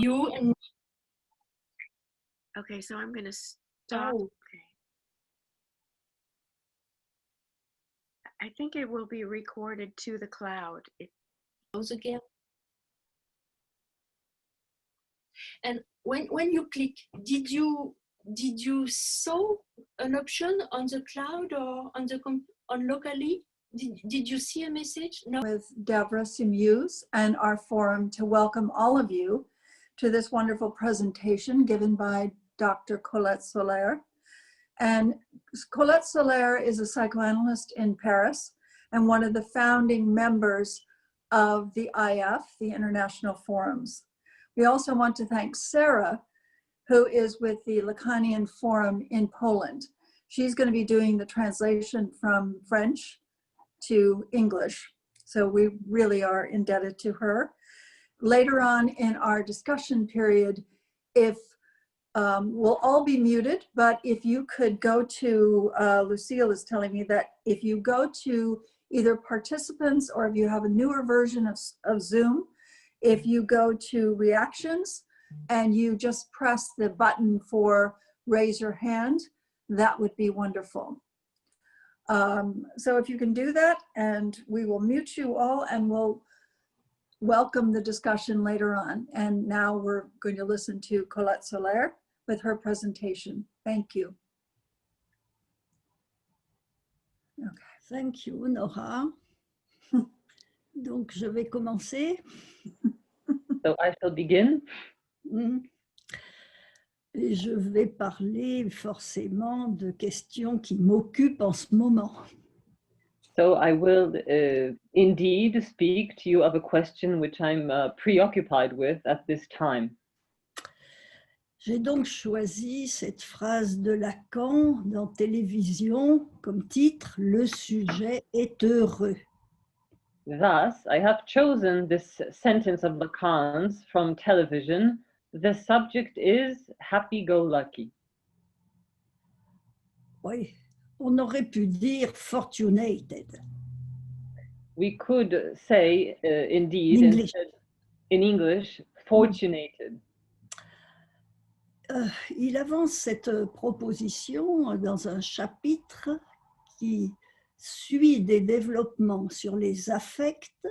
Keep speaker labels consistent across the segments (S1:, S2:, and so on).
S1: you and
S2: Okay, so I'm going to stop.
S1: oh.
S2: Okay. I think it will be recorded to the cloud.
S1: Close again. And when you click, did you saw an option on the cloud or on locally? Did you see a message? No.
S3: With Deborah Simuse and our forum to welcome all of you to this wonderful presentation given by Dr. Colette Soler. And Colette Soler is a psychoanalyst in Paris and one of the founding members of the IF, the International Forums. We also want to thank Sarah, who is with the Lacanian Forum in Poland. She's going to be doing the translation from French to English. So we really are indebted to her. Later on in our discussion period, if we'll all be muted, but if you could go to, Lucille is telling me that if you go to either participants or if you have a newer version of Zoom, if you go to reactions and you just press the button for raise your hand, that would be wonderful. So if you can do that, and we will mute you all and we'll welcome the discussion later on. And now we're going to listen to Colette Soler with her presentation. Thank you. Okay.
S4: Thank you, Nora. Donc, je vais commencer.
S5: So I shall begin.
S4: Et je vais parler forcément de questions qui m'occupent en ce moment.
S5: So I will indeed speak to you of a question which I'm preoccupied with at this time.
S4: J'ai donc choisi cette phrase de Lacan dans Télévision comme titre « Le sujet est heureux ».
S5: Thus, I have chosen this sentence of Lacan's from Television. The subject is happy-go-lucky.
S4: Oui, on aurait pu dire fortunated.
S5: We could say, indeed, in English, fortunated.
S4: Il avance cette proposition dans un chapitre qui suit des développements sur les affects.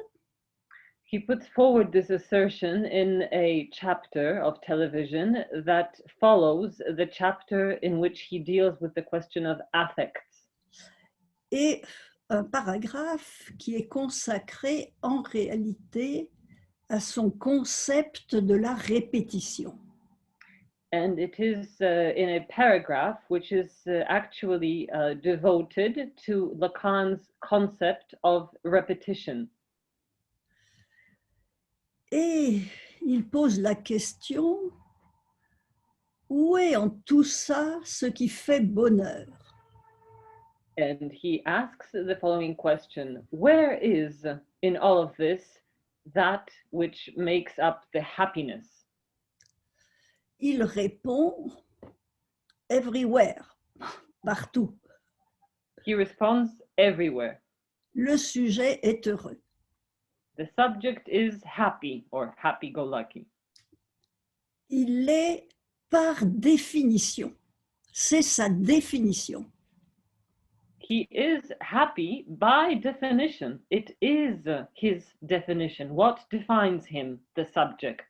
S5: He puts forward this assertion in a chapter of Television that follows the chapter in which he deals with the question of affects.
S4: Et un paragraphe qui est consacré en réalité à son concept de la répétition.
S5: And it is in a paragraph which is actually devoted to Lacan's concept of repetition.
S4: Et il pose la question, où est en tout ça ce qui fait bonheur?
S5: And he asks the following question: where is in all of this that which makes up the happiness?
S4: Il répond, everywhere, partout.
S5: He responds, everywhere.
S4: Le sujet est heureux.
S5: The subject is happy or happy-go-lucky.
S4: Il est par définition. C'est sa définition.
S5: He is happy by definition. It is his definition. What defines him, the subject?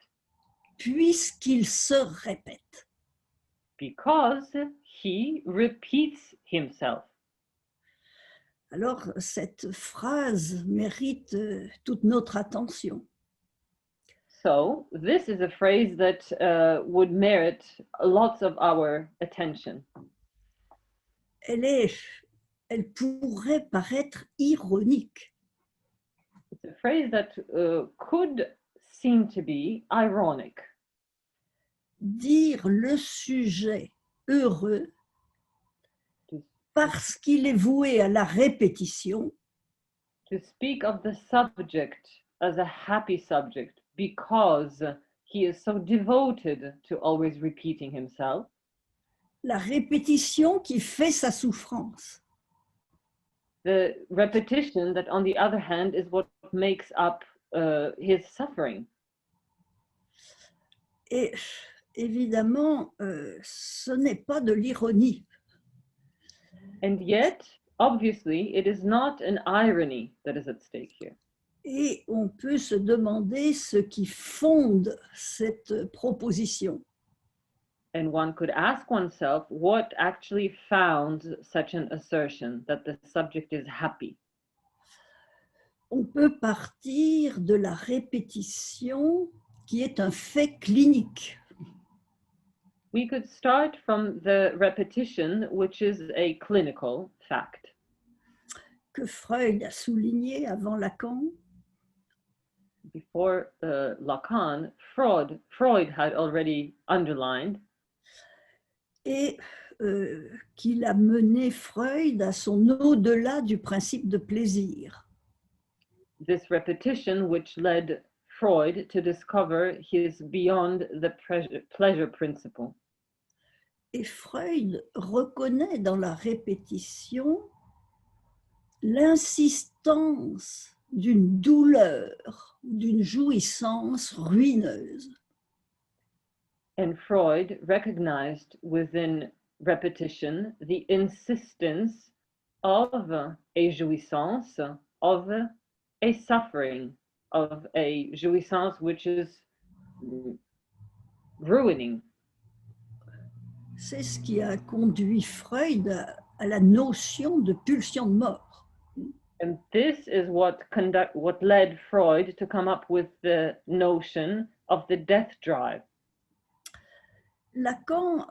S4: Puisqu'il se répète.
S5: Because he repeats himself.
S4: Alors, cette phrase mérite toute notre attention.
S5: So, this is a phrase that would merit lots of our attention.
S4: Elle pourrait paraître ironique.
S5: It's a phrase that could seem to be ironic.
S4: Dire le sujet heureux parce qu'il est voué à la répétition.
S5: To speak of the subject as a happy subject because he is so devoted to always repeating himself.
S4: La répétition qui fait sa souffrance.
S5: The repetition that, on the other hand, is what makes up his suffering.
S4: Et évidemment, ce n'est pas de l'ironie.
S5: And yet, obviously, it is not an irony that is at stake here.
S4: Et on peut se demander ce qui fonde cette proposition.
S5: And one could ask oneself what actually founds such an assertion that the subject is happy.
S4: On peut partir de la répétition qui est un fait clinique.
S5: We could start from the repetition, which is a clinical fact,
S4: Que Freud a souligné avant Lacan,
S5: before Lacan, Freud had already underlined,
S4: et qu'il a mené Freud à son au-delà du principe de plaisir.
S5: this repetition which led Freud to discover his beyond the pleasure principle.
S4: Et Freud reconnaît dans la répétition l'insistance d'une douleur, d'une jouissance ruineuse.
S5: And Freud recognized within repetition the insistence of a jouissance, of a suffering, of a jouissance which is ruining.
S4: C'est ce qui a conduit Freud à la notion de pulsion de mort.
S5: And this is what led Freud to come up with the notion of the death drive.
S4: Lacan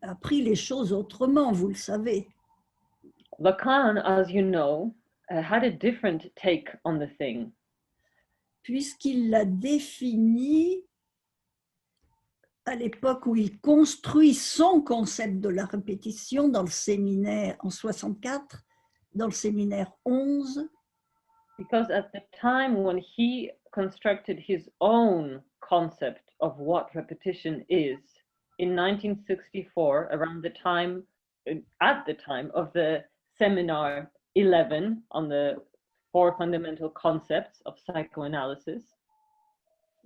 S4: a pris les choses autrement, vous le savez.
S5: Lacan, as you know, had a different take on the thing,
S4: Puisqu'il l'a défini à l'époque où il construit son concept de la répétition dans le séminaire en 64, dans le séminaire 11,
S5: because at the time when he constructed his own concept of what repetition is, in 1964, at the time of the seminar 11 on the 4 fundamental concepts of psychoanalysis,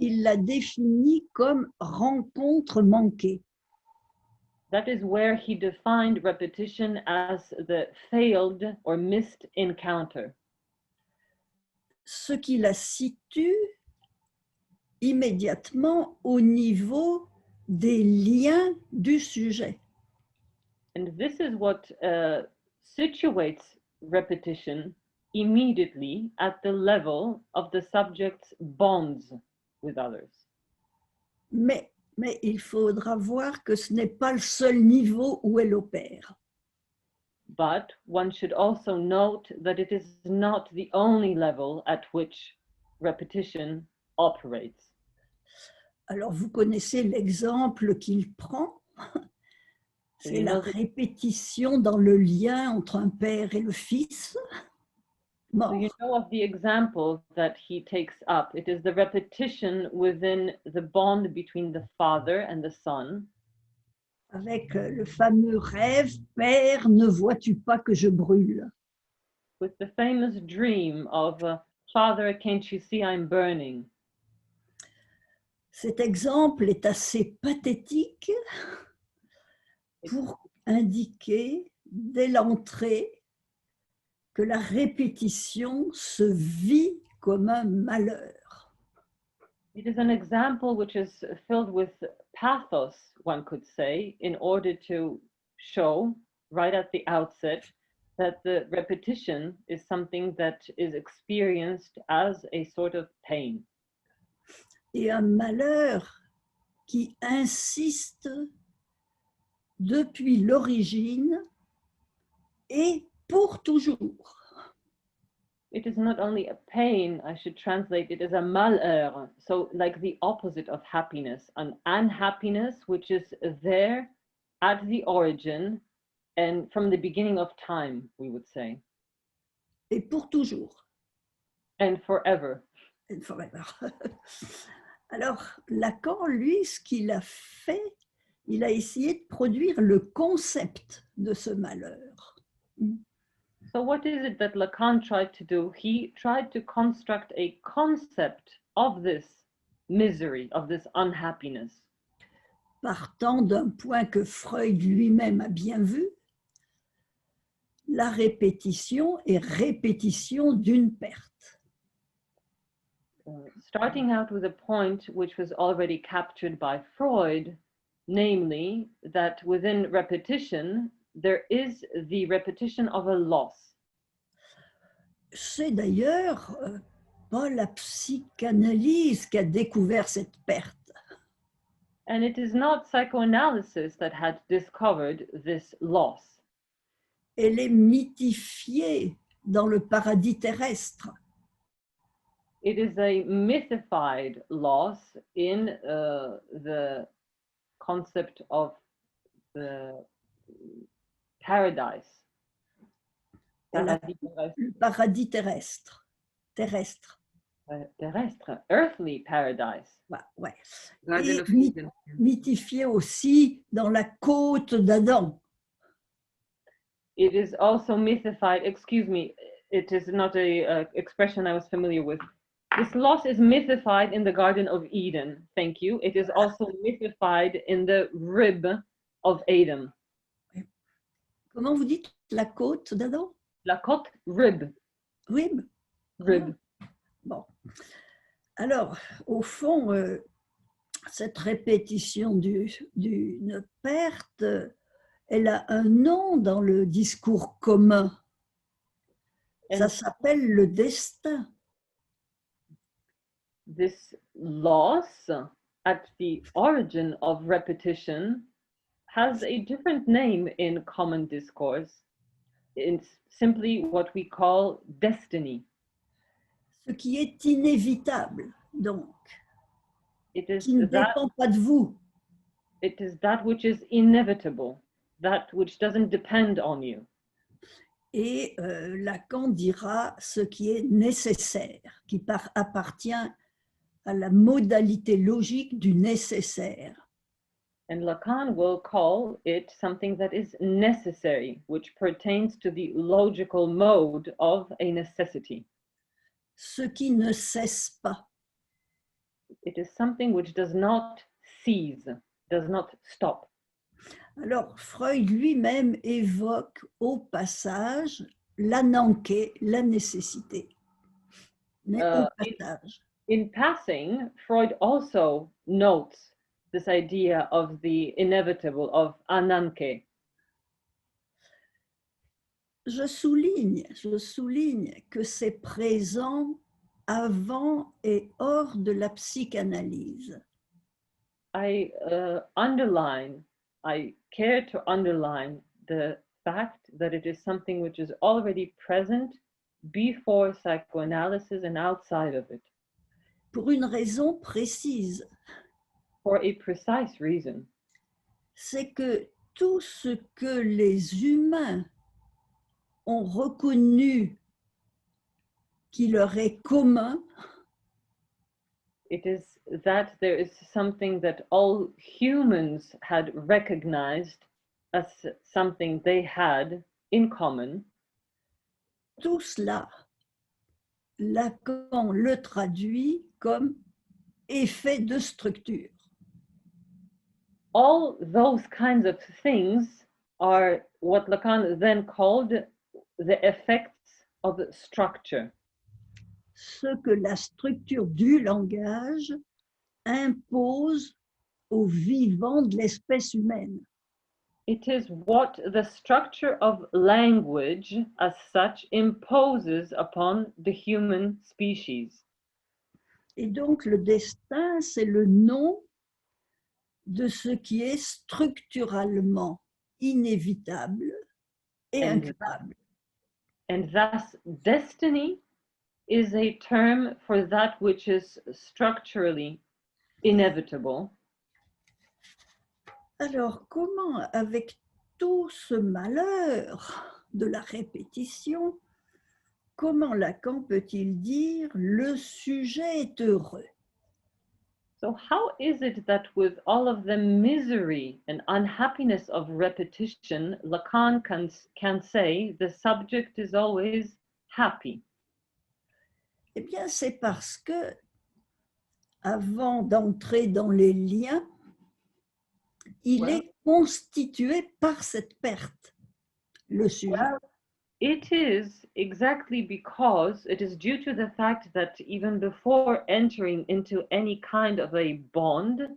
S4: il l'a défini comme rencontre manquée.
S5: that is where he defined repetition as the failed or missed encounter.
S4: Ce qui la situe immédiatement au niveau des liens du sujet.
S5: And this is what situates repetition immediately at the level of the subject's bonds with others.
S4: Mais il faudra voir que ce n'est pas le seul niveau où elle opère.
S5: But one should also note that it is not the only level at which repetition operates.
S4: Alors vous connaissez l'exemple qu'il prend, c'est la répétition dans le lien entre un père et le fils.
S5: So you know of the example that he takes up. It is the repetition within the bond between the father and the son.
S4: Avec le fameux rêve, père, ne vois-tu pas que je brûle?
S5: With the famous dream of, Father, can't you see I'm burning?
S4: Cet exemple est assez pathétique pour indiquer dès l'entrée que la répétition se vit comme un malheur.
S5: It is an example which is filled with pathos, one could say, in order to show right at the outset that the repetition is something that is experienced as a sort of pain.
S4: Et un malheur qui insiste depuis l'origine et pour toujours.
S5: It is not only a pain, I should translate it as a malheur, so like the opposite of happiness, an unhappiness which is there at the origin and from the beginning of time, we would say.
S4: Et pour toujours.
S5: And forever.
S4: And forever. Alors, Lacan, lui, ce qu'il a fait, il a essayé de produire le concept de ce malheur.
S5: So what is it that Lacan tried to do? He tried to construct a concept of this misery, of this unhappiness.
S4: partant d'un point que Freud lui-même a bien vu, la répétition est répétition d'une perte.
S5: Starting out with a point which was already captured by Freud, namely that within repetition, there is the repetition of a loss.
S4: C'est d'ailleurs pas la psychanalyse qui a découvert cette perte.
S5: And it is not psychoanalysis that had discovered this loss.
S4: Elle est mythifiée dans le paradis terrestre.
S5: It is a mythified loss in the concept of the paradise.
S4: Le paradis terrestre.
S5: Terrestre, earthly paradise.
S4: Ouais.
S6: Garden
S4: Et
S6: of Eden.
S4: mythifié aussi dans la côte d'Adam.
S5: It is also mythified, excuse me, it is not a expression I was familiar with. This loss is mythified in the Garden of Eden, thank you. It is also mythified in the rib of Adam.
S4: Comment vous dites la côte d'Adam?
S5: La côte, rib.
S4: Rib.
S5: Rib.
S4: Bon. Alors, au fond, cette répétition d'une perte, elle a un nom dans le discours commun. Ça s'appelle le destin.
S5: This loss at the origin of repetition has a different name in common discourse. It's simply what we call destiny.
S4: Ce qui est inévitable, donc,
S5: It is
S4: qui ne
S5: that,
S4: dépend pas de vous.
S5: it is that which is inevitable, that which doesn't depend on you.
S4: Et Lacan dira ce qui est nécessaire, qui appartient à la modalité logique du nécessaire.
S5: And Lacan will call it something that is necessary, which pertains to the logical mode of a necessity.
S4: Ce qui ne cesse pas.
S5: It is something which does not cease, does not stop.
S4: Alors, Freud lui-même évoque au passage l'ananké, la nécessité. Mais au passage.
S5: In passing, Freud also notes this idea of the inevitable, of ananke.
S4: Je souligne que c'est présent avant et hors de la psychanalyse.
S5: I care to underline the fact that it is something which is already present before psychoanalysis and outside of it.
S4: Pour une raison précise.
S5: For a precise reason.
S4: C'est que tout ce que les humains ont reconnu qui leur est commun,
S5: it is that there is something that all humans had recognized as something they had in common.
S4: Tout cela, Lacan le traduit comme effet de structure.
S5: All those kinds of things are what Lacan then called the effects of structure.
S4: Ce que la structure du langage impose aux vivants de l'espèce humaine.
S5: It is what the structure of language as such imposes upon the human species.
S4: Et donc le destin, c'est le nom de ce qui est structurellement inévitable et incurable.
S5: And thus destiny is a term for that which is structurally inevitable.
S4: Alors, comment, avec tout ce malheur de la répétition, comment Lacan peut-il dire « le sujet est heureux » ?
S5: So how is it that with all of the misery and unhappiness of repetition, Lacan can say the subject is always happy?
S4: Eh bien, c'est parce que, avant d'entrer dans les liens, il
S5: Well-
S4: est constitué par cette perte, le sujet.
S5: Well, it is exactly because it is due to the fact that even before entering into any kind of a bond,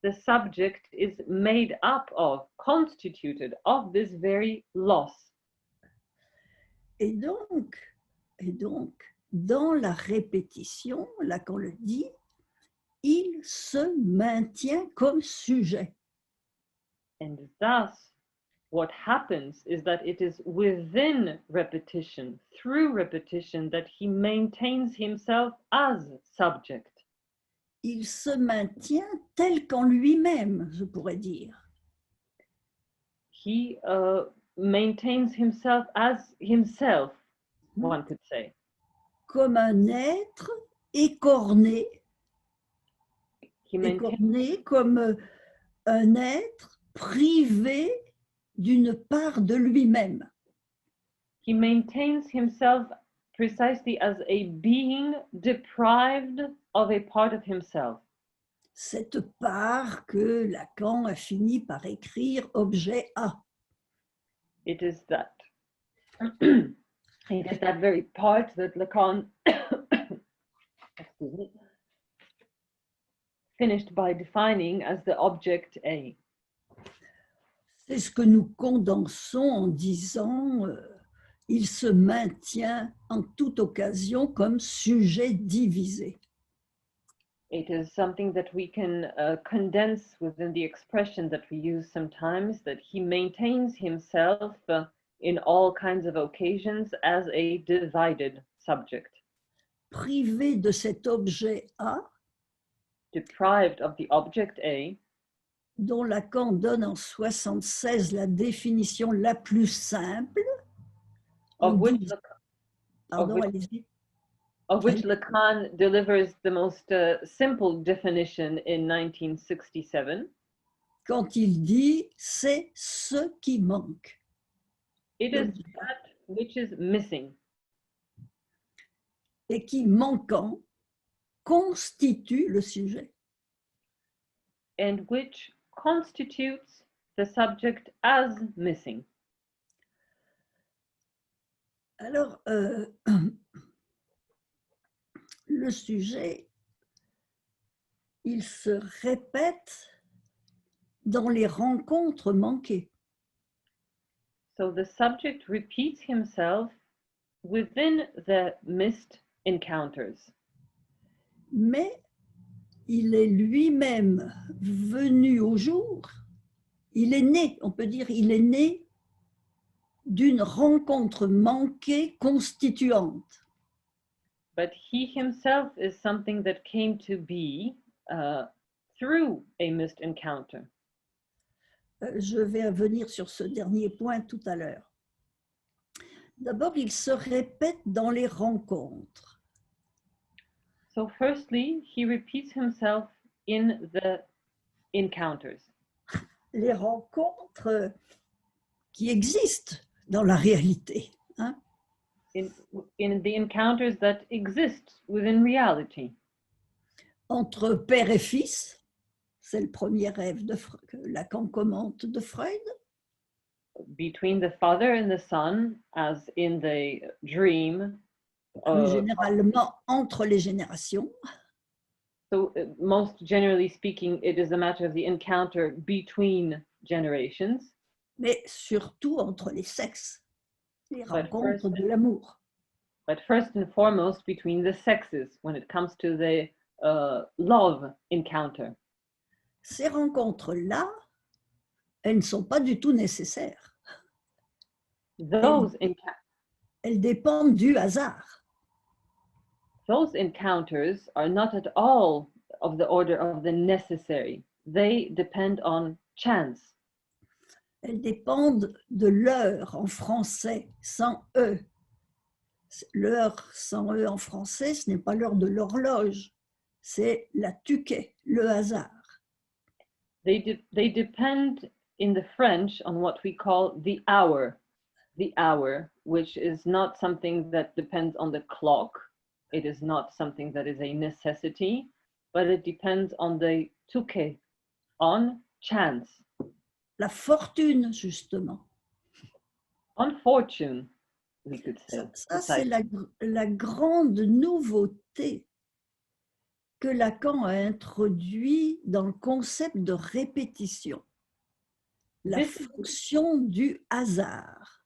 S5: the subject is made up of, constituted of this very loss.
S4: Et donc, dans la répétition, Lacan le dit, il se maintient comme sujet.
S5: And thus, what happens is that it is within repetition, through repetition, that he maintains himself as subject.
S4: Il se maintient tel qu'en lui-même, je pourrais dire.
S5: He maintains himself as himself, one could say.
S4: Comme un être écorné,
S5: He maintains,
S4: écorné comme un être privé d'une part de lui-même.
S5: he maintains himself precisely as a being deprived of a part of himself.
S4: Cette part que Lacan a fini par écrire objet A.
S5: It is that. It is that very part that Lacan excuse me, finished by defining as the object A.
S4: C'est ce que nous condensons en disant il se maintient en toute occasion comme sujet divisé.
S5: It is something that we can condense within the expression that we use sometimes, that he maintains himself in all kinds of occasions as a divided subject,
S4: Privé de cet objet A,
S5: deprived of the object A,
S4: dont Lacan donne en 76 la définition la plus simple,
S5: of
S4: en
S5: which,
S4: disant-
S5: of
S4: pardon,
S5: which-
S4: allez-y.
S5: of which Lacan delivers the most simple definition in 1967.
S4: Quand il dit c'est ce qui manque.
S5: It is that which is missing,
S4: Et qui, manquant, constitue le sujet.
S5: and which constitutes the subject as missing.
S4: Alors, le sujet, il se répète dans les rencontres manquées.
S5: So the subject repeats himself within the missed encounters,
S4: Mais il est lui-même venu au jour, il est né, on peut dire, il est né d'une rencontre manquée constituante.
S5: but he himself is something that came to be through a missed encounter.
S4: Je vais revenir sur ce dernier point tout à l'heure. D'abord, il se répète dans les rencontres.
S5: So firstly, he repeats himself in the encounters.
S4: Les rencontres qui existent dans la réalité. Hein?
S5: In the encounters that exist within reality,
S4: Entre père et fils, c'est le premier rêve que Lacan commente de Freud.
S5: between the father and the son, as in the dream.
S4: Plus généralement, entre les générations.
S5: So most generally speaking, it is a matter of the encounter between generations,
S4: Mais surtout entre les sexes, les
S5: But
S4: rencontres
S5: first-
S4: de l'amour.
S5: but first and foremost between the sexes when it comes to the love encounter.
S4: Ces rencontres-là, elles ne sont pas du tout nécessaires.
S5: Those
S4: Elles dépendent du hasard.
S5: those encounters are not at all of the order of the necessary. They depend on chance.
S4: Elles dépendent de l'heure en français, sans E. L'heure sans E en français, ce n'est pas l'heure de l'horloge, c'est la tuquet, le hasard.
S5: They depend in the French on what we call the hour, which is not something that depends on the clock. It is not something that is a necessity, but it depends on the touquet, on chance,
S4: la fortune, justement.
S5: on fortune, we could say.
S4: Ça c'est la grande nouveauté que Lacan a introduit dans le concept de répétition, la fonction du hasard.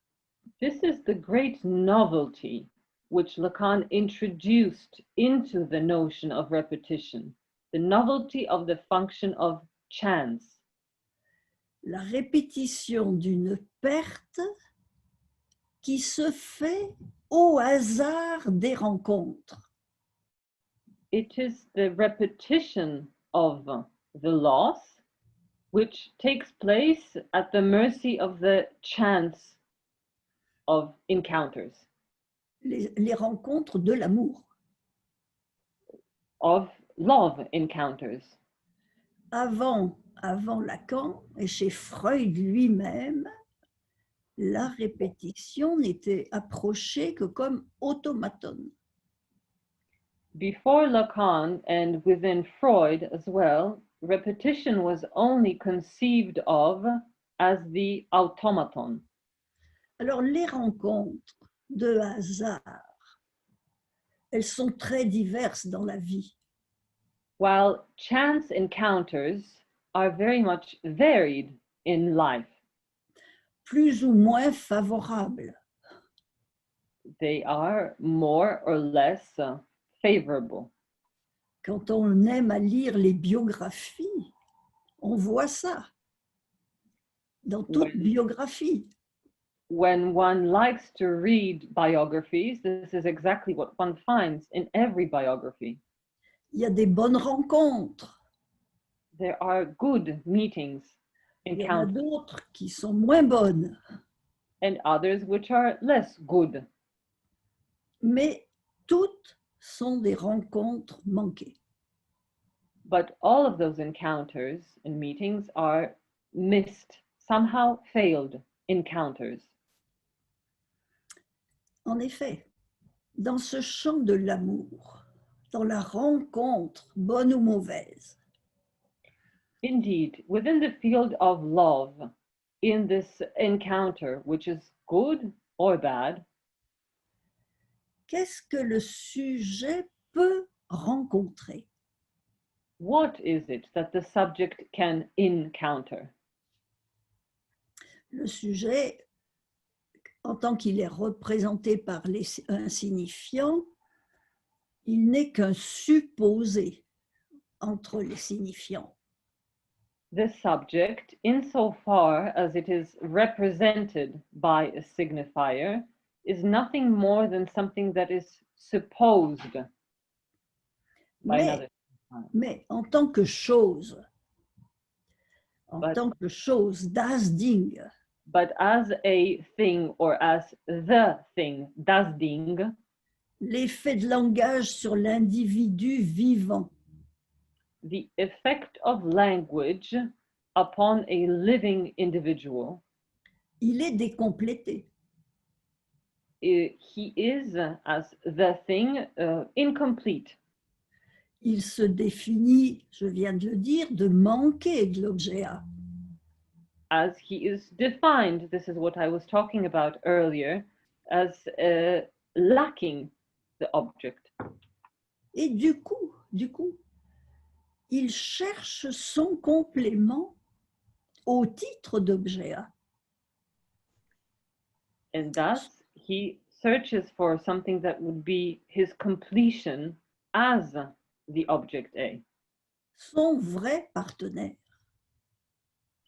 S5: This is the great novelty which Lacan introduced into the notion of repetition, the novelty of the function of chance.
S4: La répétition d'une perte qui se fait au hasard des rencontres.
S5: It is the repetition of the loss which takes place at the mercy of the chance of encounters.
S4: Les rencontres de l'amour.
S5: Of love encounters.
S4: Avant Lacan et chez Freud lui-même, la répétition n'était approchée que comme automaton.
S5: Before Lacan and within Freud as well, repetition was only conceived of as the automaton.
S4: Alors les rencontres de hasard, elles sont très diverses dans la vie.
S5: While chance encounters are very much varied in life.
S4: Plus ou moins favorables.
S5: They are more or less favorable.
S4: Quand on aime à lire les biographies, on voit ça dans toute biographie.
S5: When one likes to read biographies, this is exactly what one finds in every biography.
S4: Il y a des bonnes rencontres.
S5: There are good meetings,
S4: Il y en a
S5: encounters,
S4: d'autres qui sont moins bonnes.
S5: and others which are less good.
S4: Mais toutes sont des rencontres manquées.
S5: But all of those encounters and meetings are missed, somehow failed encounters.
S4: En effet, dans ce champ de l'amour, dans la rencontre, bonne ou mauvaise,
S5: Indeed, within the field of love, in this encounter, which is good or bad,
S4: qu'est-ce que le sujet peut rencontrer?
S5: what is it that the subject can encounter?
S4: Le sujet, en tant qu'il est représenté par un signifiant, il n'est qu'un supposé entre les signifiants.
S5: The subject, insofar as it is represented by a signifier, is nothing more than something that is supposed by another.
S4: Mais en tant que chose, das Ding,
S5: But as a thing or as the thing, das Ding,
S4: l'effet de langage sur l'individu vivant,
S5: the effect of language upon a living individual,
S4: il est décomplété.
S5: he is, as the thing, incomplete.
S4: Il se définit, je viens de le dire, de manquer de l'objet A.
S5: As he is defined, this is what I was talking about earlier, as lacking the object.
S4: Et du coup, il cherche son complément au titre d'objet A.
S5: And thus, he searches for something that would be his completion as the object A.
S4: Son vrai partenaire.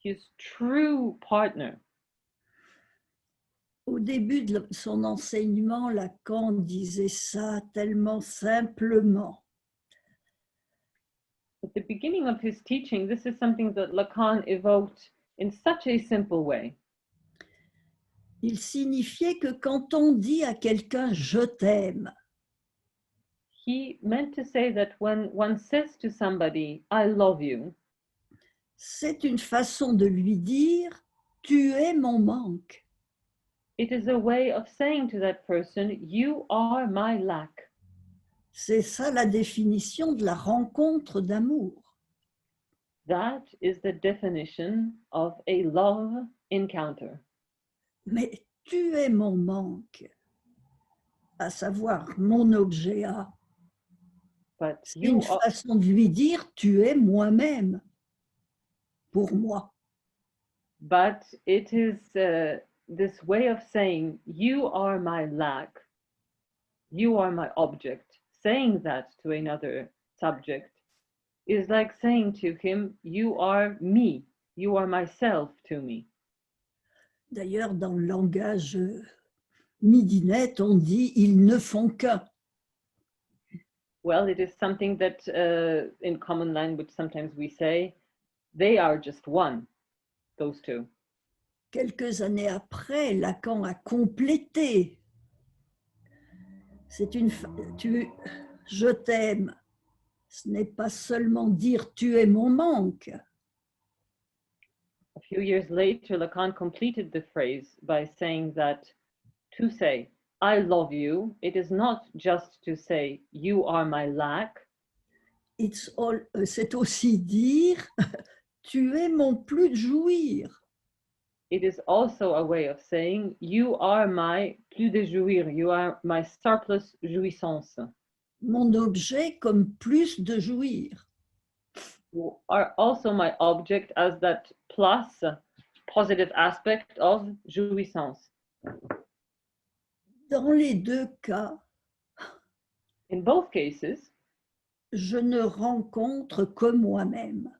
S5: His true partner.
S4: Au début de son enseignement, Lacan disait ça tellement simplement.
S5: At the beginning of his teaching, this is something that Lacan evoked in such a simple way.
S4: Il signifiait que quand on dit à quelqu'un « je t'aime »,
S5: He meant to say that when one says to somebody, I love you,
S4: c'est une façon de lui dire « tu es mon manque ».
S5: it is a way of saying to that person, you are my lack.
S4: C'est ça la définition de la rencontre d'amour.
S5: That is the definition of a love encounter.
S4: Mais tu es mon manque, à savoir mon objet A.
S5: But
S4: C'est une
S5: you are,
S4: façon de lui dire tu es moi-même, pour moi.
S5: but it is this way of saying you are my lack, you are my object. Saying that to another subject is like saying to him, you are me, you are myself to me.
S4: D'ailleurs, dans le langage midinette, on dit ils ne font qu'un.
S5: Well, it is something that in common language sometimes we say, they are just one, those two.
S4: Quelques années après, Lacan a complété. C'est une je t'aime. Ce n'est pas seulement dire tu es mon manque.
S5: A few years later, Lacan completed the phrase by saying that to say, I love you, it is not just to say, you are my lack.
S4: C'est aussi dire tu es mon plus de jouir.
S5: It is also a way of saying, you are my plus de jouir, you are my surplus jouissance.
S4: Mon objet comme plus de jouir.
S5: You are also my object as that plus positive aspect of jouissance.
S4: Dans les deux cas,
S5: In both cases,
S4: je ne rencontre que moi-même.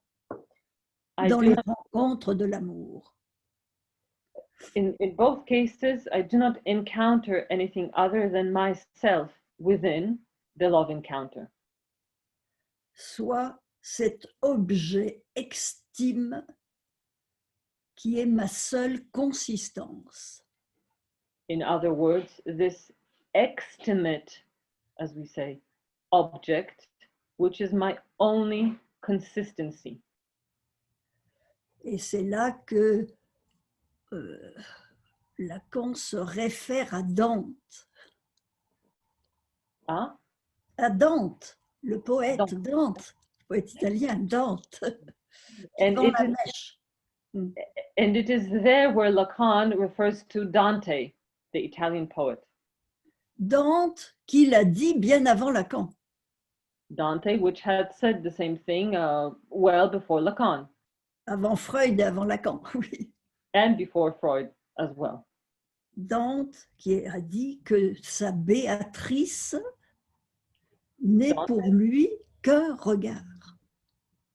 S5: I
S4: Dans
S5: do
S4: les
S5: not,
S4: rencontres de l'amour.
S5: in both cases, I do not encounter anything other than myself within the love encounter.
S4: Soit cet objet extime qui est ma seule consistance.
S5: In other words, this extimate, as we say, object, which is my only consistency.
S4: Et c'est là que Lacan se réfère à Dante.
S5: Huh?
S4: À Dante, le poète
S5: Dante.
S4: Dante, poète italien Dante,
S5: And
S4: dans
S5: it
S4: la
S5: is,
S4: mèche.
S5: and it is there where Lacan refers to Dante, the Italian poet.
S4: Dante qui l'a dit bien avant Lacan.
S5: Dante, which had said the same thing well before Lacan.
S4: Avant Freud et avant Lacan, oui.
S5: And before Freud as well.
S4: Dante qui a dit que sa Béatrice n'est
S5: Dante.
S4: pour lui qu'un regard.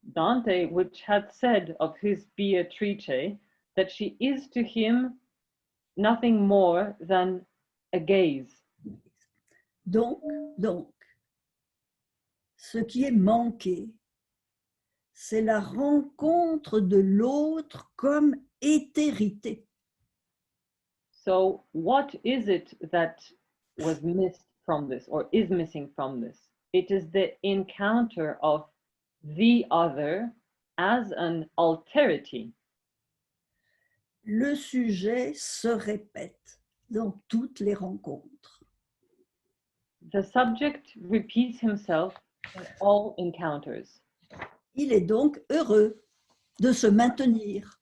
S5: Dante, which had said of his Beatrice that she is to him nothing more than a gaze.
S4: Donc, ce qui est manqué, c'est la rencontre de l'autre comme éthérité.
S5: So what is it that was missed from this or is missing from this? It is the encounter of the other as an alterity.
S4: Le sujet se répète dans toutes les rencontres.
S5: The subject repeats himself in all encounters.
S4: Il est donc heureux de se maintenir.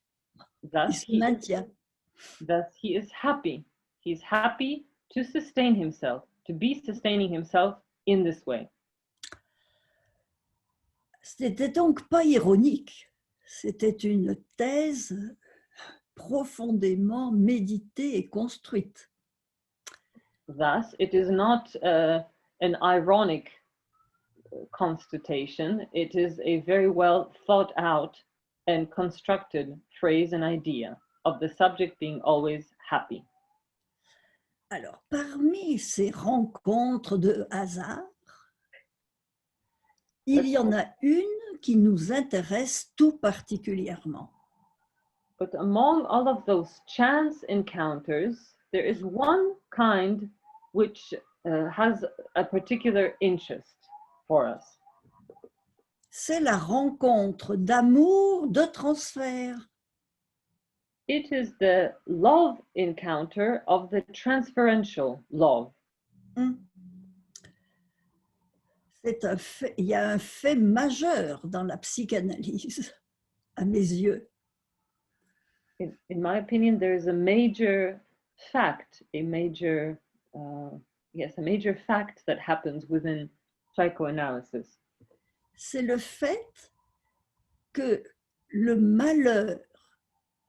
S4: Il
S5: Thus
S4: se maintient.
S5: he is happy. He's happy to sustain himself, to be sustaining himself in this way.
S4: C'était donc pas ironique, c'était une thèse profondément méditée et construite.
S5: Thus, it is not an ironic constatation. It is a very well thought out and constructed phrase and idea of the subject being always happy.
S4: Alors, parmi ces rencontres de hasard, il y en a une qui nous intéresse tout particulièrement.
S5: But among all of those chance encounters, there is one kind which has a particular interest for us.
S4: C'est la rencontre d'amour de transfert.
S5: It is the love encounter of the transferential love.
S4: Il y a un fait majeur dans la psychanalyse. à mes yeux.
S5: In my opinion, there is a major fact, a major fact that happens within psychoanalysis.
S4: C'est le fait que le malheur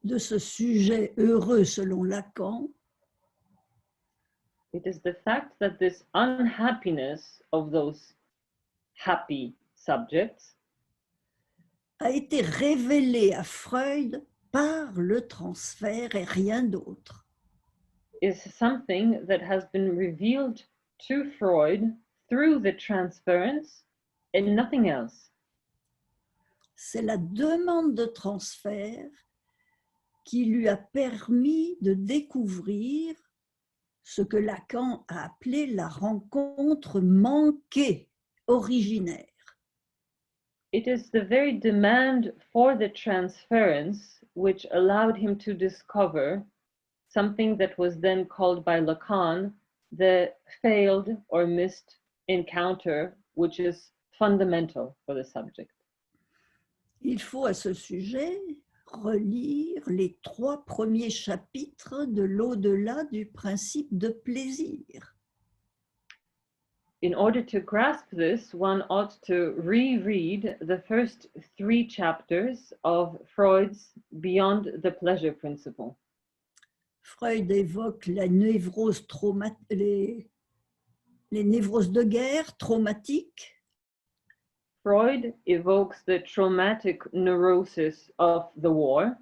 S4: de ce sujet heureux selon Lacan
S5: It is the fact that this unhappiness of those happy subjects
S4: a été révélé à Freud par le transfert et rien d'autre.
S5: is something that has been revealed to Freud through the transference and nothing else.
S4: C'est la demande de transfert qui lui a permis de découvrir ce que Lacan a appelé la rencontre manquée, originaire.
S5: It is the very demand for the transference which allowed him to discover something that was then called by Lacan the failed or missed encounter, which is fundamental for the subject.
S4: Il faut à ce sujet relire les 3 premiers chapitres de l'au-delà du principe de plaisir.
S5: In order to grasp this, one ought to reread the first 3 chapters of Freud's Beyond the Pleasure Principle.
S4: Freud évoque la névrose les névroses de guerre traumatiques.
S5: Freud evokes the traumatic neurosis of the war.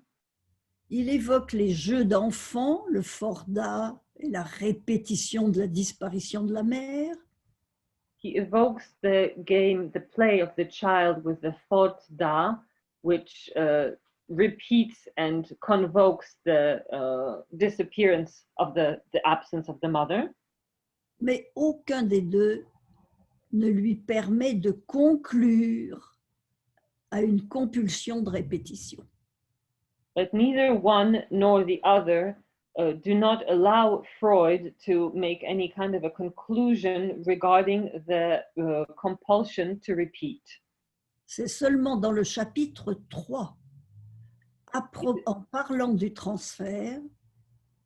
S4: Il évoque les jeux d'enfants, le fordat et la répétition de la disparition de la mère.
S5: He evokes the game, the play of the child with the thought da, which repeats and convokes the disappearance of the absence of the mother.
S4: Mais aucun des deux ne lui permet de conclure à une compulsion de répétition.
S5: But neither one nor the other do not allow Freud to make any kind of a conclusion regarding the compulsion to repeat.
S4: C'est seulement dans le chapitre 3, en parlant du transfert,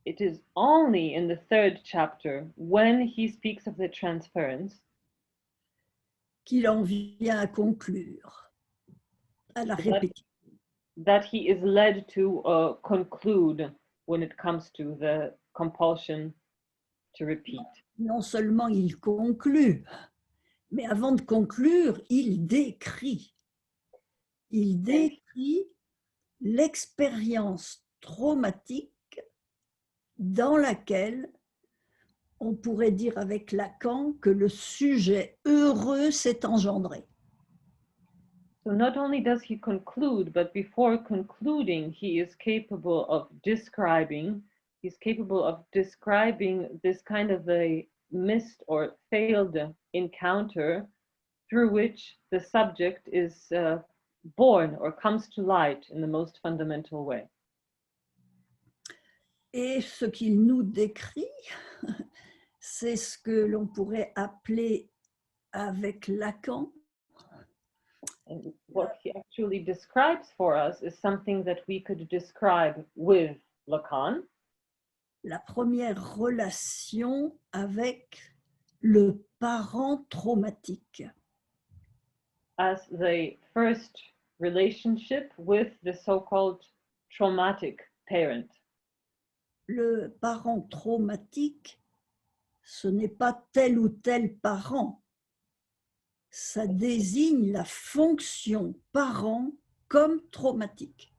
S5: It is only in the 3rd chapter, when he speaks of the transference,
S4: qu'il en vient à conclure, à la répétition.
S5: that he is led to conclude when it comes to the compulsion to repeat.
S4: Non seulement il conclut, mais avant de conclure, il décrit. Il décrit l'expérience traumatique dans laquelle on pourrait dire avec Lacan que le sujet heureux s'est engendré.
S5: So not only does he conclude, but before concluding, he is capable of describing this kind of a missed or failed encounter through which the subject is born or comes to light in the most fundamental way.
S4: Et ce qu'il nous décrit, c'est ce que l'on pourrait appeler avec Lacan
S5: And what he actually describes for us is something that we could describe with Lacan,
S4: la première relation avec le parent traumatique.
S5: as the first relationship with the so-called traumatic parent.
S4: Le parent traumatique, ce n'est pas tel ou tel parent. Ça désigne la fonction parent comme traumatique.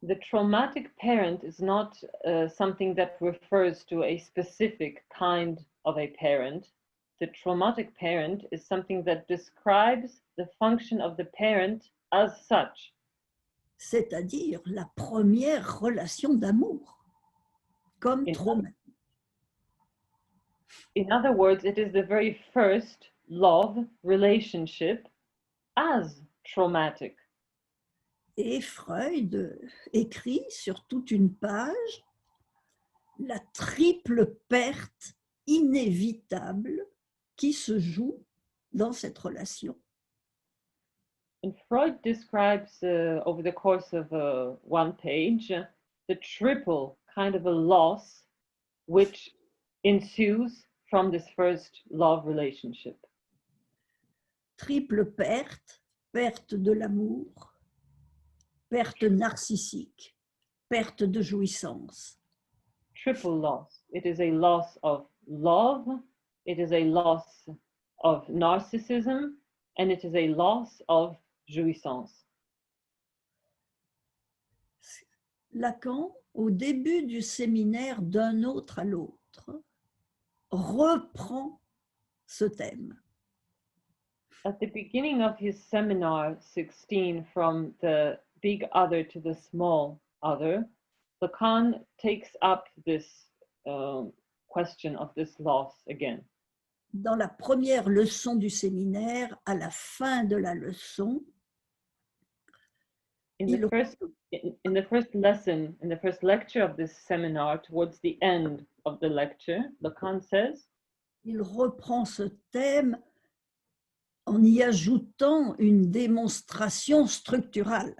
S5: The traumatic parent is not something that refers to a specific kind of a parent. The traumatic parent is something that describes the function of the parent as such.
S4: C'est-à-dire la première relation d'amour comme traumatique.
S5: In other words, it is the very first love relationship as traumatic.
S4: Et Freud écrit sur toute une page la triple perte inévitable qui se joue dans cette relation.
S5: And Freud describes over the course of one page the triple kind of a loss which ensues from this first love relationship.
S4: Triple perte, perte de l'amour, perte narcissique, perte de jouissance.
S5: Triple loss. It is a loss of love, it is a loss of narcissism, and it is a loss of jouissance.
S4: Lacan, au début du séminaire d'un autre à l'autre, reprend ce thème.
S5: At the beginning of his seminar 16, from the big other to the small other, Lacan takes up this question of this loss again.
S4: Dans la première leçon du séminaire, à la fin de la leçon,
S5: In the first lesson, in the first lecture of this seminar, towards the end of the lecture, Lacan says,
S4: il reprend ce thème en y ajoutant une démonstration structurale.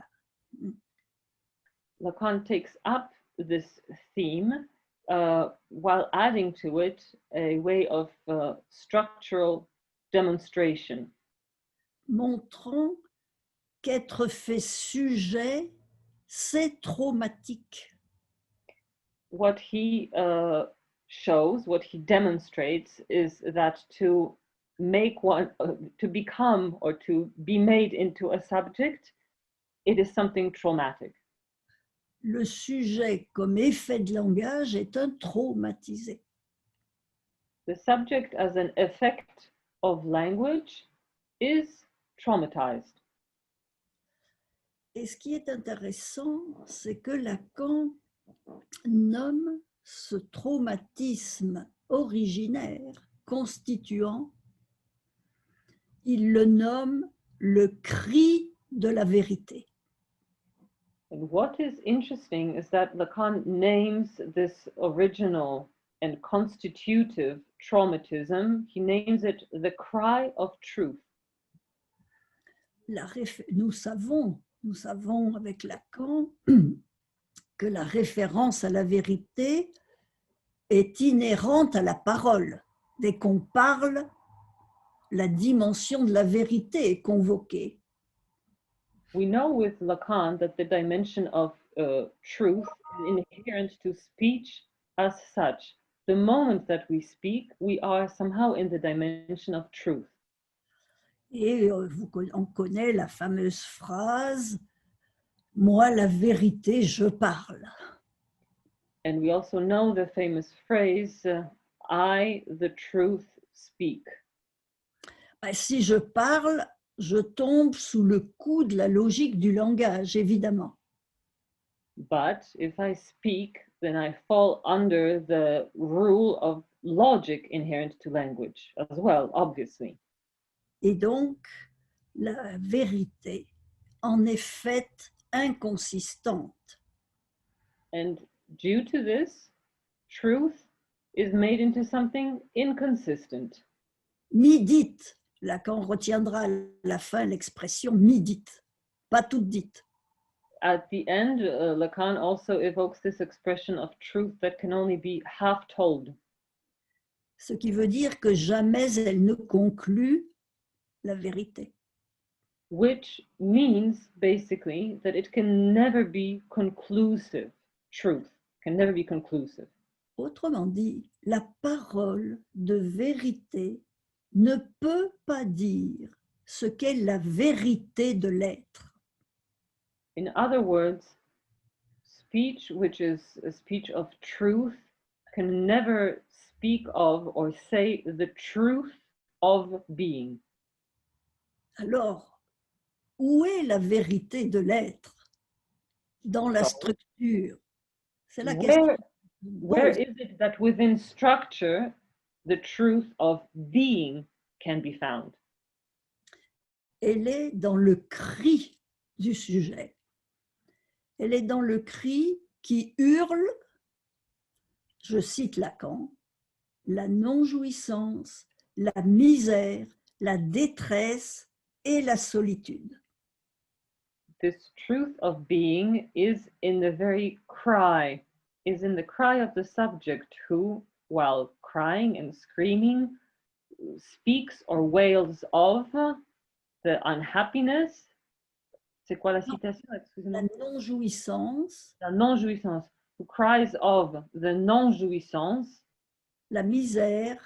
S5: Lacan takes up this theme while adding to it a way of structural demonstration,
S4: montrant qu'être fait sujet, c'est traumatique.
S5: What he shows, what he demonstrates, is that to make one, to become or to be made into a subject, it is something traumatic.
S4: Le sujet comme effet de langage est un traumatisé.
S5: The subject as an effect of language is traumatized.
S4: Et ce qui est intéressant, c'est que Lacan nomme ce traumatisme originaire constituant, il le nomme le cri de la vérité.
S5: And what is interesting is that Lacan names this original and constitutive traumatism, he names it the cry of truth.
S4: Nous savons avec Lacan que la référence à la vérité est inhérente à la parole. Dès qu'on parle, la dimension de la vérité est convoquée.
S5: We know with Lacan that the dimension of truth is inherent to speech as such. The moment that we speak, we are somehow in the dimension of truth.
S4: Et on connaît la fameuse phrase « Moi, la vérité, je parle ».
S5: And we also know the famous phrase, I, the truth, speak.
S4: Si je parle, je tombe sous le coup de la logique du langage, évidemment.
S5: But if I speak, then I fall under the rule of logic inherent to language as well, obviously.
S4: Et donc, la vérité en est faite inconsistante.
S5: And due to this, truth is made into something inconsistent.
S4: Mi-dite, Lacan retiendra à la fin l'expression mi-dite, pas toute dite.
S5: At the end, Lacan also evokes this expression of truth that can only be half told.
S4: Ce qui veut dire que jamais elle ne conclut la vérité.
S5: Which means basically that it can never be conclusive. Truth can never be conclusive.
S4: Autrement dit, la parole de vérité ne peut pas dire ce qu'est la vérité de l'être.
S5: In other words, speech which is a speech of truth can never speak of or say the truth of being.
S4: Alors, où est la vérité de l'être dans la structure? C'est la question.
S5: Where is it that within structure the truth of being can be found?
S4: Elle est dans le cri du sujet. Elle est dans le cri qui hurle, je cite Lacan, la non-jouissance, la misère, la détresse et la solitude.
S5: This truth of being is in the very cry, is in the cry of the subject who, while crying and screaming, speaks or wails of the unhappiness. C'est quoi la citation?
S4: La
S5: Excusez-moi.
S4: non-jouissance,
S5: La non-jouissance. Who cries of the non-jouissance,
S4: la misère,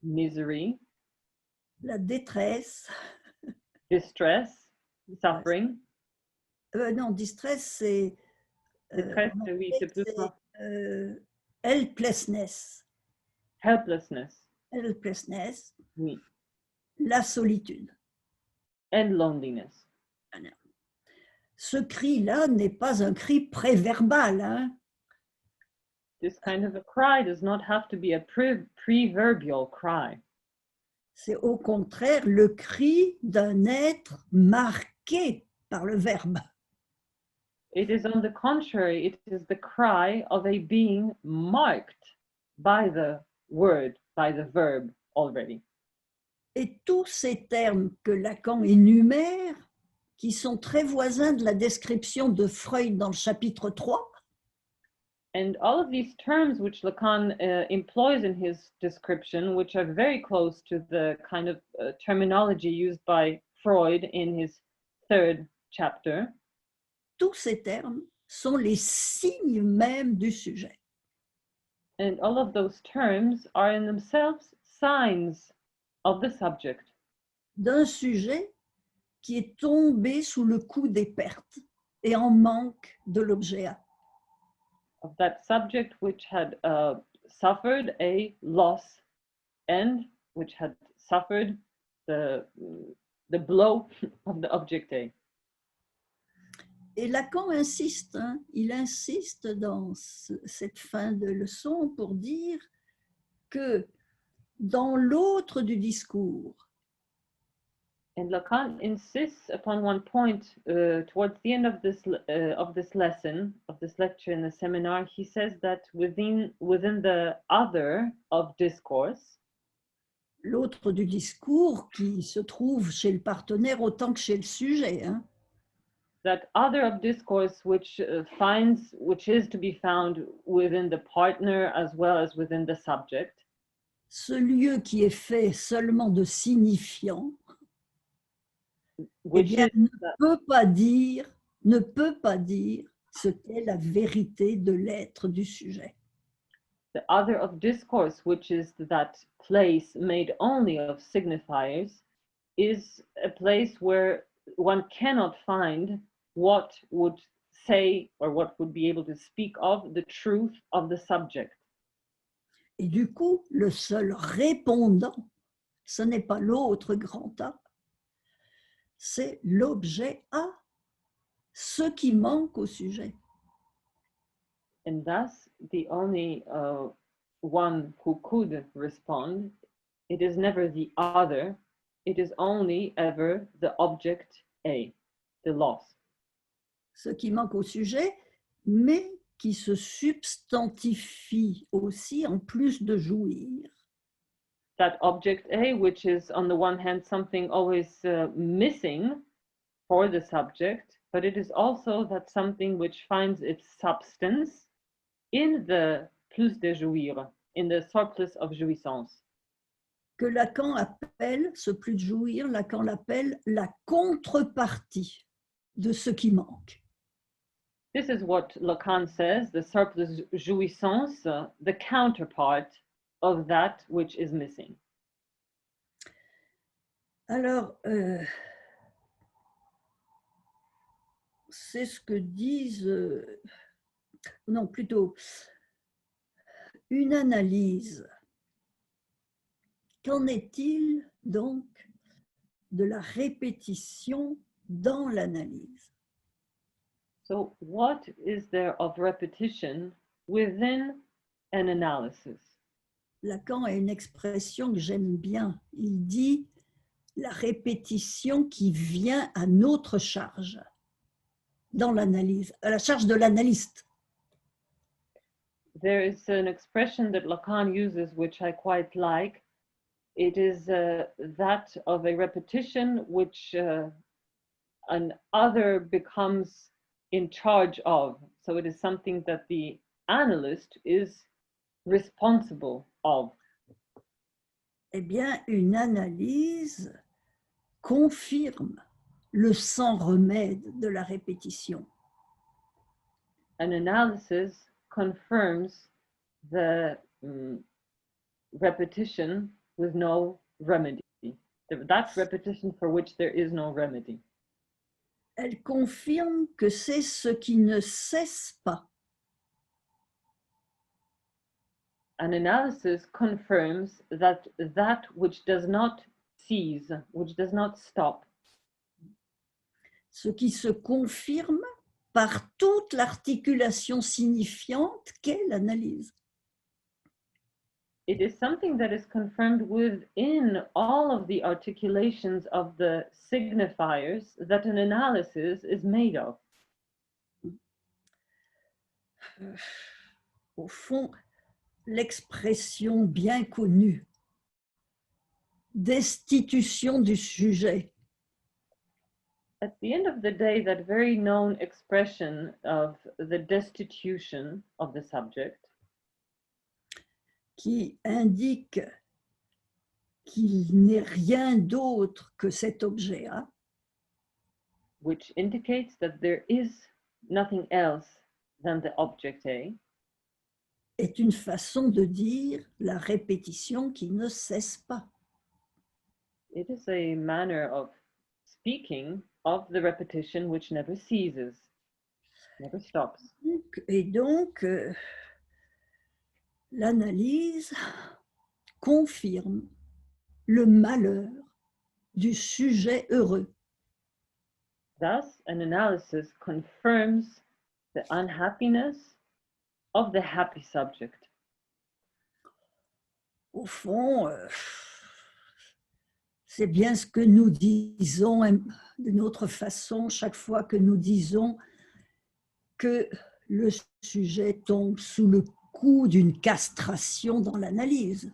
S5: misery,
S4: la détresse.
S5: distress, suffering.
S4: Non, distress, c'est...
S5: Détresse,
S4: en
S5: oui,
S4: anglais,
S5: c'est plus fort.
S4: Helplessness.
S5: Helplessness,
S4: Helplessness,
S5: oui.
S4: la solitude.
S5: And loneliness.
S4: Ce cri-là n'est pas un cri préverbal, hein?
S5: This kind of a cry does not have to be a preverbal cry.
S4: C'est au contraire le cri d'un être marqué par le verbe.
S5: It is on the contrary, it is the cry of a being marked by the word, by the verb already.
S4: Et tous ces termes que Lacan énumère, qui sont très voisins de la description de Freud dans le chapitre 3,
S5: And all of these terms which Lacan employs in his description, which are very close to the kind of terminology used by Freud in his third chapter,
S4: tous ces termes sont les signes mêmes du sujet.
S5: and all of those terms are in themselves signs of the subject,
S4: D'un sujet qui est tombé sous le coup des pertes et en manque de l'objet A.
S5: of that subject which had suffered a loss and which had suffered the blow of the object A.
S4: Et Lacan insiste, hein, il insiste dans cette fin de leçon pour dire que dans l'autre du discours,
S5: And Lacan insists upon one point towards the end of this lesson, of this lecture in the seminar. He says that within the other of discourse,
S4: l'autre du discours qui se trouve chez le partenaire autant que chez le sujet, hein,
S5: that other of discourse which is to be found within the partner as well as within the subject,
S4: ce lieu qui est fait seulement de signifiants, eh
S5: which
S4: bien,
S5: is
S4: ne peut pas dire ce qu'est la vérité de l'être du sujet.
S5: the other of discourse, which is that place made only of signifiers, is a place where one cannot find what would say or what would be able to speak of the truth of the subject.
S4: Et du coup, le seul répondant, ce n'est pas l'autre grand A, c'est l'objet A, ce qui manque au sujet.
S5: And thus, the only one who could respond, it is never the other, it is only ever the object A, the loss.
S4: Ce qui manque au sujet, mais qui se substantifie aussi en plus de jouir.
S5: That object A, which is on the one hand something always missing for the subject, but it is also that something which finds its substance in the plus de jouir, in the surplus of jouissance.
S4: Que Lacan appelle, ce plus de jouir, Lacan l'appelle la contrepartie de ce qui manque.
S5: This is what Lacan says, the surplus jouissance, the counterpart of that which is missing.
S4: Alors, c'est ce que disent, non, plutôt une analyse. Qu'en est-il donc de la répétition dans l'analyse?
S5: So what is there of repetition within an analysis?
S4: Lacan a une expression que j'aime bien. Il dit la répétition qui vient à notre charge dans l'analyse, à la charge de l'analyste.
S5: There is an expression that Lacan uses, which I quite like. It is that of a repetition which an other becomes in charge of. So it is something that the analyst is responsible of.
S4: Eh bien, une analyse confirme le sans remède de la répétition.
S5: An analysis confirms the repetition with no remedy. That repetition for which there is no remedy.
S4: Elle confirme que c'est ce qui ne cesse pas.
S5: An analysis confirms that that which does not cease, which does not stop.
S4: Ce qui se confirme par toute l'articulation signifiante qu'est l'analyse.
S5: It is something that is confirmed within all of the articulations of the signifiers that an analysis is made of.
S4: Au fond, l'expression bien connue destitution du sujet
S5: At the end of the day, that very known expression of the destitution of the subject,
S4: qui indique qu'il n'est rien d'autre que cet objet-là,
S5: which indicates that there is nothing else than the object A,
S4: est une façon de dire la répétition qui ne cesse pas.
S5: it is a manner of speaking of the repetition which never ceases, never stops.
S4: Et donc, l'analyse confirme le malheur du sujet heureux.
S5: Thus, an analysis confirms the unhappiness of the happy subject.
S4: Au fond, c'est bien ce que nous disons d'une autre façon chaque fois que nous disons que le sujet tombe sous le coup d'une castration dans l'analyse.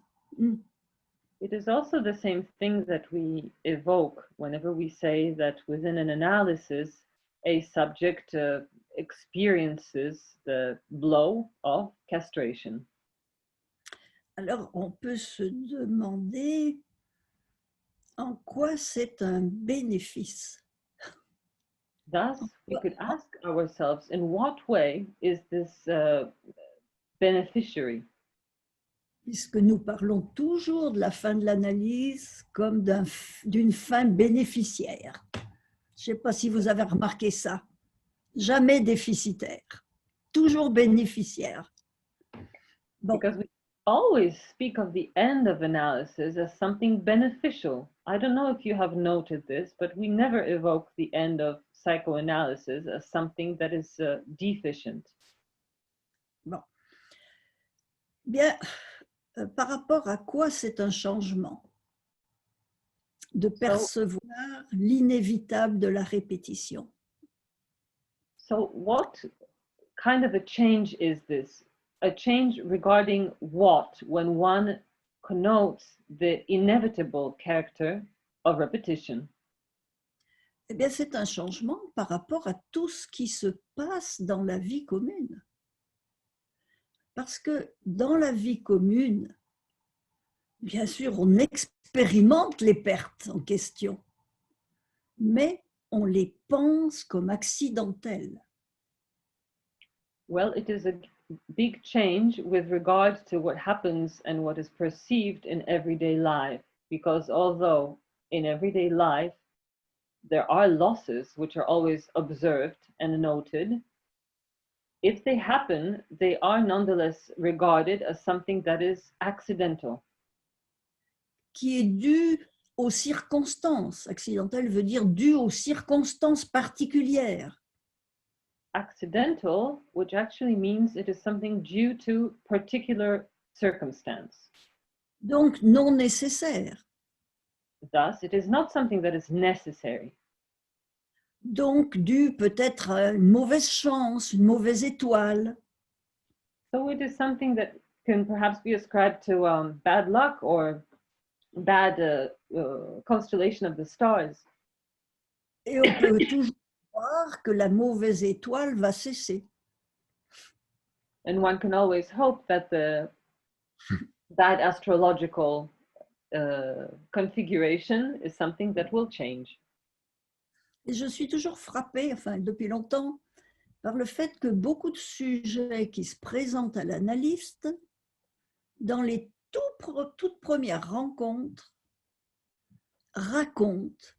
S5: It is also the same thing that we evoke whenever we say that within an analysis, a subject experiences the blow of castration.
S4: Alors, on peut se demander en quoi c'est un bénéfice.
S5: Thus, we could ask ourselves, in what way is this beneficiary?
S4: Puisque nous parlons toujours de la fin de l'analyse comme d'une fin bénéficiaire. Je ne sais pas si vous avez remarqué ça. Jamais déficitaire, toujours bénéficiaire. Bon.
S5: Because we always speak of the end of analysis as something beneficial. I don't know if you have noted this, but we never evoke the end of psychoanalysis as something that is deficient.
S4: Bon. Bien, par rapport à quoi c'est un changement? De percevoir l'inévitable de la répétition.
S5: So what kind of a change is this? A change regarding what, when one connotes the inevitable character of repetition?
S4: Eh bien, c'est un changement par rapport à tout ce qui se passe dans la vie commune. Parce que dans la vie commune, bien sûr, on expérimente les pertes en question, mais on les pense comme accidentelles.
S5: Well, it is a big change with regard to what happens and what is perceived in everyday life, because although in everyday life there are losses which are always observed and noted, if they happen, they are nonetheless regarded as something that is accidental.
S4: Qui est dû aux circonstances. Accidentel veut dire dû aux circonstances particulières.
S5: Accidental, which actually means it is something due to particular circumstance.
S4: Donc non nécessaire.
S5: Thus, it is not something that is necessary.
S4: Donc dû peut-être à une mauvaise chance, une mauvaise étoile.
S5: So it is something that can perhaps be ascribed to bad luck or bad constellation of the stars.
S4: Et on peut toujours croire que la mauvaise étoile va cesser.
S5: And one can always hope that that astrological configuration is something that will change.
S4: Et je suis toujours frappée, enfin depuis longtemps, par le fait que beaucoup de sujets qui se présentent à l'analyste, dans les toutes premières rencontres, racontent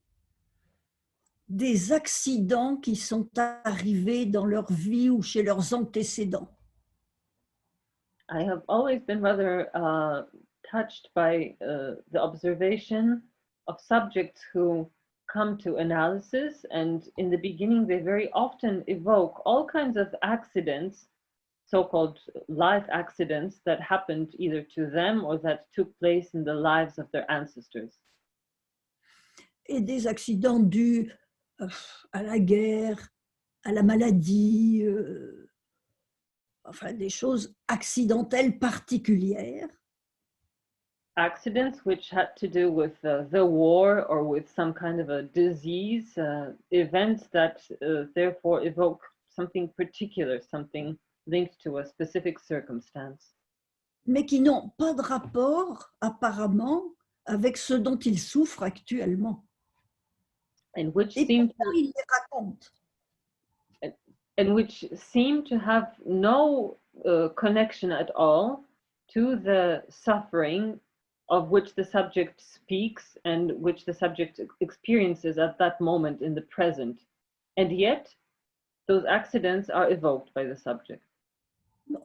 S4: des accidents qui sont arrivés dans leur vie ou chez leurs antécédents.
S5: I have always been rather touched by the observation of subjects who come to analysis, and in the beginning they very often evoke all kinds of accidents, so-called life accidents that happened either to them or that took place in the lives of their ancestors.
S4: Et des accidents dus à la guerre, à la maladie, enfin des choses accidentelles particulières.
S5: Accidents which had to do with the war or with some kind of a disease, events that therefore evoke something particular, something linked to a specific circumstance.
S4: Mais qui n'ont pas de rapport apparemment avec ce dont ils souffrent actuellement.
S5: And which
S4: Et
S5: seem
S4: pourtant, ils les racontent.
S5: and which seem to have no connection at all to the suffering of which the subject speaks and which the subject experiences at that moment in the present. And yet, those accidents are evoked by the subject.
S4: Bon.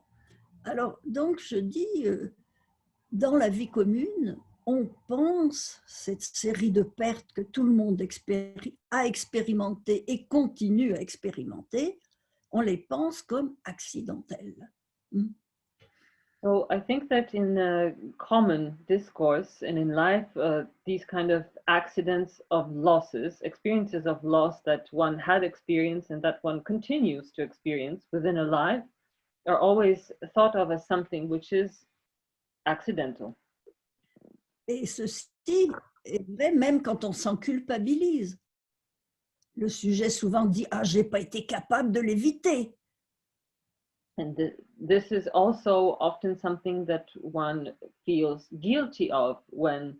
S4: Alors, donc, je dis, dans la vie commune, on pense cette série de pertes que tout le monde a expérimenté et continue à expérimenter, on les pense comme accidentelles.
S5: So I think that in the common discourse and in life, these kind of accidents of losses, experiences of loss that one had experienced and that one continues to experience within a life, are always thought of as something which is accidental.
S4: Et ceci est vrai même quand on s'en culpabilise. Le sujet souvent dit « Ah, j'ai pas été capable de l'éviter ».
S5: And this is also often something that one feels guilty of when,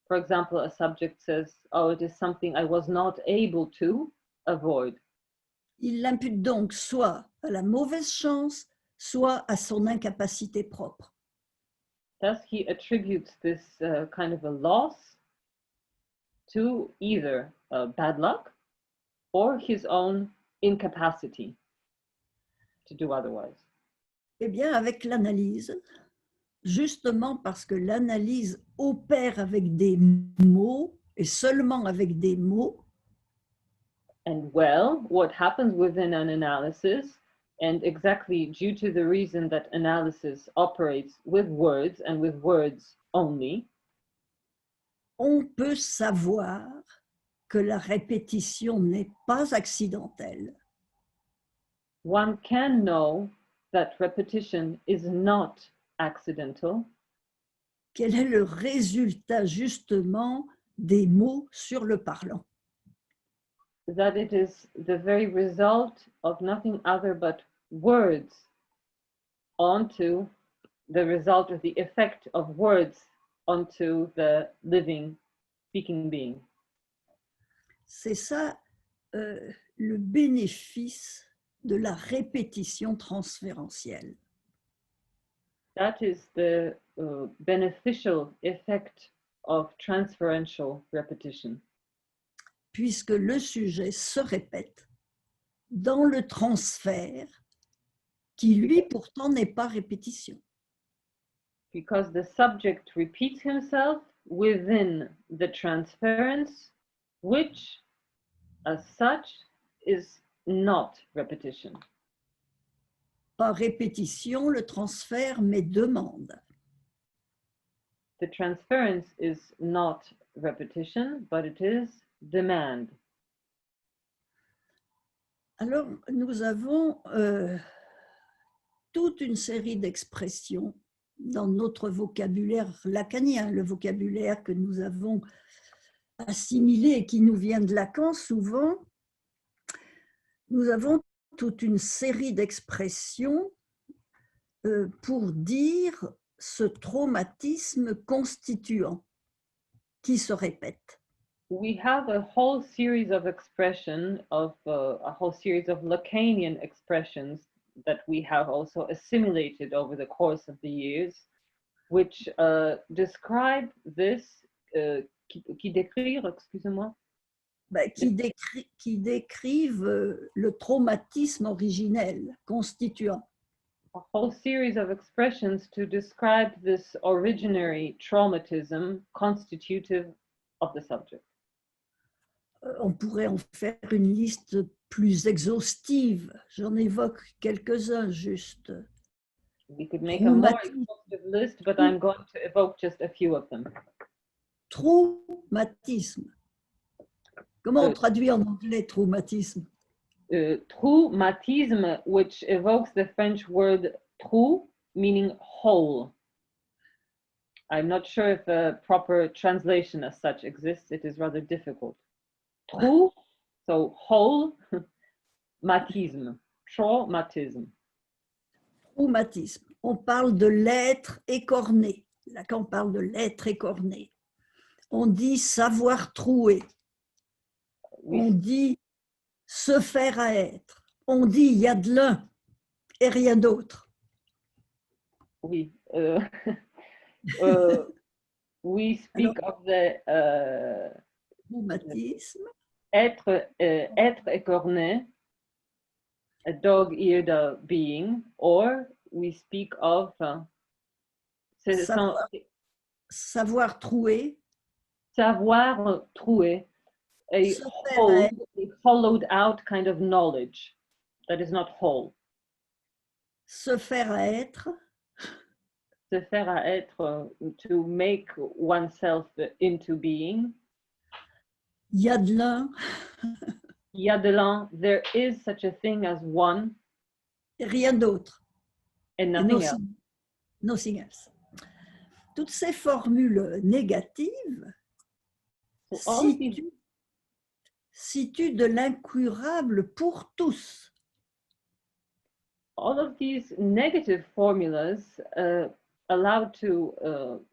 S5: for example, a subject says, oh, it is something I was not able to avoid.
S4: Il l'impute donc soit à la mauvaise chance, soit à son incapacité propre.
S5: Thus, he attributes this kind of a loss to either bad luck or his own incapacity to do otherwise.
S4: Eh bien, avec l'analyse, justement parce que l'analyse opère avec des mots et seulement avec des mots,
S5: And well, what happens within an analysis, and exactly due to the reason that analysis operates with words and with words only,
S4: on peut savoir que la répétition n'est pas accidentelle.
S5: one can know that repetition is not accidental,
S4: Quel est le résultat justement des mots sur le parlant?
S5: that it is the very result of nothing other but words onto the result of the effect of words onto the living, speaking being.
S4: C'est ça le bénéfice de la répétition transférentielle.
S5: That is the beneficial effect of transferential repetition.
S4: Puisque le sujet se répète dans le transfert qui, lui, pourtant, n'est pas répétition.
S5: Because the subject repeats himself within the transference, which, as such, is not repetition.
S4: Par répétition, le transfert met demande.
S5: The transference is not repetition, but it is demand.
S4: Alors, nous avons toute une série d'expressions dans notre vocabulaire lacanien, le vocabulaire que nous avons assimilé et qui nous vient de Lacan, souvent, nous avons toute une série d'expressions pour dire ce traumatisme constituant qui se répète.
S5: We have a whole series of expression of a whole series of Lacanian expressions that we have also assimilated over the course of the years, which describe this, qui décrivent, excusez-moi,
S4: Qui décrivent le traumatisme originel, constituant.
S5: a whole series of expressions to describe this originary traumatism constitutive of the subject.
S4: On pourrait en faire une liste plus exhaustive. J'en évoque quelques-uns juste.
S5: We could make a more exhaustive list, but I'm going to evoke just a few of them.
S4: Traumatisme. Comment on traduit en anglais traumatisme?
S5: Traumatisme, which evokes the French word trou, meaning hole. I'm not sure if a proper translation as such exists. It is rather difficult. Trou, so hole, matisme, traumatisme.
S4: Traumatisme. On parle de l'être écorné. Lacan parle de l'être écorné. On dit savoir trouer.
S5: Oui.
S4: On dit se faire à être. On dit il y a de l'un et rien d'autre.
S5: Oui. We speak of the
S4: Traumatisme.
S5: être écorné, a dog-eared being, or we speak of
S4: Savoir trouer.
S5: savoir trouer, a
S4: Se faire
S5: whole,
S4: à
S5: a hollowed out kind of knowledge that is not whole.
S4: Se faire à être.
S5: Se faire à être, to make oneself into being.
S4: Il y a de l'un
S5: Il y a de l'un, there is such a thing as one
S4: et rien d'autre.
S5: and
S4: Et
S5: nothing else.
S4: nothing else. Toutes ces formules négatives
S5: So all of these,
S4: situent de l'incurable pour tous.
S5: all of these negative formulas allow to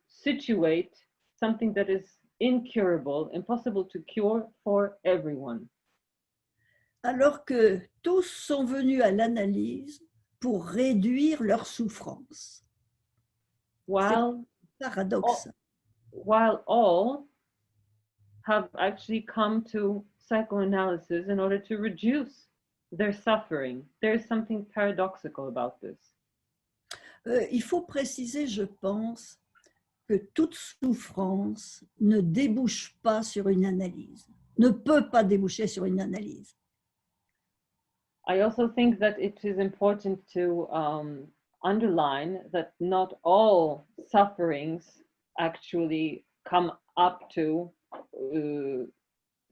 S5: situate something that is incurable, impossible to cure for everyone.
S4: Alors que tous sont venus à l'analyse pour réduire leur souffrance.
S5: While
S4: Paradoxe.
S5: all have actually come to psychoanalysis in order to reduce their suffering. There is something paradoxical about this.
S4: Il faut préciser, je pense, que toute souffrance ne débouche pas sur une analyse, ne peut pas déboucher sur une analyse.
S5: I also think that it is important to underline that not all sufferings actually come up to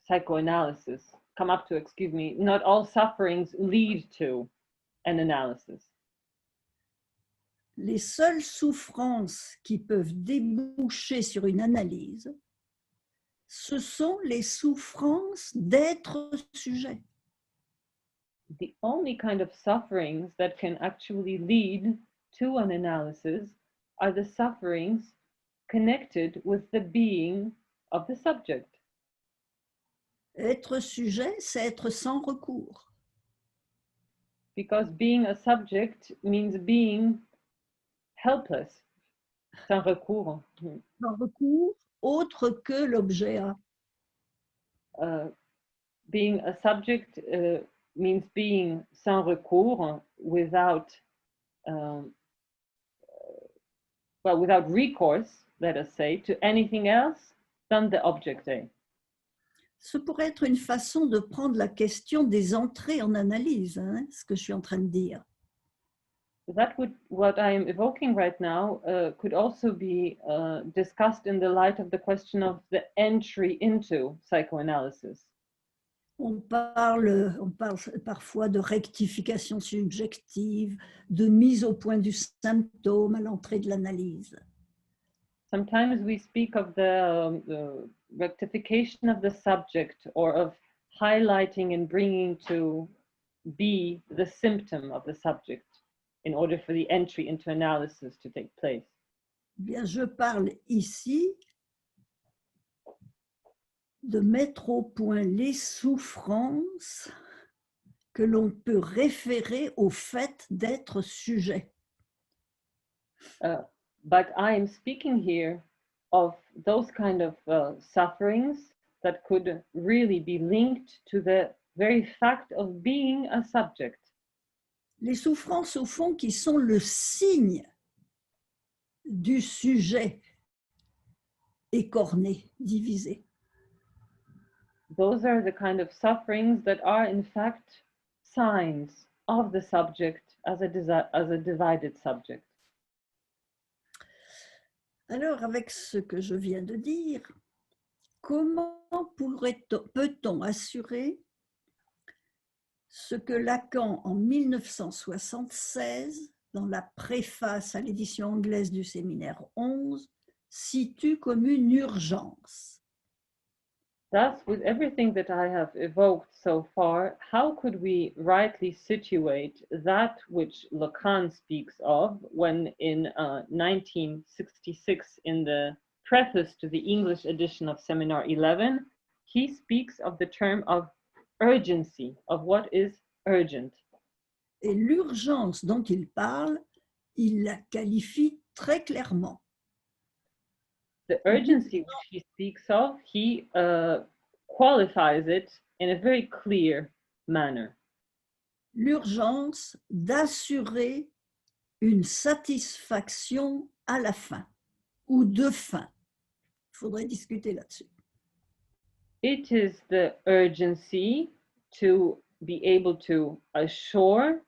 S5: psychoanalysis, not all sufferings lead to an analysis.
S4: Les seules souffrances qui peuvent déboucher sur une analyse, ce sont les souffrances d'être sujet.
S5: The only kind of sufferings that can actually lead to an analysis are the sufferings connected with the being of the subject.
S4: Être sujet, c'est être sans recours.
S5: Because being a subject means being helpless, sans recours.
S4: Sans recours autre que l'objet A.
S5: Being a subject means being sans recours without recourse, let us say, to anything else than the object A.
S4: Ce pourrait être une façon de prendre la question des entrées en analyse, hein, ce que je suis en train de dire.
S5: What I am evoking right now could also be discussed in the light of the question of the entry into psychoanalysis.
S4: On parle parfois de rectification subjective, de mise au point du symptôme à l'entrée de l'analyse.
S5: Sometimes we speak of the rectification of the subject or of highlighting and bringing to be the symptom of the subject in order for the entry into analysis to take place.
S4: Bien, je parle ici de mettre au point les souffrances que l'on peut référer au fait d'être sujet.
S5: But I am speaking here of those kind of sufferings that could really be linked to the very fact of being a subject.
S4: Les souffrances, au fond, qui sont le signe du sujet écorné, divisé.
S5: Those are the kind of sufferings that are in fact signs of the subject as a divided subject.
S4: Alors, avec ce que je viens de dire, comment peut-on assurer ce que Lacan, en 1976, dans la préface à l'édition anglaise du séminaire 11, situe comme une urgence?
S5: Thus, with everything that I have evoked so far, how could we rightly situate that which Lacan speaks of when in 1966, in the preface to the English edition of Seminar 11, he speaks of the term of urgency, of what is urgent.
S4: Et l'urgence dont il parle, il la qualifie très clairement.
S5: The urgency which he speaks of, he qualifies it in a very clear manner.
S4: L'urgence d'assurer une satisfaction à la fin ou de fin. Il faudrait discuter là-dessus.
S5: It is the urgency to be able to assure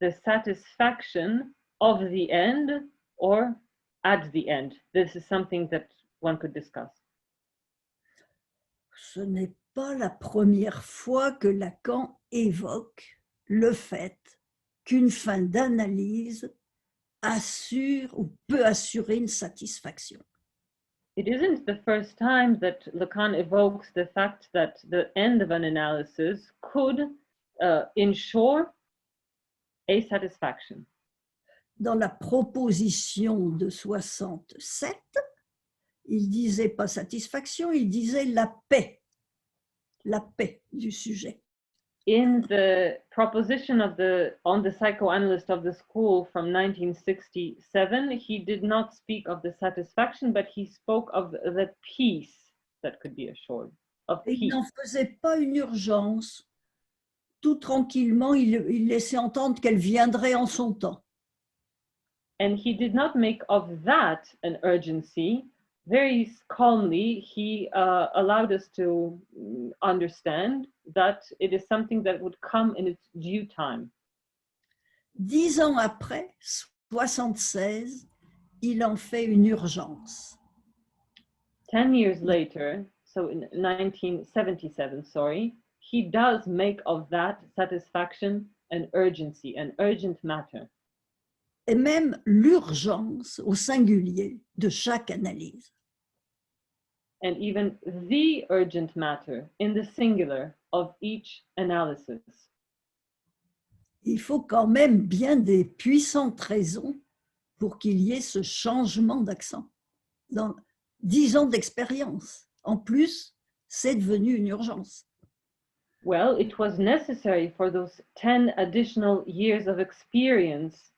S5: the satisfaction of the end or at the end. This is something that one could discuss.
S4: Ce n'est pas la première fois que Lacan évoque le fait qu'une fin d'analyse assure ou peut assurer une satisfaction.
S5: It isn't the first time that Lacan evokes the fact that the end of an analysis could ensure a satisfaction.
S4: Dans la proposition de 67, il disait pas satisfaction, il disait la paix du sujet.
S5: In the proposition of on the psychoanalyst of the school from 1967, he did not speak of the satisfaction, but he spoke of the peace that could be assured, of
S4: Et il
S5: peace.
S4: n'en faisait pas une urgence. Tout tranquillement, il laissait entendre qu'elle viendrait en son temps.
S5: And he did not make of that an urgency. Very calmly, he allowed us to understand that it is something that would come in its due time.
S4: 10 ans après, 76, il en fait une urgence.
S5: 10 years later, so in 1977, he does make of that satisfaction an urgency, an urgent matter.
S4: Et même l'urgence au singulier de chaque analyse.
S5: And even the urgent matter in the singular of each analysis.
S4: Il faut quand même bien des puissantes raisons pour qu'il y ait ce changement d'accent. Dans 10 ans d'expérience, en plus, c'est devenu une urgence.
S5: Well, it was necessary for those 10 additional years of experience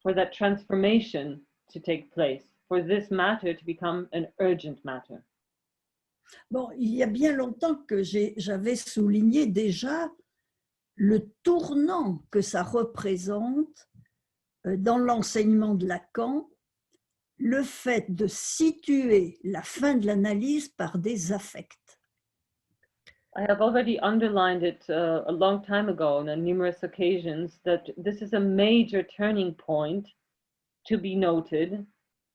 S5: for that transformation to take place, for this matter to become an urgent matter.
S4: Bon, il y a bien longtemps que j'avais souligné déjà le tournant que ça représente dans l'enseignement de Lacan, le fait de situer la fin de l'analyse par des affects.
S5: I have already underlined it a long time ago on numerous occasions that this is a major turning point to be noted.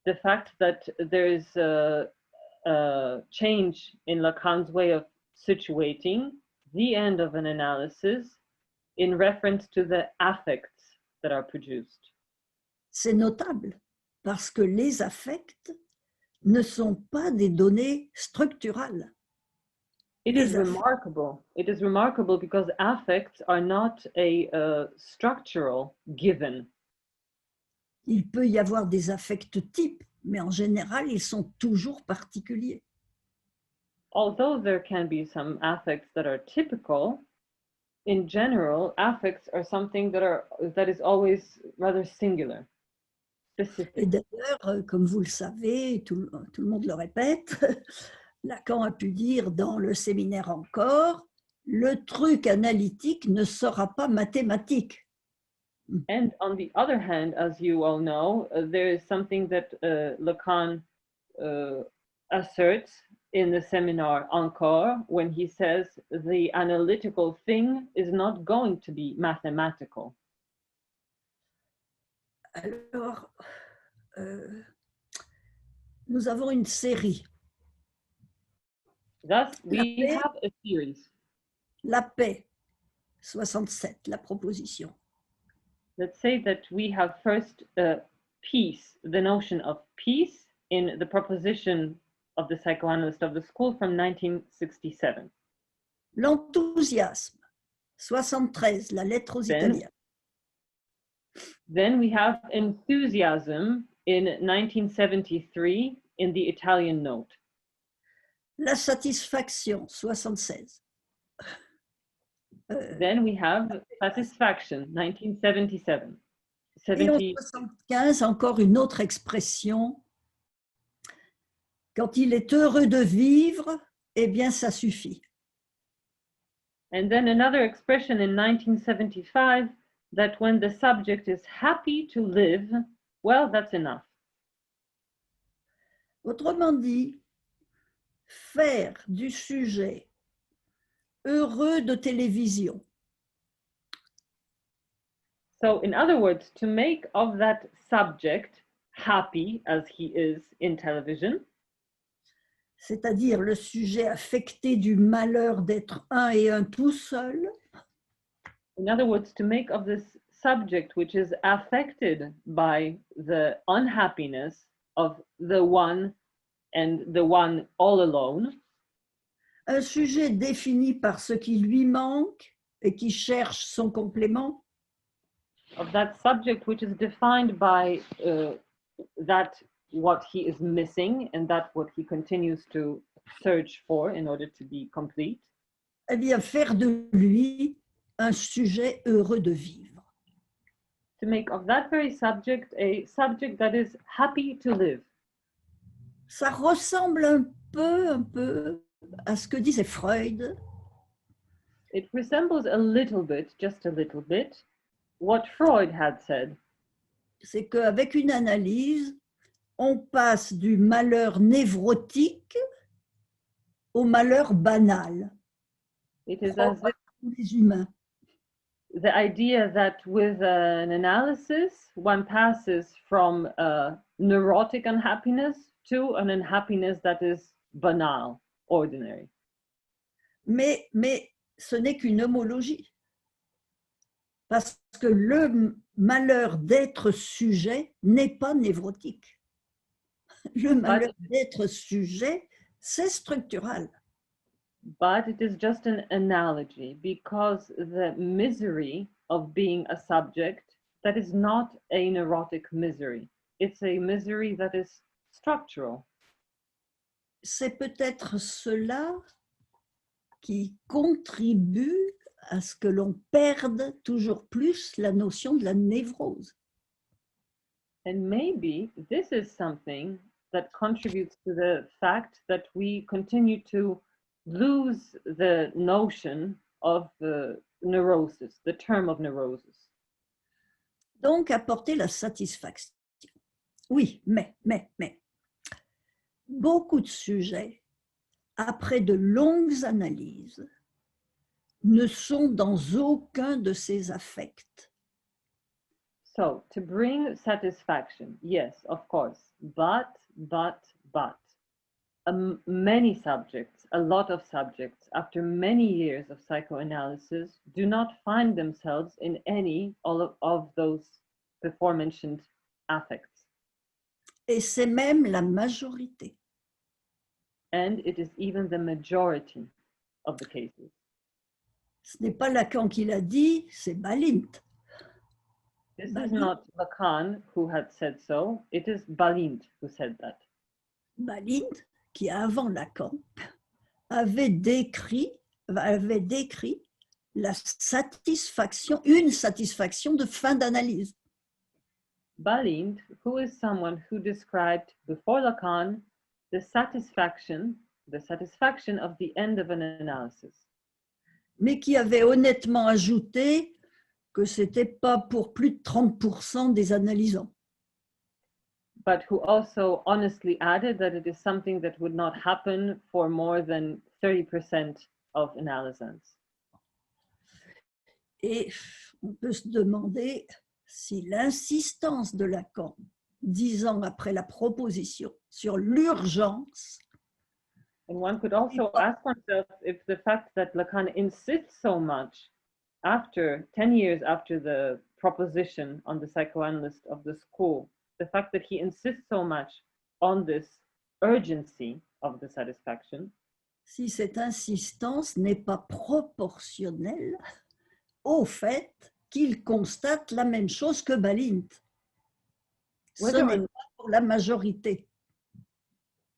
S5: The fact that there is a change in Lacan's way of situating the end of an analysis in reference to the affects that are produced.
S4: C'est notable parce que les affects ne sont pas des données structurales.
S5: It
S4: Les
S5: is remarkable. It is remarkable because affects are not a structural given.
S4: Il peut y avoir des affects types, mais en général, ils sont toujours particuliers.
S5: Although there can be some affects that are typical, in general, affects are something that is always rather singular,
S4: Et
S5: specific.
S4: d'ailleurs, comme vous le savez, tout le monde le répète, Lacan a pu dire dans le séminaire encore, le truc analytique ne sera pas mathématique.
S5: And on the other hand, as you all know, there is something that Lacan asserts in the seminar Encore when he says the analytical thing is not going to be mathematical.
S4: Alors, nous avons une série.
S5: Thus, we
S4: paix.
S5: have a series.
S4: La paix, 67, la proposition.
S5: Let's say that we have first peace, the notion of peace in the proposition of the psychoanalyst of the school from 1967.
S4: L'enthousiasme, 73, la lettre aux Italiens.
S5: Then we have enthusiasm in 1973 in the Italian note.
S4: La satisfaction, 76.
S5: Then we have satisfaction, 1977.
S4: Et en 75, encore une autre expression. Quand il est heureux de vivre, eh bien, ça suffit.
S5: And then another expression in 1975, that when the subject is happy to live, well, that's enough.
S4: Autrement dit, faire du sujet heureux de télévision.
S5: So in other words, to make of that subject happy as he is in television,
S4: C'est-à-dire le sujet affecté du malheur d'être un et un tout seul,
S5: in other words, to make of this subject which is affected by the unhappiness of the one and the one all alone,
S4: un sujet défini par ce qui lui manque et qui cherche son complément,
S5: of that subject which is defined by that what he is missing and that what he continues to search for in order to be complete.
S4: eh bien, faire de lui un sujet heureux de vivre.
S5: To make of that very subject a subject that is happy to live.
S4: Ça ressemble un peu à ce que disait Freud.
S5: It resembles a little bit, just a little bit, what Freud had said.
S4: C'est qu'avec une analyse, on passe du malheur névrotique au malheur banal.
S5: It is as if
S4: Des humains.
S5: the idea that with an analysis, one passes from neurotic unhappiness to an unhappiness that is banal, ordinary.
S4: Mais ce n'est qu'une homologie. Parce que le malheur d'être sujet n'est pas névrotique. Le malheur d'être sujet, c'est structural.
S5: But it is just an analogy because the misery of being a subject, that is not a neurotic misery. It's a misery that is structural.
S4: C'est peut-être cela qui contribue à ce que l'on perde toujours plus la notion de la névrose.
S5: And maybe this is something that contributes to the fact that we continue to lose the notion of the neurosis, the term of neurosis.
S4: Donc, apporter la satisfaction. Oui, mais. Beaucoup de sujets, après de longues analyses, ne sont dans aucun de ces affects.
S5: So, to bring satisfaction, yes, of course, but. Many subjects, a lot of subjects, after many years of psychoanalysis, do not find themselves in any of those before mentioned affects.
S4: Et c'est même la majorité.
S5: And it is even the majority of the cases.
S4: Ce n'est pas Lacan qui l'a dit, c'est Balint.
S5: This is
S4: Balint.
S5: not Lacan who had said so, it is Balint who said that.
S4: Balint, qui avant Lacan, avait décrit la satisfaction, une satisfaction de fin d'analyse.
S5: Balint, who is someone who described before Lacan the satisfaction of the end of an analysis.
S4: Mais qui avait honnêtement ajouté que ce n'était pas pour plus de 30% des analysants.
S5: But who also honestly added that it is something that would not happen for more than 30% of analysants.
S4: Et on peut se demander si l'insistance de Lacan, 10 ans après la proposition, sur l'urgence,
S5: And one could also ask oneself if the fact that Lacan insists so much after 10 years after the proposition on the psychoanalyst of the school, the fact that he insists so much on this urgency of the satisfaction,
S4: si cette insistance n'est pas proportionnelle au fait qu'il constate la même chose que Balint. Ce n'est pas pour la majorité.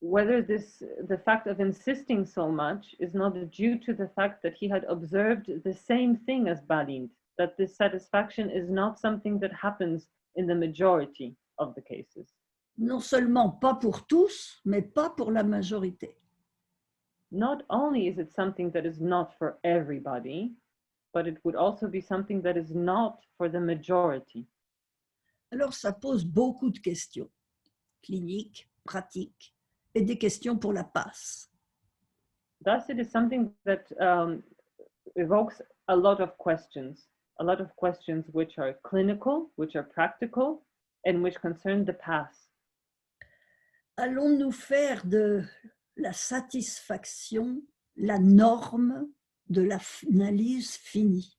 S5: whether the fact of insisting so much is not due to the fact that he had observed the same thing as Balint, that this satisfaction is not something that happens in the majority of the cases.
S4: Non seulement pas pour tous, mais pas pour la majorité.
S5: Not only is it something that is not for everybody, but it would also be something that is not for the majority.
S4: Alors ça pose beaucoup de questions, cliniques, pratiques, et des questions pour la passe.
S5: Thus, it is something that evokes a lot of questions which are clinical, which are practical, and which concern the past.
S4: Allons-nous faire de la satisfaction la norme de l'analyse finie?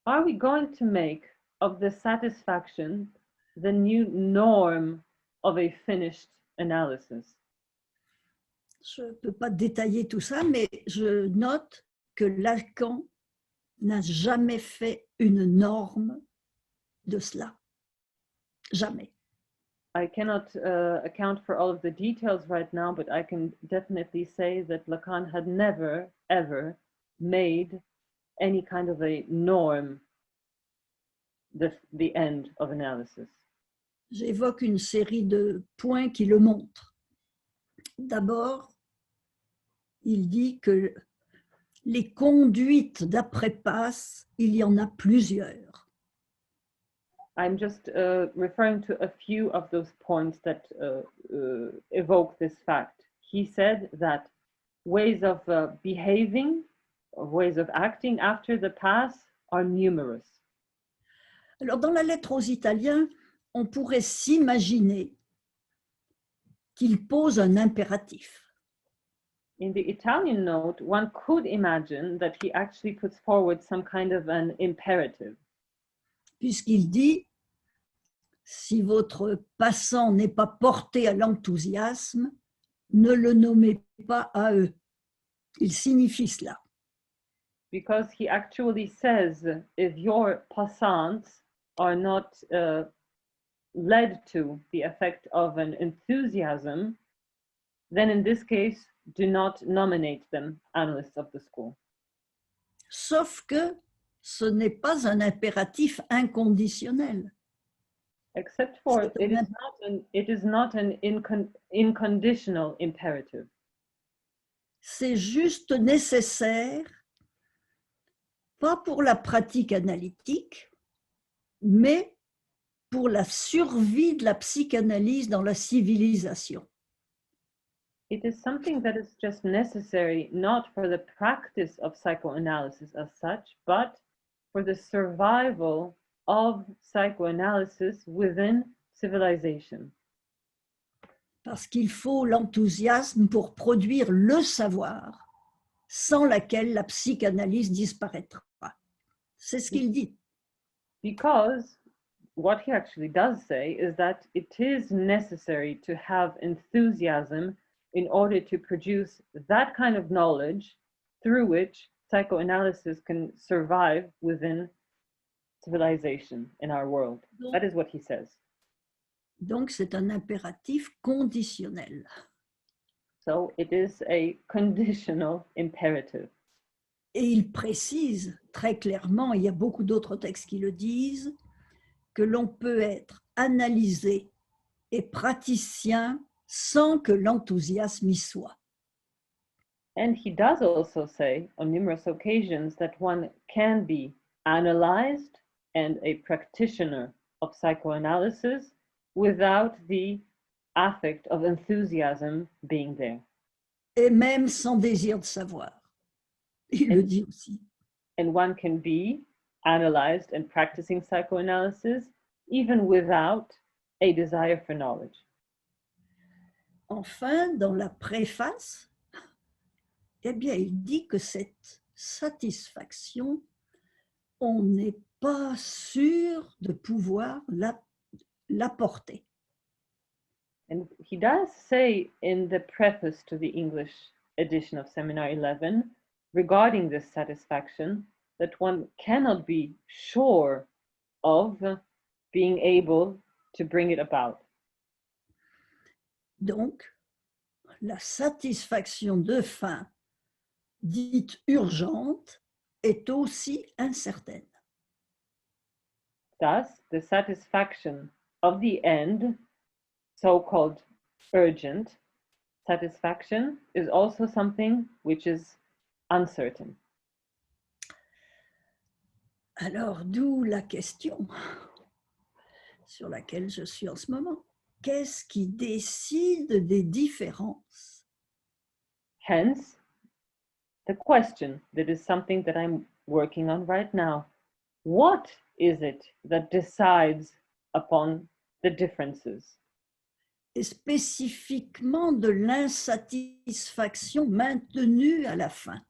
S5: Are we going to make of the satisfaction the new norm of a finished analysis?
S4: Je ne peux pas détailler tout ça, mais je note que Lacan n'a jamais fait une norme de cela. Jamais.
S5: I cannot account for all of the details right now, but I can definitely say that Lacan had never, ever made any kind of a norm the end of analysis.
S4: J'évoque une série de points qui le montrent. D'abord, il dit que les conduites d'après-passe, il y en a plusieurs.
S5: I'm just referring to a few of those points that evoke this fact. He said that ways of behaving, or ways of acting after the pass are numerous.
S4: Alors, dans la lettre aux Italiens, on pourrait s'imaginer qu'il pose un impératif.
S5: In the Italian note, one could imagine that he actually puts forward some kind of an imperative.
S4: Puisqu'il dit, si votre passant n'est pas porté à l'enthousiasme, ne le nommez pas à eux. Il signifie cela.
S5: Because he actually says, if your passants are not led to the effect of an enthusiasm, then in this case, do not nominate them analysts of the school.
S4: Sauf que ce n'est pas un impératif inconditionnel.
S5: Except for it is not an inconditional imperative.
S4: C'est juste nécessaire, pas pour la pratique analytique, mais pour la survie de la psychanalyse dans la civilisation.
S5: It is something that is just necessary, not for the practice of psychoanalysis as such, but for the survival of psychoanalysis within civilization.
S4: Parce qu'il faut l'enthousiasme pour produire le savoir, sans laquelle la psychanalyse disparaîtra. C'est ce qu'il dit.
S5: Because what he actually does say is that it is necessary to have enthusiasm in order to produce that kind of knowledge through which psychoanalysis can survive within civilization in our world. That is what he says.
S4: Donc, c'est un impératif conditionnel.
S5: So it is a conditional imperative.
S4: Et il précise très clairement, il y a beaucoup d'autres textes qui le disent, que l'on peut être analysé et praticien sans que l'enthousiasme y soit.
S5: And he does also say on numerous occasions that one can be analyzed and a practitioner of psychoanalysis without the affect of enthusiasm being there.
S4: Et même sans désir de savoir. Il le dit aussi.
S5: And one can be analyzed and practicing psychoanalysis even without a desire for knowledge.
S4: Enfin, dans la préface, eh bien, il dit que cette satisfaction, on n'est pas sûr de pouvoir l'apporter.
S5: And he does say in the preface to the English edition of Seminar 11 regarding this satisfaction that one cannot be sure of being able to bring it about.
S4: Donc, la satisfaction de fin dite urgente est aussi incertaine.
S5: Thus, the satisfaction of the end, so-called urgent satisfaction, is also something which is uncertain.
S4: Alors, d'où la question sur laquelle je suis en ce moment. Qu'est-ce qui décide des différences?
S5: Hence, the question that is something that I'm working on right now. What is it that decides upon the differences?
S4: Et spécifiquement de l'insatisfaction maintenue à la fin.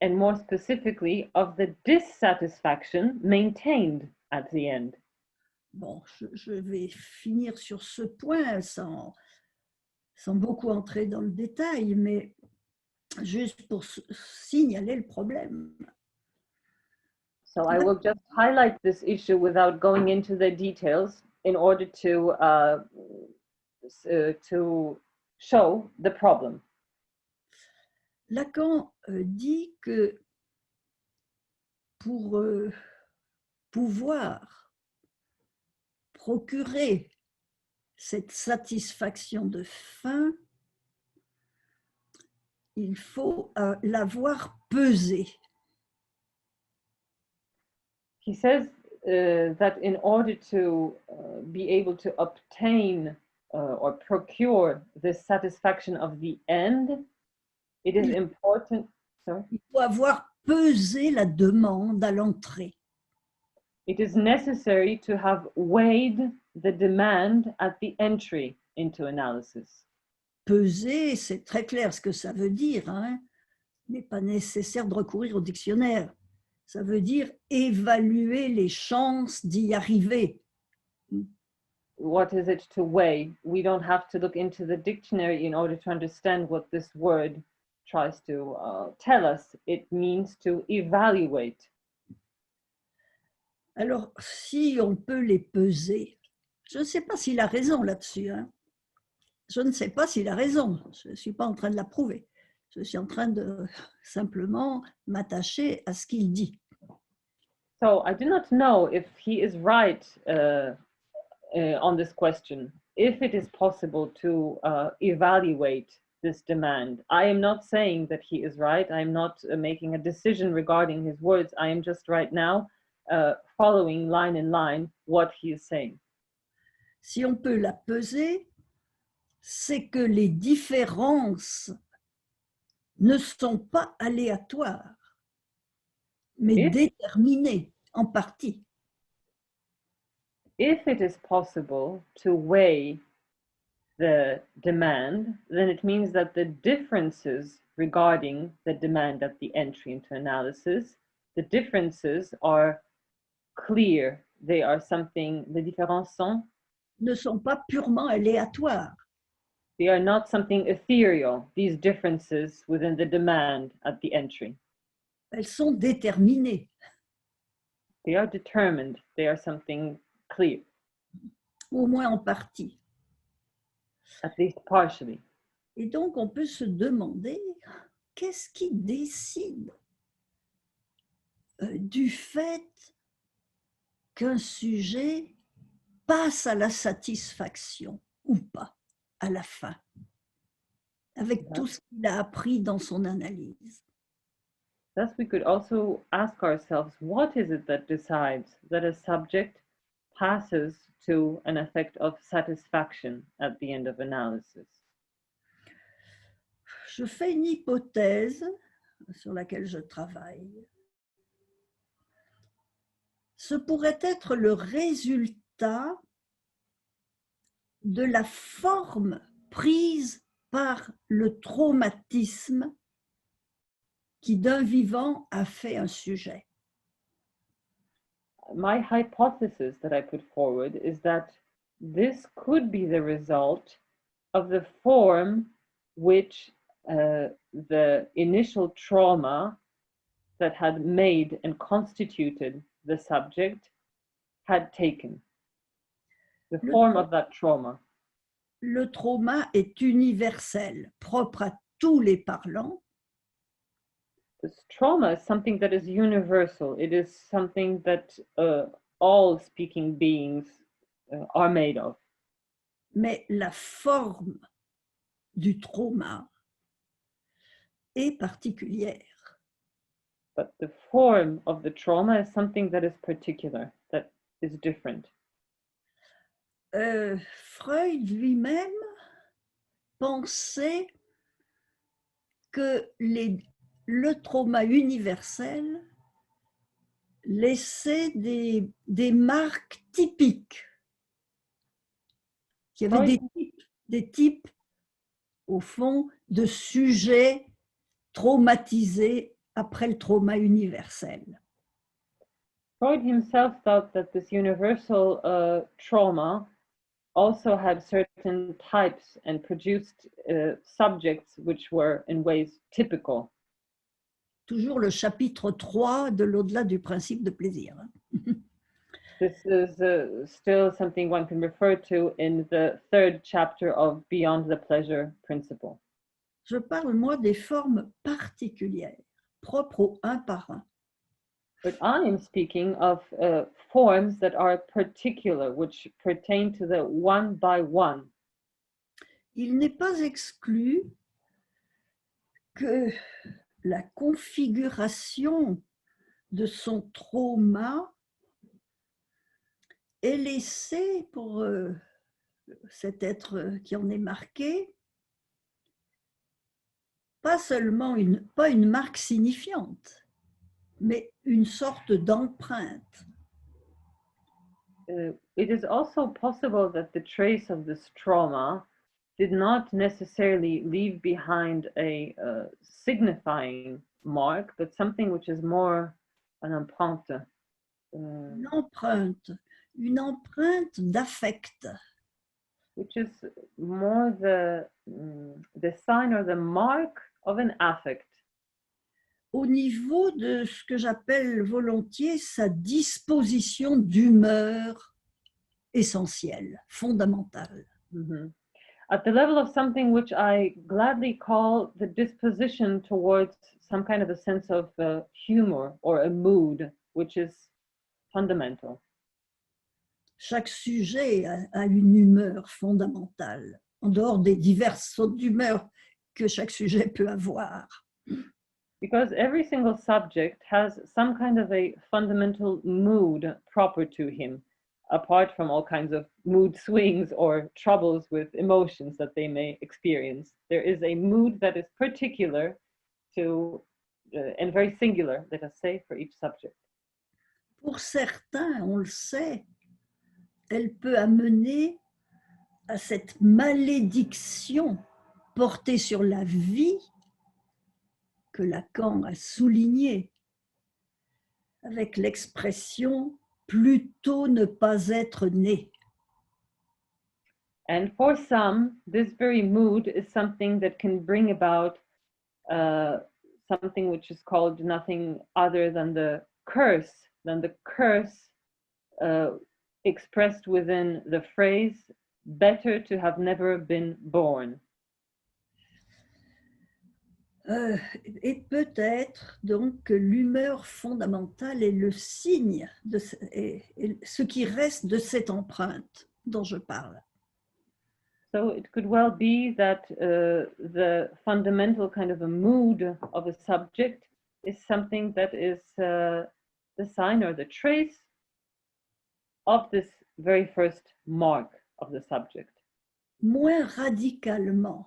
S5: And more specifically, of the dissatisfaction maintained at the end.
S4: Bon, je vais finir sur ce point sans beaucoup entrer dans le détail, mais juste pour signaler le problème.
S5: So I will just highlight this issue without going into the details in order to show the problem.
S4: Lacan dit que pour pouvoir procurer cette satisfaction de fin, il faut l'avoir pesée.
S5: He says that in order to be able to obtain or procure this satisfaction of the end, it is important. Sorry?
S4: Il faut avoir pesé la demande à l'entrée.
S5: It is necessary to have weighed the demand at the entry into analysis.
S4: Peser, c'est très clair ce que ça veut dire, hein? Il n'est pas nécessaire de recourir au dictionnaire. Ça veut dire évaluer les chances d'y arriver.
S5: What is it to weigh? We don't have to look into the dictionary in order to understand what this word tries to tell us. It means to evaluate.
S4: Alors, si on peut les peser, je ne sais pas s'il a raison là-dessus, hein? Je ne sais pas s'il a raison. Je ne suis pas en train de l'approuver. Je suis en train de simplement m'attacher à ce qu'il dit.
S5: So I do not know if he is right on this question, if it is possible to evaluate this demand. I am not saying that he is right. I am not making a decision regarding his words. I am just right now following line in line what he is saying.
S4: Si on peut la peser, c'est que les différences ne sont pas aléatoires, mais déterminées en partie.
S5: If it is possible to weigh the demand, then it means that the differences regarding the demand at the entry into analysis, the differences are clear, they are something, les différences
S4: ne sont pas purement aléatoires.
S5: they are not something ethereal, these differences within the demand at the entry.
S4: Elles sont déterminées,
S5: They are determined, they are something clear,
S4: au moins en partie.
S5: at least partially.
S4: Et donc, on peut se demander, qu'est-ce qui décide du fait qu'un sujet passe à la satisfaction ou pas à la fin, avec tout ce qu'il a appris dans son analyse.
S5: Thus, we could also ask ourselves, what is it that decides that a subject passes to an effect of satisfaction at the end of analysis?
S4: Je fais une hypothèse sur laquelle je travaille. Ce pourrait être le résultat de la forme prise par le traumatisme qui d'un vivant a fait un sujet.
S5: My hypothesis that I put forward is that this could be the result of the form which the initial trauma that had made and constituted the subject had taken. The form of that trauma.
S4: Le trauma est universel, propre à tous les parlants.
S5: This trauma is something that is universal. It is something that all speaking beings are made of.
S4: Mais la forme du trauma est particulière.
S5: But the form of the trauma is something that is particular, that is different.
S4: Freud lui-même pensait que le trauma universel laissait des marques typiques. Il y avait des types, au fond, de sujets traumatisés après le trauma universel.
S5: Freud himself thought that this universal trauma also had certain types and produced subjects which were in ways typical.
S4: Toujours le chapitre 3 de l'au-delà du principe de plaisir.
S5: This is still something one can refer to in the third chapter of Beyond the Pleasure Principle.
S4: Je parle, moi, des formes particulières, propres au un par un.
S5: But I am speaking of forms that are particular, which pertain to the one by one.
S4: Il n'est pas exclu que la configuration de son trauma ait laissé pour cet être qui en est marqué pas seulement pas une marque signifiante, mais une sorte d'empreinte.
S5: It is also possible that the trace of this trauma did not necessarily leave behind a signifying mark, but something which is more an empreinte.
S4: Une empreinte d'affect.
S5: Which is more the sign or the mark of an affect.
S4: Au niveau de ce que j'appelle volontiers sa disposition d'humeur essentielle, fondamentale.
S5: Mm-hmm. At the level of something which I gladly call the disposition towards some kind of a sense of humor or a mood, which is fundamental.
S4: Chaque sujet a une humeur fondamentale, en dehors des diverses sortes d'humeurs que chaque sujet peut avoir.
S5: Because every single subject has some kind of a fundamental mood proper to him, apart from all kinds of mood swings or troubles with emotions that they may experience. There is a mood that is particular to, and very singular, let us say, for each subject.
S4: Pour certains, on le sait, elle peut amener à cette malédiction portée sur la vie que Lacan a soulignée avec l'expression plutôt ne pas être né.
S5: And for some, this very mood is something that can bring about something which is called nothing other than the curse expressed within the phrase, better to have never been born.
S4: Et peut-être donc que l'humeur fondamentale est le signe de ce qui reste de cette empreinte dont je parle.
S5: So it could well be that the fundamental kind of a mood of a subject is something that is the sign or the trace of this very first mark of the subject.
S4: Moins radicalement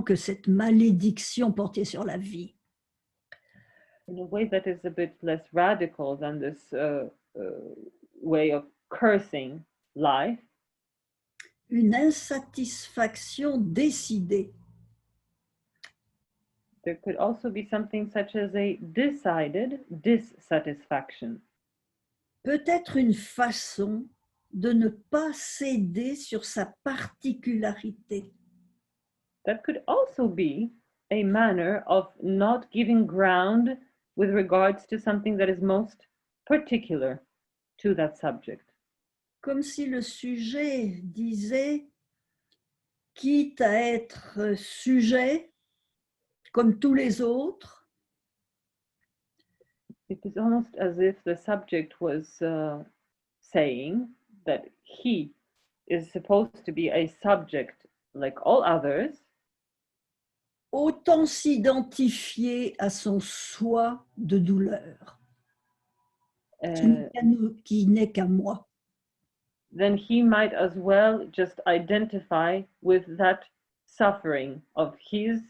S4: que cette malédiction portée sur la vie.
S5: In a way that is a bit less radical than this way of cursing life.
S4: Une insatisfaction décidée.
S5: There could also be something such as a decided dissatisfaction.
S4: Peut-être une façon de ne pas céder sur sa particularité.
S5: That could also be a manner of not giving ground with regards to something that is most particular to that subject.
S4: Comme si le sujet disait, quitte à être sujet, comme tous les autres,
S5: It is almost as if the subject was saying that he is supposed to be a subject like all others.
S4: autant s'identifier à son soi de douleur, qui n'est qu'à moi.
S5: Then he might as well just identify with that suffering of his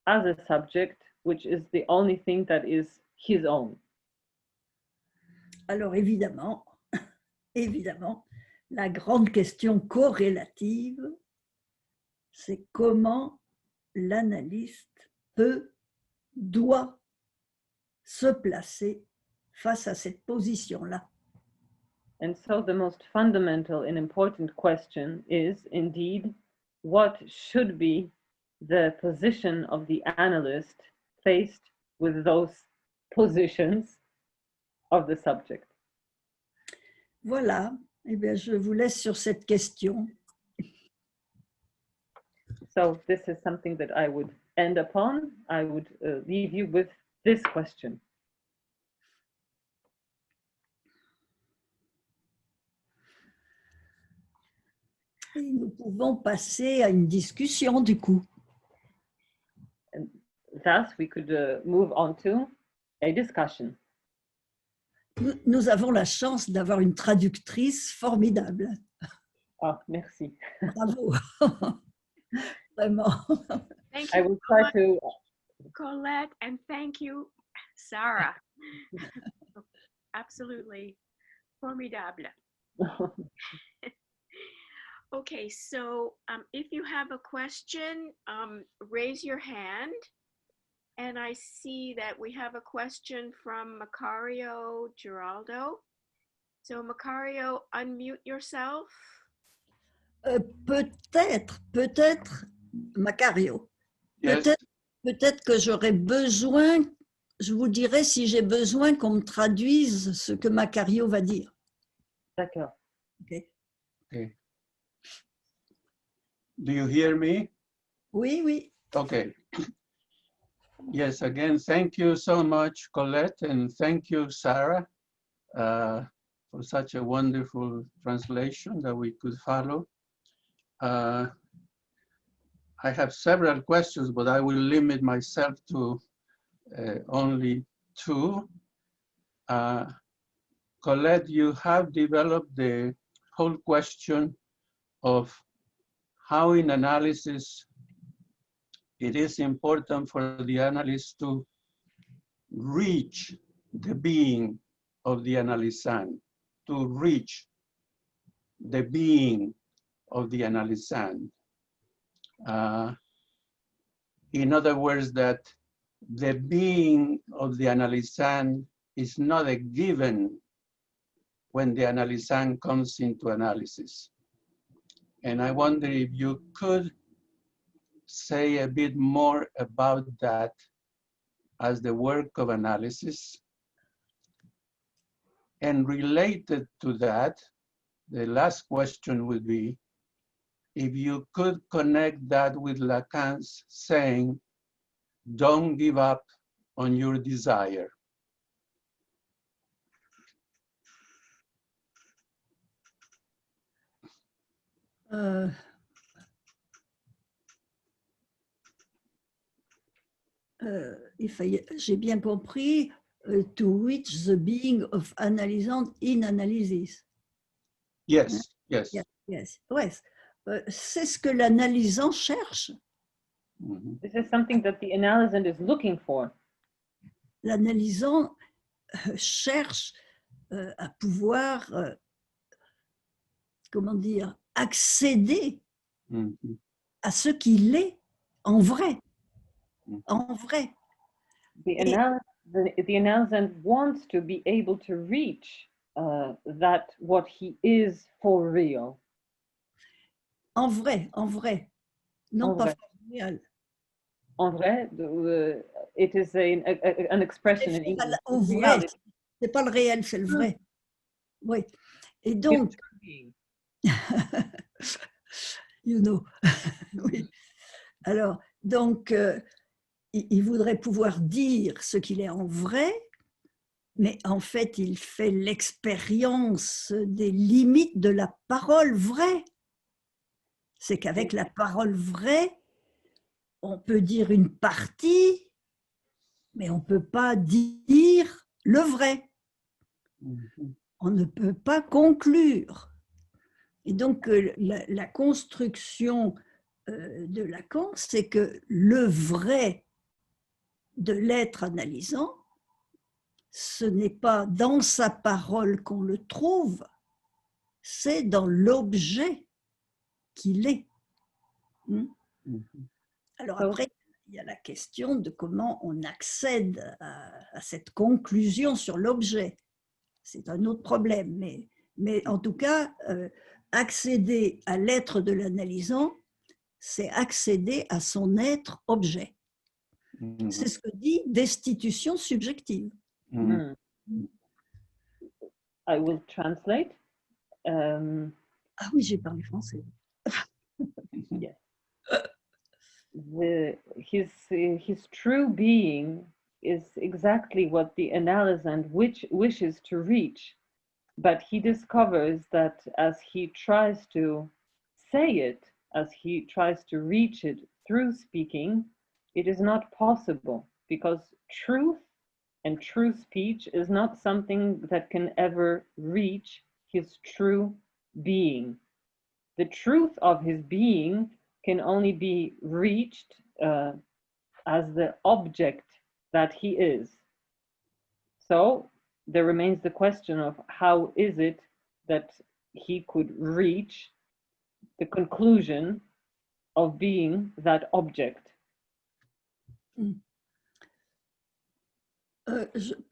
S5: as a subject, which is the only thing that is his own.
S4: Alors évidemment, la grande question corrélative, c'est comment l'analyste doit se placer face à cette position-là.
S5: And so the most fundamental and important question is indeed, what should be the position of the analyst faced with those positions of the subject?
S4: Voilà, eh bien, je vous laisse sur cette question.
S5: So this is something that I would end upon. I would leave you with this question.
S4: Et nous pouvons passer à une discussion du coup.
S5: And thus we could move on to a discussion.
S4: Nous avons la chance d'avoir une traductrice formidable.
S5: Ah, merci.
S4: Bravo. Vraiment.
S2: Thank
S5: I
S2: you,
S5: will try to.
S2: Colette, and thank you, Sarah. Absolutely formidable. Okay, so if you have a question, raise your hand. And I see that we have a question from Macario Giraldo. So Macario, unmute yourself.
S4: Peut-être, Macario.
S6: Yes.
S4: Peut-être que j'aurais besoin, je vous dirai si j'ai besoin qu'on me traduise ce que Macario va dire.
S5: D'accord.
S4: Okay.
S6: Okay. Do you hear me?
S4: Oui.
S6: Okay. Yes, again, thank you so much, Colette, and thank you, Sarah, for such a wonderful translation that we could follow. I have several questions, but I will limit myself to only two. Colette, you have developed the whole question of how in analysis it is important for the analyst to reach the being of the analysand, to reach the being of the analysand. In other words, that the being of the analysand is not a given when the analysand comes into analysis. And I wonder if you could say a bit more about that as the work of analysis. And related to that, the last question would be, if you could connect that with Lacan's saying, don't give up on your desire.
S4: If j'ai bien compris, to reach the being of analysand in analysis.
S6: Yes, yes.
S4: Yes, yes, yes. C'est ce que l'analysand cherche.
S6: Mhm.
S5: This is something that the analysand is looking for.
S4: L'analysand cherche à pouvoir, comment dire, accéder
S6: Mhm.
S4: à ce qu'il est en vrai.
S6: Mhm.
S4: En vrai.
S5: The analysand wants to be able to reach that what he is for real.
S4: En vrai, non
S5: En
S4: pas
S5: vrai.
S4: for real.
S5: En vrai, it is an expression in English.
S4: Au vrai, c'est pas le réel, c'est le vrai. Oui. Et donc, you know. Oui. Alors, donc, il voudrait pouvoir dire ce qu'il est en vrai, mais en fait, il fait l'expérience des limites de la parole vraie. C'est qu'avec la parole vraie, on peut dire une partie, mais on ne peut pas dire le vrai.
S6: Mhm.
S4: On ne peut pas conclure. Et donc, la construction de Lacan, c'est que le vrai de l'être analysant, ce n'est pas dans sa parole qu'on le trouve, c'est dans l'objet qu'il est. Alors après, il y a la question de comment on accède à cette conclusion sur l'objet. C'est un autre problème, mais en tout cas, accéder à l'être de l'analysant, c'est accéder à son être objet. C'est ce que dit destitution subjective.
S6: Mhm.
S5: I will translate.
S4: Ah oui, j'ai parlé français.
S5: Yes. His true being is exactly what the analysand wishes to reach, but he discovers that as he tries to say it, as he tries to reach it through speaking, it is not possible, because truth and true speech is not something that can ever reach his true being. The truth of his being can only be reached as the object that he is. So there remains the question of how is it that he could reach the conclusion of being that object.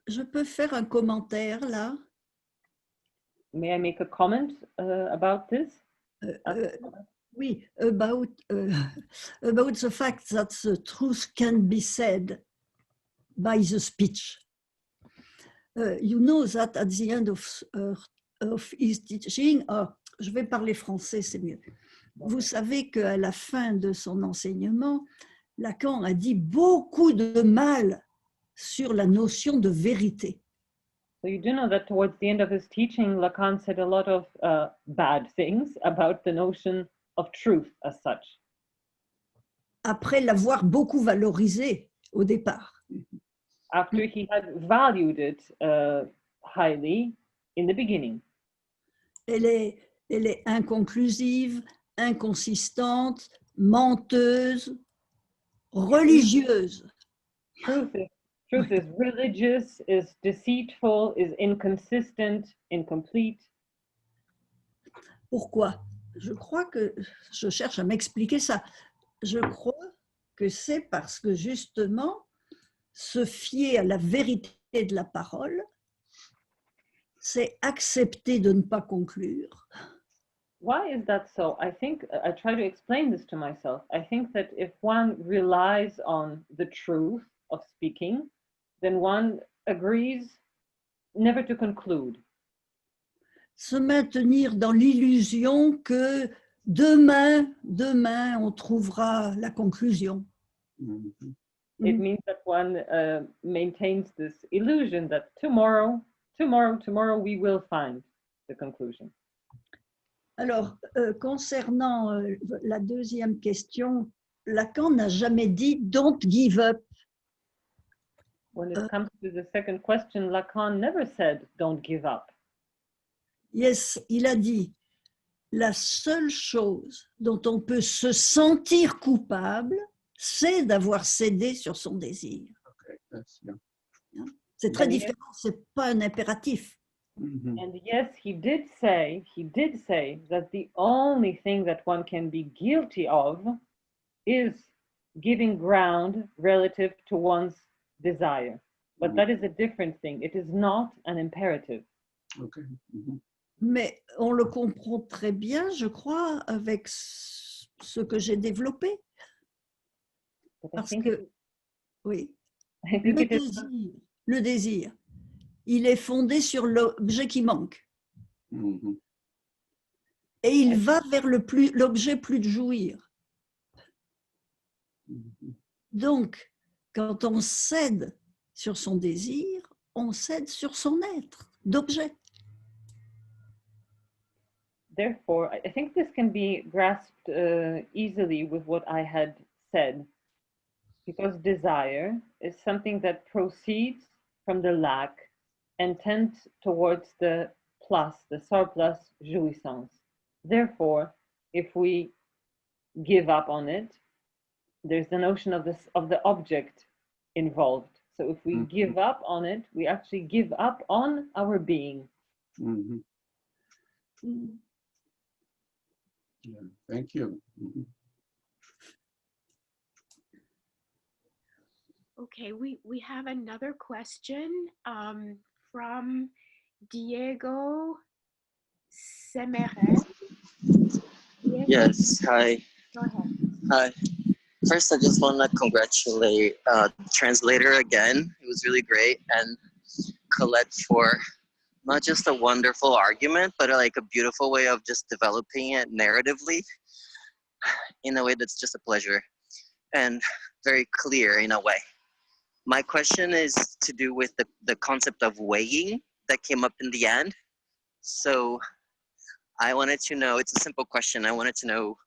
S4: Je peux faire un commentaire là?
S5: May I make a comment about this?
S4: Oui, about the fact that the truth can be said by the speech. You know that at the end of his teaching, je vais parler français, c'est mieux. Vous savez qu'à la fin de son enseignement, Lacan a dit beaucoup de mal sur la notion de vérité.
S5: So you do know that towards the end of his teaching, Lacan said a lot of bad things about the notion of truth as such.
S4: Après l'avoir beaucoup valorisé au départ.
S5: After he had valued it highly in the beginning.
S4: Elle est inconclusive, inconsistante, menteuse, religieuse.
S5: Truth is religious, is deceitful, is inconsistent, incomplete.
S4: Pourquoi? Je crois que je cherche à m'expliquer ça. Je crois que c'est parce que justement, se fier à la vérité de la parole, c'est accepter de ne pas conclure.
S5: Why is that so? I think I try to explain this to myself. I think that if one relies on the truth of speaking, then one agrees never to conclude.
S4: Se maintenir dans l'illusion que demain, on trouvera la conclusion.
S6: Mhm.
S5: It means that one maintains this illusion that tomorrow we will find the conclusion.
S4: Alors, concernant la deuxième question, Lacan n'a jamais dit « don't give up ».
S5: When it comes to the second question, Lacan never said, don't give up.
S4: Yes, il a dit « la seule chose dont on peut se sentir coupable, c'est d'avoir cédé sur son désir.
S6: Okay, that's, yeah. »
S4: C'est très
S5: And yes-
S4: différent, ce n'est pas un impératif.
S6: Mhm.
S5: And yes, he did say that the only thing that one can be guilty of is giving ground relative to one's desire. But that is a different thing. It is not an imperative.
S6: Okay. Mhm.
S4: Mais on le comprend très bien, je crois, avec ce que j'ai développé.
S5: But I
S4: Parce
S5: think,
S4: que, oui,
S5: I think it is,
S4: le désir, il est fondé sur l'objet qui manque.
S6: Mhm.
S4: Et il va vers l'objet plus de jouir.
S6: Mhm.
S4: Donc, quand on cède sur son désir, on cède sur son être d'objet.
S5: therefore, I think this can be grasped easily with what I had said, because desire is something that proceeds from the lack and tends towards the plus, the surplus jouissance. Therefore, if we give up on it, there's the notion of the object involved. So if we give up on it, we actually give up on our being.
S6: Mhm. Yeah, thank you. Mhm.
S2: Okay, we have another question from Diego Semeret. Diego,
S7: Yes, hi.
S2: go ahead.
S7: Hi. First, I just want to congratulate the translator again. It was really great. And Colette for not just a wonderful argument, but like a beautiful way of just developing it narratively in a way that's just a pleasure and very clear in a way. My question is to do with the concept of weighing that came up in the end. So I wanted to know, it's a simple question. I wanted to know,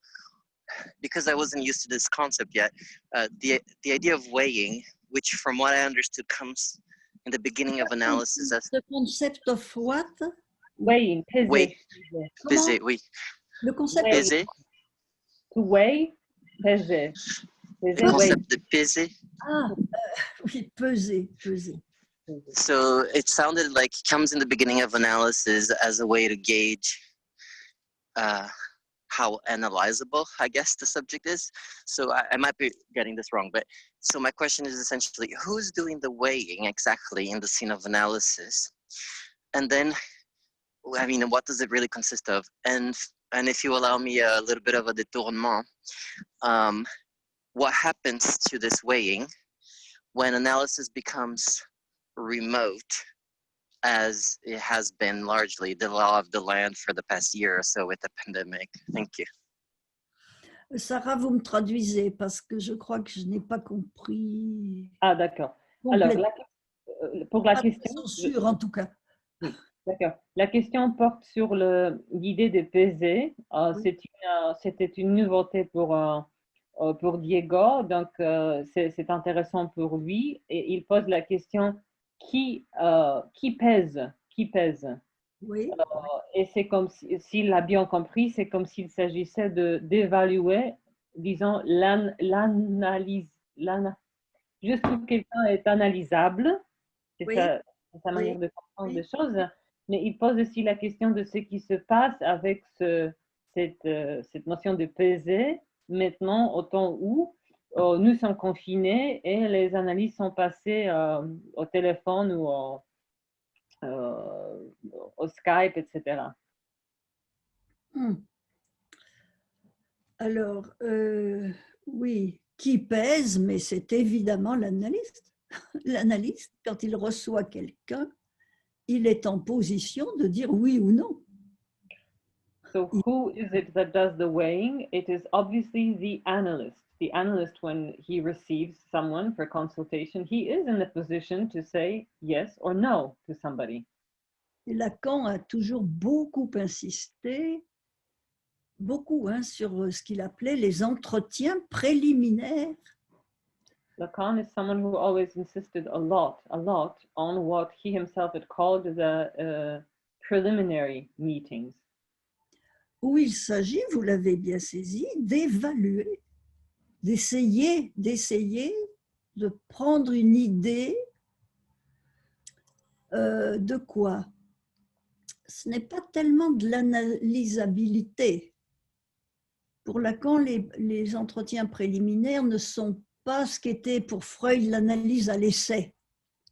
S7: because I wasn't used to this concept yet, the idea of weighing, which from what I understood comes in the beginning of analysis as
S4: Le concept of what?
S5: Weighing, peser.
S7: Weigh.
S4: Comment?
S7: Peser, oui.
S4: Le concept
S5: Weigh.
S7: Peser.
S5: To weigh, peser.
S7: The
S5: Peser, weigh.
S7: concept de peser.
S4: oui, peser.
S7: So it sounded like it comes in the beginning of analysis as a way to gauge how analyzable, I guess, the subject is. So I might be getting this wrong, but so my question is essentially, who's doing the weighing exactly in the scene of analysis? And then, I mean, what does it really consist of? And if you allow me a little bit of a détournement, what happens to this weighing when analysis becomes remote, as it has been largely the law of the land for the past year or so with the pandemic? Thank you.
S4: Sarah, vous me traduisez parce que je crois que je n'ai pas compris.
S5: Ah, d'accord. Alors, pour la
S4: Pas de
S5: question...
S4: censure, en tout cas.
S5: D'accord. La question porte sur l'idée de peser. C'était une nouveauté pour Diego, donc c'est intéressant pour lui. Et il pose la question qui pèse? Qui pèse?
S4: Oui.
S5: Et c'est comme s'il a bien compris, c'est comme s'il s'agissait d'évaluer, disons, l'analyse. Juste où quelqu'un est analysable, c'est
S4: Oui.
S5: sa manière de comprendre les choses. Mais il pose aussi la question de ce qui se passe avec cette notion de peser maintenant au temps où nous sommes confinés et les analyses sont passées au téléphone ou au Skype, etc.
S4: Alors, oui, qui pèse, mais c'est évidemment l'analyste. L'analyste, quand il reçoit quelqu'un, il est en position de dire oui ou non.
S5: So who is it that does the weighing? It is obviously the analyst. The analyst, when he receives someone for consultation, he is in the position to say yes or no to somebody.
S4: Et Lacan a toujours beaucoup insisté, sur ce qu'il appelait les entretiens préliminaires.
S5: Lacan is someone who always insisted a lot on what he himself had called the preliminary meetings.
S4: Où il s'agit, vous l'avez bien saisi, d'évaluer, d'essayer de prendre une idée de quoi? Ce n'est pas tellement de l'analysabilité. Pour Lacan, les entretiens préliminaires ne sont pas ce qu'était pour Freud l'analyse à l'essai.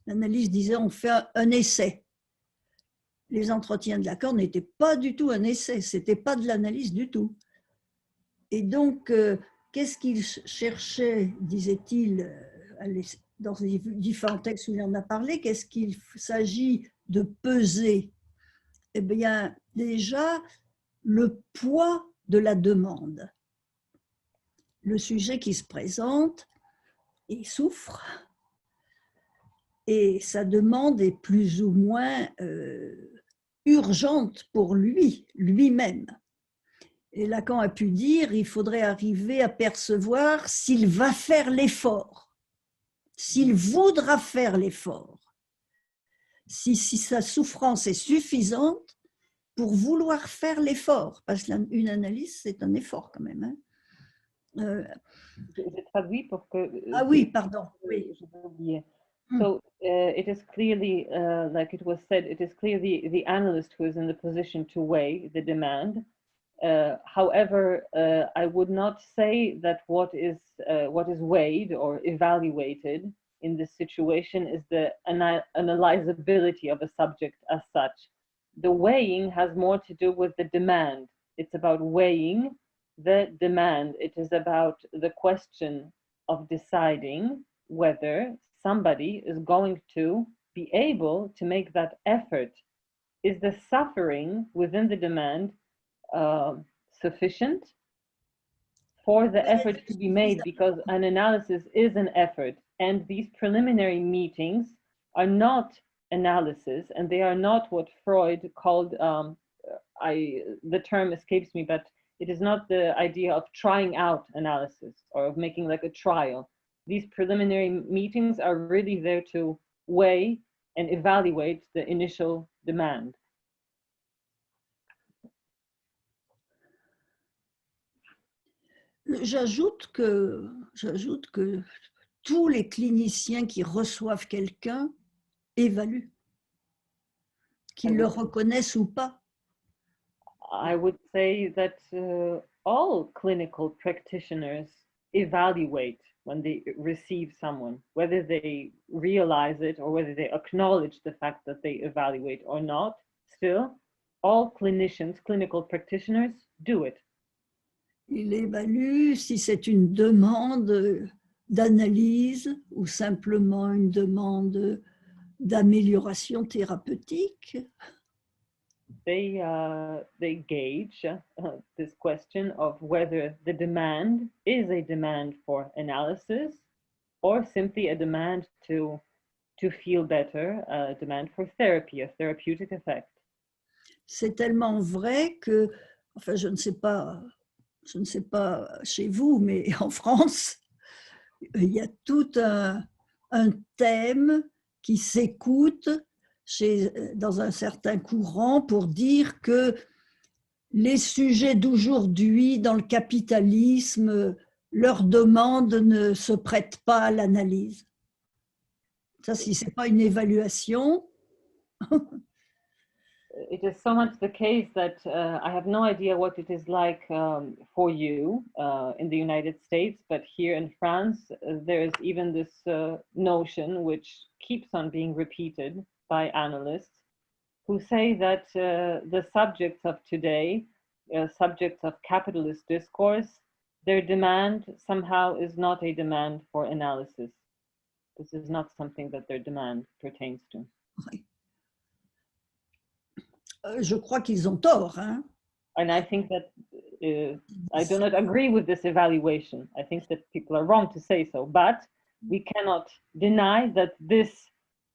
S4: L'analyse disait on fait un essai. Les entretiens de Lacan n'étaient pas du tout un essai, c'était pas de l'analyse du tout. Et donc, qu'est-ce qu'il cherchait, disait-il, dans les différents textes où il en a parlé, qu'est-ce qu'il s'agit de peser? Eh bien, déjà, le poids de la demande. Le sujet qui se présente, il souffre, et sa demande est plus ou moins urgente pour lui-même. Et Lacan a pu dire, il faudrait arriver à percevoir s'il va faire l'effort, s'il voudra faire l'effort, si sa souffrance est suffisante pour vouloir faire l'effort, parce qu'une analyse, c'est un effort quand même. Hein.
S5: J'ai traduit pour que...
S4: Ah oui, pardon. Oui.
S5: So it is clearly, like it was said, it is clearly the analyst who is in the position to weigh the demand. However, I would not say that what is weighed or evaluated in this situation is the analyzability of a subject as such. The weighing has more to do with the demand. It's about weighing the demand. It is about the question of deciding whether somebody is going to be able to make that effort. Is the suffering within the demand sufficient for the effort to be made? Because an analysis is an effort, and these preliminary meetings are not analysis, and they are not what Freud called, the term escapes me, but it is not the idea of trying out analysis or of making like a trial. These preliminary meetings are really there to weigh and evaluate the initial demand.
S4: J'ajoute que tous les cliniciens qui reçoivent quelqu'un évaluent, qu'ils le reconnaissent ou pas.
S5: I would say that all clinical practitioners evaluate when they receive someone, whether they realize it or whether they acknowledge the fact that they evaluate or not. Still, all clinicians, clinical practitioners do it.
S4: Il évalue si c'est une demande d'analyse ou simplement une demande d'amélioration thérapeutique.
S5: They gauge this question of whether the demand is a demand for analysis or simply a demand to feel better, a demand for therapy, a therapeutic effect.
S4: C'est tellement vrai que, enfin, je ne sais pas chez vous, mais en France, il y a tout un thème qui s'écoute dans un certain courant pour dire que les sujets d'aujourd'hui dans le capitalisme, leurs demandes ne se prêtent pas à l'analyse. Ça, si ce n'est pas une évaluation.
S5: It is so much the case that I have no idea what it is like for you in the United States, but here in France, there is even this notion which keeps on being repeated by analysts who say that the subjects of today, subjects of capitalist discourse, their demand somehow is not a demand for analysis. This is not something that their demand pertains to.
S4: Oui. Je crois qu'ils ont tort, hein?
S5: And I think that I do not agree with this evaluation. I think that people are wrong to say so, but we cannot deny that this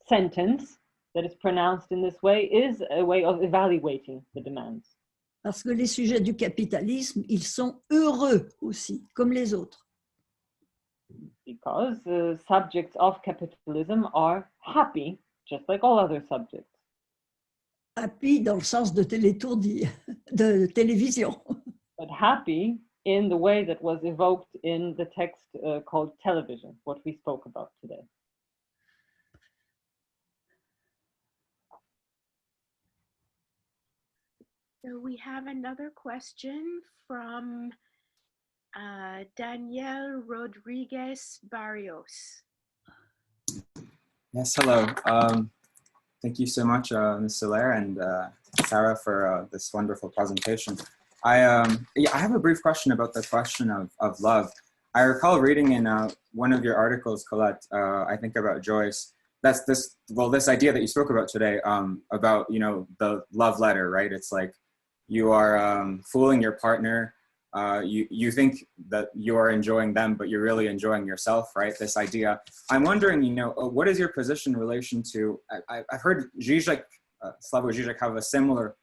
S5: sentence that is pronounced in this way is a way of evaluating the demands.
S4: Parce que les sujets du capitalisme, ils sont heureux aussi, comme les autres.
S5: Because subjects of capitalism are happy, just like all other subjects.
S4: Happy dans le sens de télétourdi, de télévision.
S5: But happy in the way that was evoked in the text called Télévision, what we spoke about today.
S2: So we have another question from Daniel Rodriguez Barrios.
S8: Yes, hello. Thank you so much, Ms. Soler and Sarah, for this wonderful presentation. I have a brief question about the question of love. I recall reading in one of your articles, Colette, I think about Joyce, that's this idea that you spoke about today, about, you know, the love letter, right? It's like you are fooling your partner. You think that you are enjoying them, but you're really enjoying yourself, right? This idea. I'm wondering, you know, what is your position in relation to, I've heard Zizek, Slavoj Žižek have a similar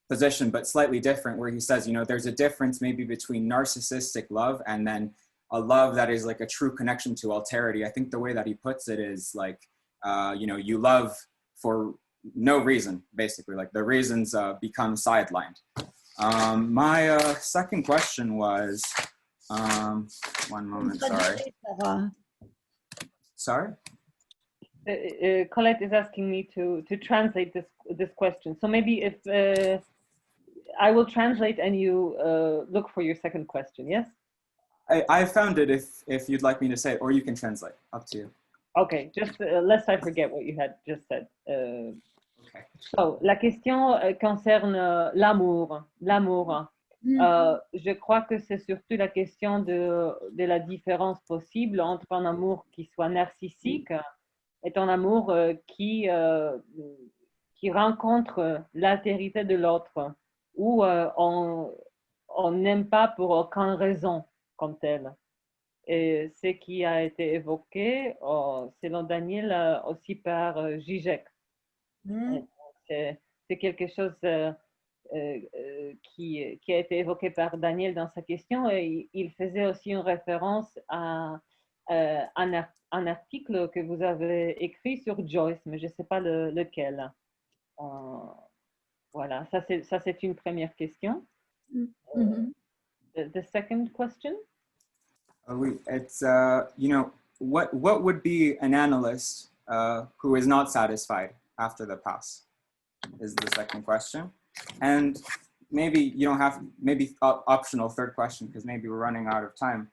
S8: position, but slightly different, where he says, you know, there's a difference maybe between narcissistic love and then a love that is like a true connection to alterity. I think the way that he puts it is like, you know, you love for no reason, basically, like the reasons become sidelined. My second question was, one moment, sorry. Sorry?
S5: Colette is asking me to translate this question. So maybe if I will translate and you look for your second question, yes?
S8: I found it if you'd like me to say it, or you can translate, up to you.
S5: Okay, just lest I forget what you had just said.
S8: Okay.
S5: So, la question concerne l'amour. Je crois que c'est surtout la question de la différence possible entre un amour qui soit narcissique et un amour qui rencontre l'altérité de l'autre, où on n'aime pas pour aucune raison comme telle. Et ce qui a été évoqué, selon Daniel, aussi par Žižek. C'est quelque chose qui a été évoqué par Daniel dans sa question, et il faisait aussi une référence à un article que vous avez écrit sur Joyce, mais je ne sais pas lequel. Voilà, ça c'est une première question. The second question?
S8: Oui, it's, you know, what would be an analyst who is not satisfied after the pass is the second question. And maybe you don't have, maybe optional third question, because maybe we're running out of time.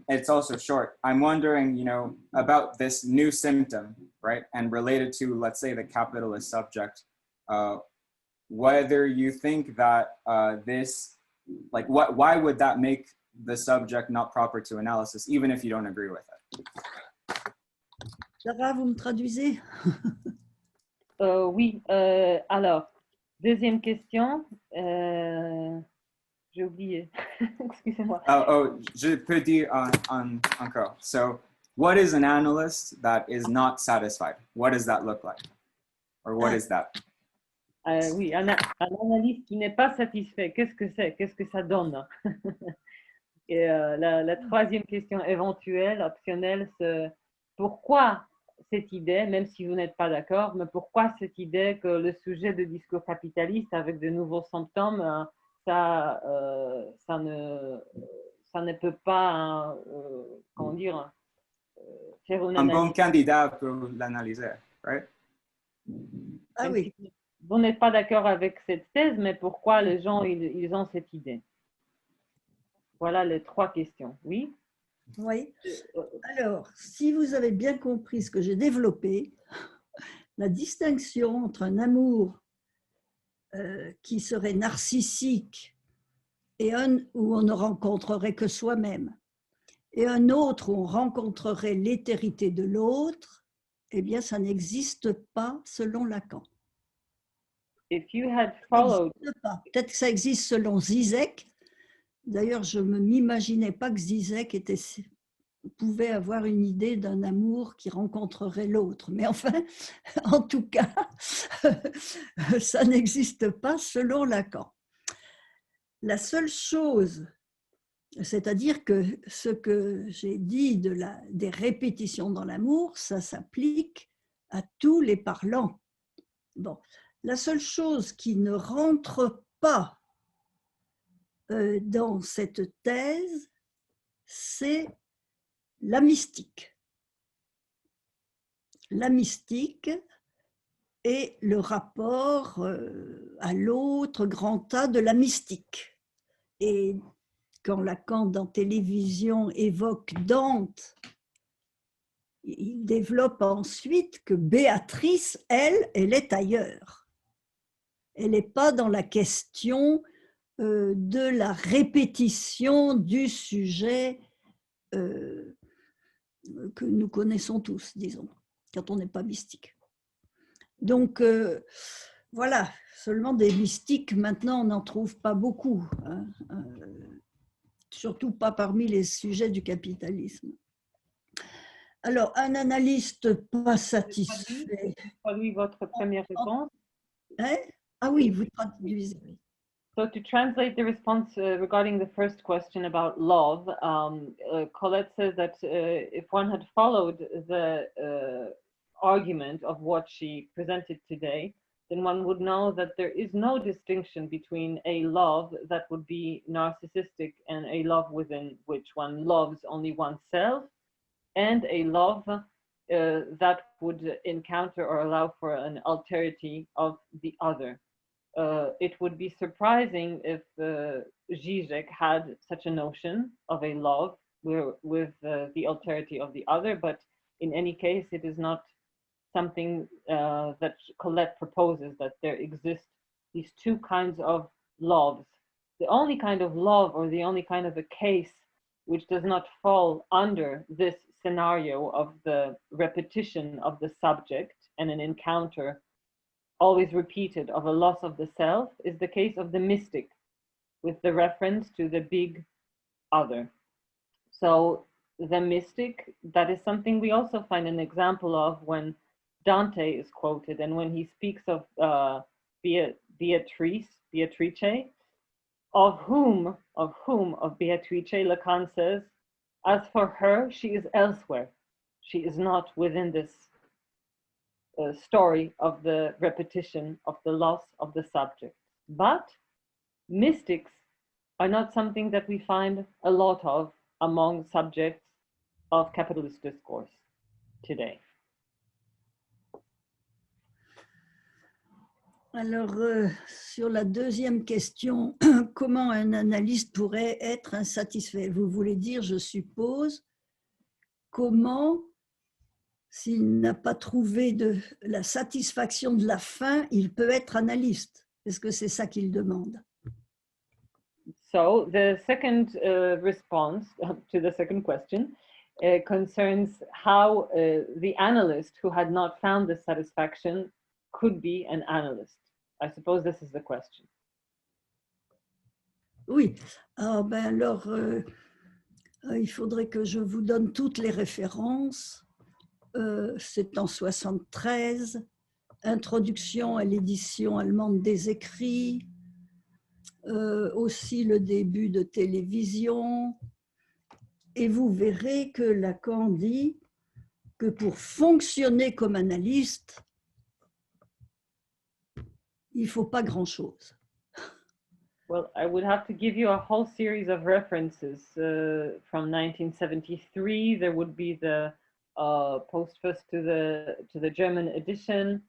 S8: It's also short. I'm wondering, you know, about this new symptom, right? And related to, let's say, the capitalist subject, whether you think that this, like, why would that make the subject not proper to analysis, even if you don't agree with it?
S4: Sarah, vous me traduisez?
S5: Oui, alors, deuxième question, j'ai oublié, excusez-moi.
S8: Je peux dire encore. So, what is an analyst that is not satisfied? What does that look like? Or what is that?
S5: Oui, un analyste qui n'est pas satisfait, qu'est-ce que c'est? Qu'est-ce que ça donne? Et la troisième question éventuelle, optionnelle, c'est pourquoi cette idée, même si vous n'êtes pas d'accord, mais pourquoi cette idée que le sujet de discours capitaliste avec de nouveaux symptômes, ça ne peut pas, comment dire, faire une analyse.
S8: Un bon candidat pour l'analyser, right?
S4: Ah oui.
S5: Vous n'êtes pas d'accord avec cette thèse, mais pourquoi les gens ils ont cette idée? Voilà les trois questions. Oui?
S4: Oui. Alors, si vous avez bien compris ce que j'ai développé, la distinction entre un amour qui serait narcissique et un où on ne rencontrerait que soi-même, et un autre où on rencontrerait l'éthérité de l'autre, eh bien, ça n'existe pas selon Lacan.
S5: If you had followed,
S4: Peut-être que ça existe selon Zizek. D'ailleurs, je ne m'imaginais pas que Zizek pouvait avoir une idée d'un amour qui rencontrerait l'autre. Mais enfin, en tout cas, ça n'existe pas selon Lacan. La seule chose, c'est-à-dire que ce que j'ai dit des répétitions dans l'amour, ça s'applique à tous les parlants. Bon, la seule chose qui ne rentre pas dans cette thèse, c'est la mystique. La mystique et le rapport à l'autre grand A de la mystique. Et quand Lacan, dans Télévision, évoque Dante, il développe ensuite que Béatrice, elle est ailleurs. Elle n'est pas dans la question de la répétition du sujet que nous connaissons tous, disons, quand on n'est pas mystique. Donc, voilà, seulement des mystiques, maintenant, on n'en trouve pas beaucoup, hein, surtout pas parmi les sujets du capitalisme. Alors, un analyste pas satisfait.
S5: traduis votre première réponse.
S4: Hein? Ah oui, vous traduisez.
S5: So to translate the response regarding the first question about love, Colette says that if one had followed the argument of what she presented today, then one would know that there is no distinction between a love that would be narcissistic and a love within which one loves only oneself, and a love that would encounter or allow for an alterity of the other. It would be surprising if Zizek had such a notion of a love with the alterity of the other, but in any case, it is not something that Colette proposes, that there exist these two kinds of loves. The only kind of love, or the only kind of a case which does not fall under this scenario of the repetition of the subject and an encounter always repeated of a loss of the self, is the case of the mystic, with the reference to the big other. So the mystic, that is something we also find an example of when Dante is quoted, and when he speaks of Beatrice, of Beatrice, Lacan says, as for her, she is elsewhere. She is not within this story of the repetition of the loss of the subject. But mystics are not something that we find a lot of among subjects of capitalist discourse today.
S4: Alors, sur la deuxième question, comment un analyste pourrait être insatisfait? Vous voulez dire, je suppose, comment, s'il n'a pas trouvé la satisfaction de la fin, il peut être analyste? Est-ce que c'est ça qu'il demande?
S5: So the second response to the second question concerns how the analyst who had not found the satisfaction could be an analyst. I suppose this is the question.
S4: Oui, alors il faudrait que je vous donne toutes les références. C'est en 73, introduction à l'édition allemande des écrits, aussi le début de Télévision, et vous verrez que Lacan dit que pour fonctionner comme analyste, il ne faut pas grand-chose.
S5: Well, I would have to give you a whole series of references. From 1973, there would be the postface to the German edition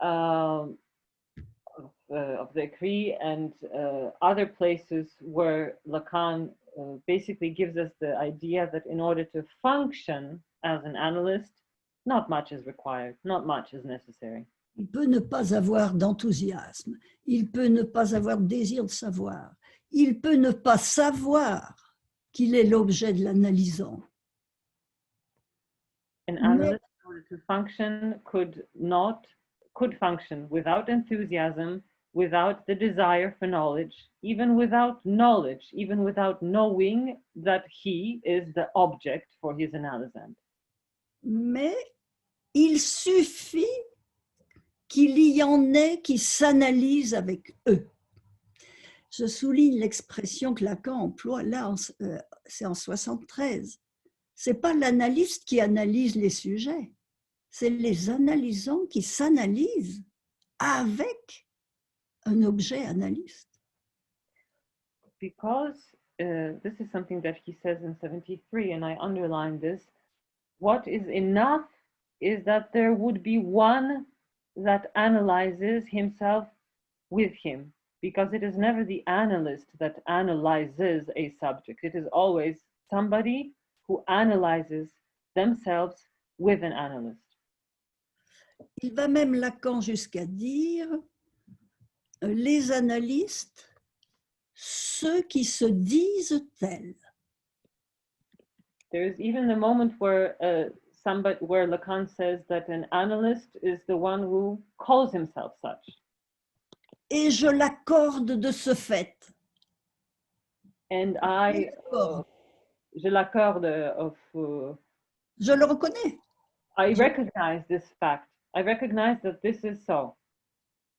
S5: of the Écrit, and other places where Lacan basically gives us the idea that in order to function as an analyst, not much is required, not much is necessary.
S4: Il peut ne pas avoir d'enthousiasme, il peut ne pas avoir de désir de savoir, il peut ne pas savoir qu'il est l'objet de l'analysant.
S5: An
S4: Mais
S5: analyst, in order to function, could function without enthusiasm, without the desire for knowledge, even without knowledge, even without knowing that he is the object for his analysand.
S4: mais il suffit qu'il y en ait qui s'analysent avec eux. Je souligne l'expression que Lacan emploie là, c'est en 73. Ce n'est pas l'analyste qui analyse les sujets, c'est les analysants qui s'analysent avec un objet analyste.
S5: Because this is something that he says in 73, and I underline this, what is enough is that there would be one that analyzes himself with him, because it is never the analyst that analyzes a subject. It is always somebody who analyzes themselves with an analyst.
S4: Il va même Lacan jusqu'à dire les analystes, ceux qui se disent tels.
S5: There is even the moment where where Lacan says that an analyst is the one who calls himself such.
S4: Et je l'accorde de ce fait.
S5: And je l'accorde of.
S4: Je le reconnais.
S5: I recognize this fact. I recognize that this is so.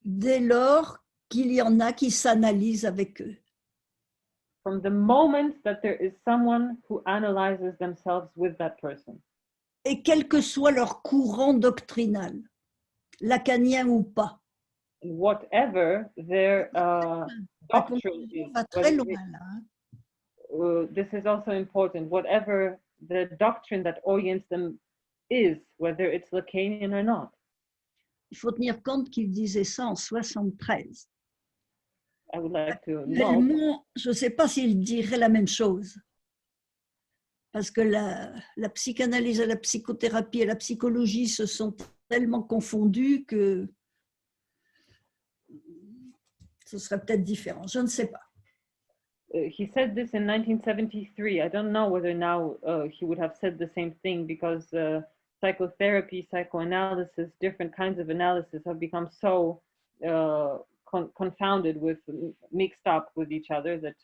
S4: Dès lors qu'il y en a qui s'analysent avec eux.
S5: From the moment that there is someone who analyzes themselves with that person.
S4: Et quel que soit leur courant doctrinal, lacanien ou pas.
S5: Whatever their doctrine is.
S4: Va très loin là.
S5: This is also important. Whatever the doctrine that orients them is, whether it's Lacanian or not.
S4: Il faut tenir compte qu'il disait ça en 73.
S5: I would like to know.
S4: Je ne sais pas s'il dirait la même chose. Parce que la psychanalyse et la psychothérapie et la psychologie se sont tellement confondues que ce serait peut-être différent. Je ne sais pas.
S5: He said this in 1973. I don't know whether now he would have said the same thing, because psychotherapy, psychoanalysis, different kinds of analysis have become so confounded with, mixed up with each other that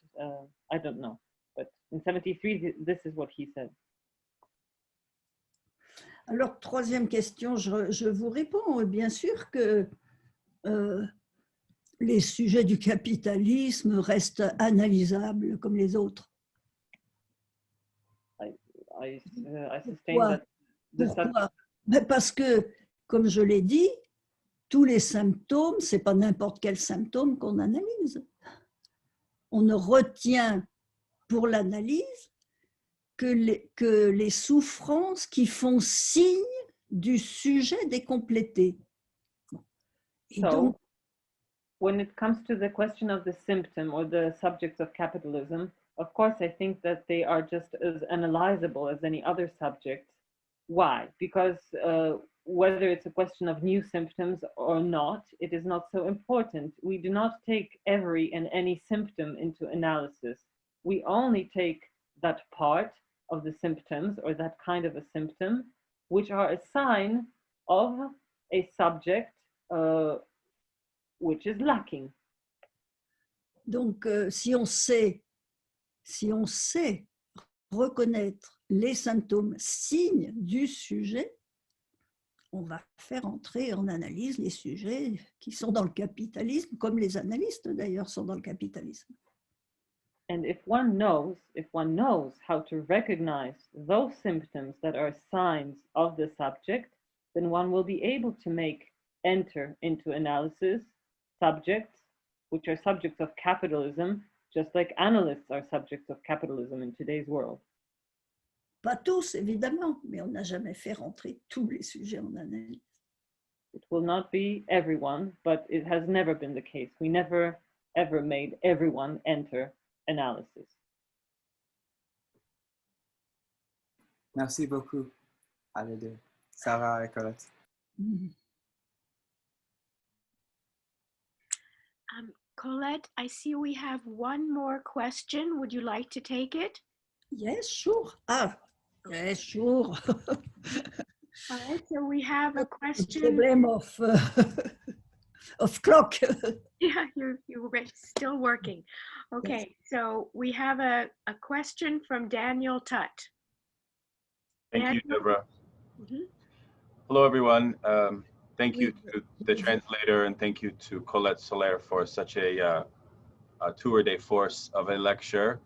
S5: I don't know. But in 73, this is what he said.
S4: Alors, troisième question, je vous réponds. Bien sûr que les sujets du capitalisme restent analysables comme les autres.
S5: I sustain that.
S4: Pourquoi? Ben parce que, comme je l'ai dit, tous les symptômes, ce n'est pas n'importe quel symptôme qu'on analyse. On ne retient pour l'analyse que les souffrances qui font signe du sujet décomplété. Et donc,
S5: when it comes to the question of the symptom or the subjects of capitalism, of course, I think that they are just as analyzable as any other subject. Why? Because whether it's a question of new symptoms or not, it is not so important. We do not take every and any symptom into analysis. We only take that part of the symptoms or that kind of a symptom, which are a sign of a subject which is lacking.
S4: Donc, si on sait reconnaître les symptômes, signes du sujet, on va faire entrer en analyse les sujets qui sont dans le capitalisme, comme les analystes d'ailleurs sont dans le capitalisme.
S5: And if one knows how to recognize those symptoms that are signs of the subject, then one will be able to enter into analysis subjects which are subjects of capitalism, just like analysts are subjects of capitalism in today's world.
S4: Pas tous, évidemment, mais on n'a jamais fait rentrer tous les sujets en analyse.
S5: It will not be everyone, but it has never been the case. We never, ever made everyone enter analysis.
S8: Merci beaucoup à les deux, Sarah et Colette.
S2: Colette, I see we have one more question. Would you like to take it?
S4: Yes, sure. Ah, yes, sure.
S2: All right, so we have a question.
S4: Problem of clock.
S2: Yeah, you're still working. Okay, so we have a question from Daniel Tutt.
S9: Thank you, Deborah.
S2: Mhm.
S9: Hello, everyone. Thank you to the translator, and thank you to Colette Soler for such a tour de force of a lecture.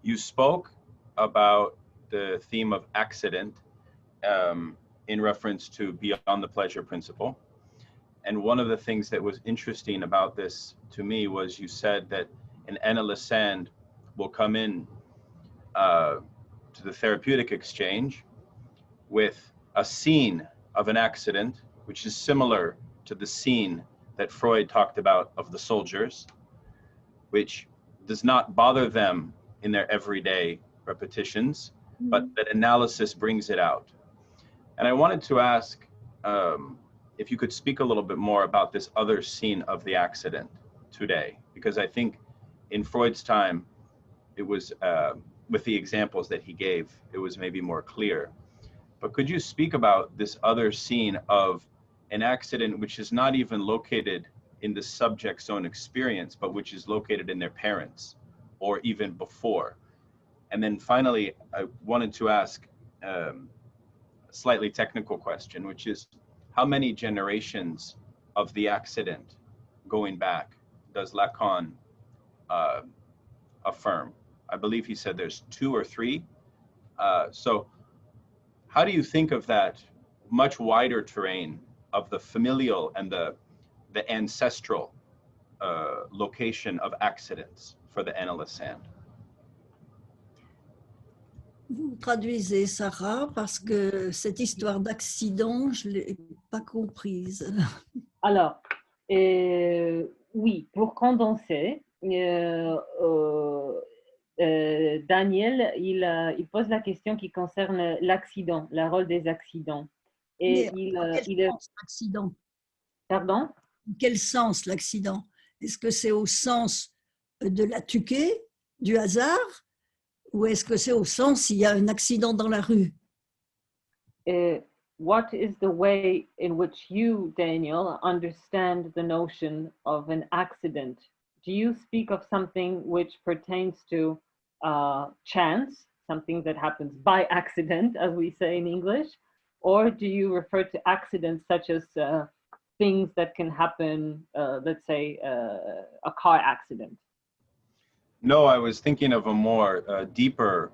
S9: You spoke about the theme of accident in reference to beyond the pleasure principle. And one of the things that was interesting about this to me was you said that an Lacan Said will come in to the therapeutic exchange with a scene of an accident, which is similar to the scene that Freud talked about of the soldiers, which does not bother them in their everyday repetitions, but that analysis brings it out. And I wanted to ask if you could speak a little bit more about this other scene of the accident today, because I think in Freud's time, it was, with the examples that he gave, it was maybe more clear. But could you speak about this other scene of an accident which is not even located in the subject's own experience, but which is located in their parents or even before? And then finally, I wanted to ask a slightly technical question, which is how many generations of the accident going back does Lacan affirm? I believe he said there's 2 or 3. So how do you think of that much wider terrain of the familial and the ancestral location of accidents for the Lacan Said?
S4: Vous traduisez, Sarah, parce que cette histoire d'accident, je ne l'ai pas comprise.
S5: Alors, oui, pour condenser, Daniel, il pose la question qui concerne l'accident, le rôle des accidents. Et
S4: quel sens l'accident?
S5: Pardon?
S4: Quel sens l'accident? Est-ce que c'est au sens de la tuquée, du hasard, ou est-ce que c'est au sens il y a un accident dans la rue?
S5: What is the way in which you, Daniel, understand the notion of an accident? Do you speak of something which pertains to chance, something that happens by accident, as we say in English, or do you refer to accidents such as things that can happen, let's say, a car accident?
S9: No, I was thinking of a more deeper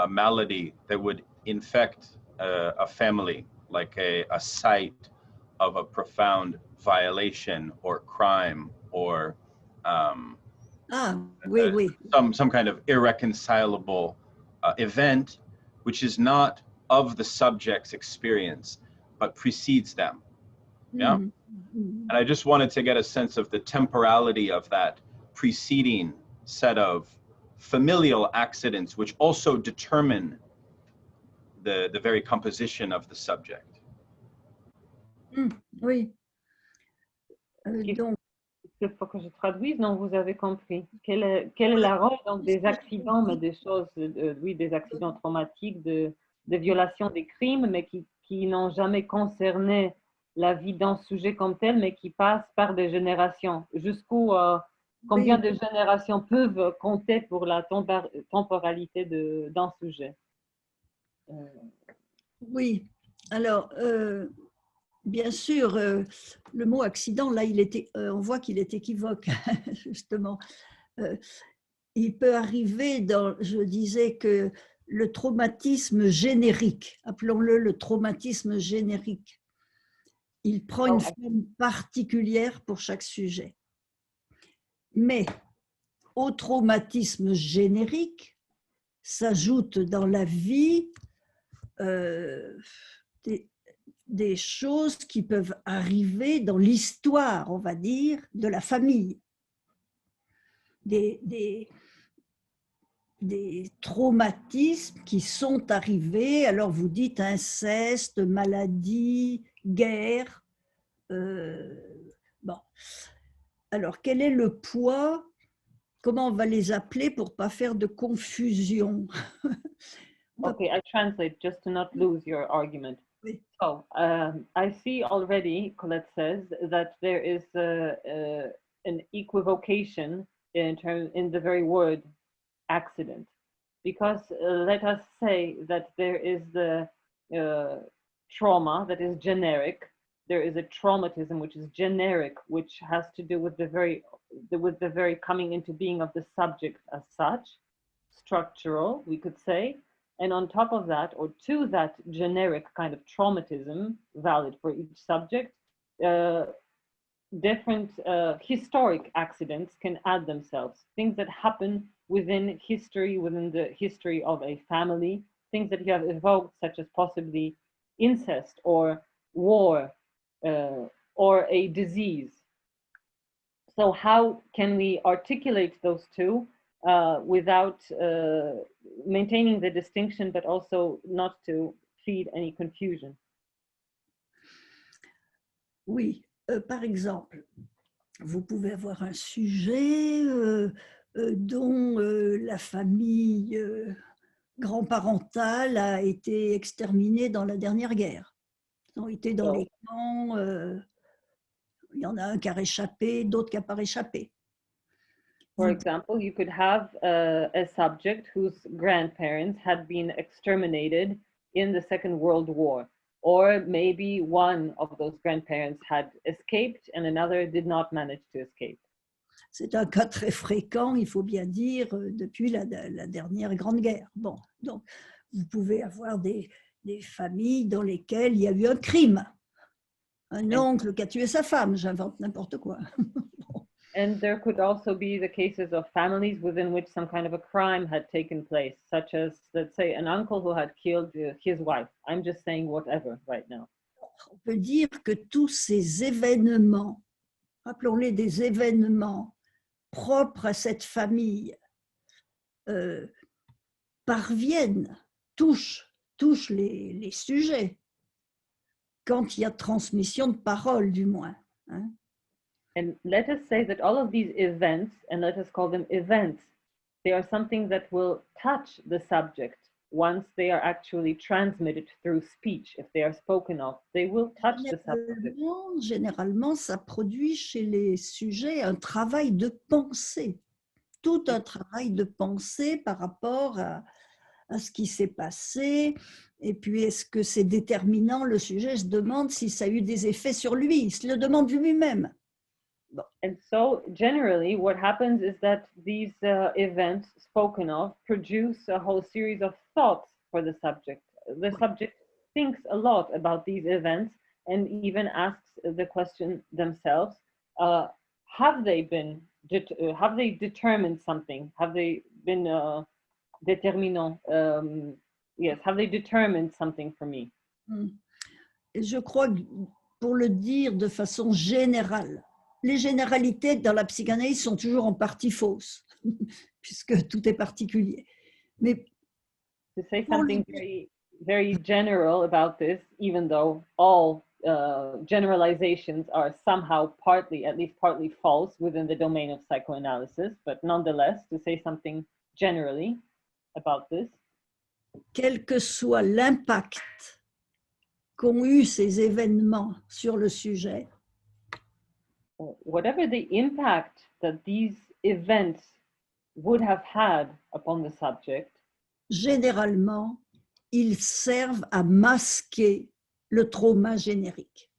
S9: malady that would infect a family, like a sight of a profound violation or crime or
S4: oui.
S9: some kind of irreconcilable event, which is not of the subject's experience, but precedes them. Yeah. And I just wanted to get a sense of the temporality of that preceding set of familial accidents, which also determine the very composition of the subject.
S4: Oui.
S5: Donc, il faut que je traduise, non, vous avez compris. Quel est la rôle donc, des accidents, mais des choses, oui, des accidents traumatiques, de violations, des crimes, mais qui n'ont jamais concerné la vie d'un sujet comme tel, mais qui passent par des générations. Jusqu'où combien de générations peuvent compter pour la temporalité d'un sujet?
S4: Oui, alors, bien sûr, le mot accident, là, on voit qu'il est équivoque, justement. Il peut arriver, je disais que le traumatisme générique, appelons-le le traumatisme générique, il prend une forme particulière pour chaque sujet. Mais au traumatisme générique s'ajoute dans la vie des choses qui peuvent arriver dans l'histoire, on va dire, de la famille. Des traumatismes qui sont arrivés, alors vous dites inceste, maladie, guerre, bon. Alors, quel est le poids? Comment on va les appeler pour pas faire de confusion?
S5: Okay, I translate just to not lose your argument.
S4: Oui.
S5: So I see already, Colette says, that there is an equivocation in the very word accident, because let us say that there is the trauma that is generic. There is a traumatism which is generic, which has to do with the very coming into being of the subject as such, structural, we could say. And on top of that, or to that generic kind of traumatism, valid for each subject, different historic accidents can add themselves. Things that happen within history, within the history of a family, things that you have evoked, such as possibly incest or war or a disease. So how can we articulate those two without maintaining the distinction, but also not to feed any confusion?
S4: Oui, par exemple, vous pouvez avoir un sujet dont la famille grand-parentale a été exterminée dans la dernière guerre. Ils ont été dans les camps, il y en a un qui a réchappé, d'autres qui n'ont pas réchappé.
S5: For example, you could have a subject whose grandparents had been exterminated in the Second World War, or maybe one of those grandparents had escaped and another did not manage to escape.
S4: C'est un cas très fréquent, il faut bien dire, depuis la dernière Grande Guerre. Bon, donc, vous pouvez avoir des familles dans lesquelles il y a eu un crime. Un oncle qui a tué sa femme, j'invente n'importe quoi.
S5: And there could also be the cases of families within which some kind of a crime had taken place, such as, let's say, an uncle who had killed his wife. I'm just saying whatever right now.
S4: On peut dire que tous ces événements, appelons-les des événements propres à cette famille, parviennent, touchent les sujets, quand il y a transmission de parole du moins. Hein.
S5: And let us say that all of these events, and let us call them events, they are something that will touch the subject once they are actually transmitted through speech. If they are spoken of, they will touch the subject.
S4: Généralement, ça produit chez les sujets un travail de pensée, tout un travail de pensée par rapport à ce qui s'est passé. Et puis, est-ce que c'est déterminant? Le sujet se demande si ça a eu des effets sur lui. Il se le demande lui-même.
S5: And so generally what happens is that these events spoken of produce a whole series of thoughts for the subject. The subject thinks a lot about these events and even asks the question themselves, have they determined something? Have they been déterminants? Yes, have they determined something for me?
S4: Je crois que pour le dire de façon générale, les généralités dans la psychanalyse sont toujours en partie fausses, puisque tout est particulier. Mais
S5: to say something very, very general about this, even though all generalizations are somehow partly, at least partly false within the domain of psychoanalysis, but nonetheless, to say something generally about this.
S4: Quel que soit l'impact qu'ont eu ces événements sur le sujet,
S5: whatever the impact that these events would have had upon the subject,
S4: généralement, ils servent à masquer le trauma générique.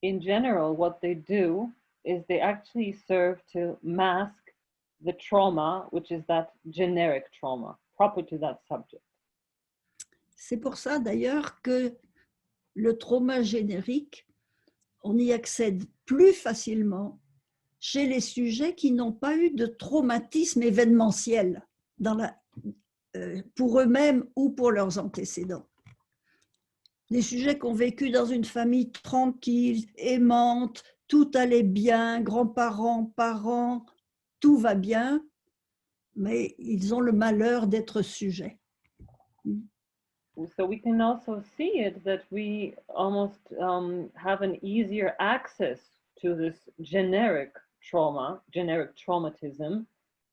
S5: In general, what they do is they actually serve to mask the trauma, which is that generic trauma, proper to that subject.
S4: C'est pour ça d'ailleurs que le trauma générique, on y accède plus facilement chez les sujets qui n'ont pas eu de traumatisme événementiel pour eux-mêmes ou pour leurs antécédents. Les sujets qui ont vécu dans une famille tranquille, aimante, tout allait bien, grands-parents, parents, tout va bien, mais ils ont le malheur d'être sujets.
S5: So we can also see it that we almost have an easier access to this generic trauma, generic traumatism,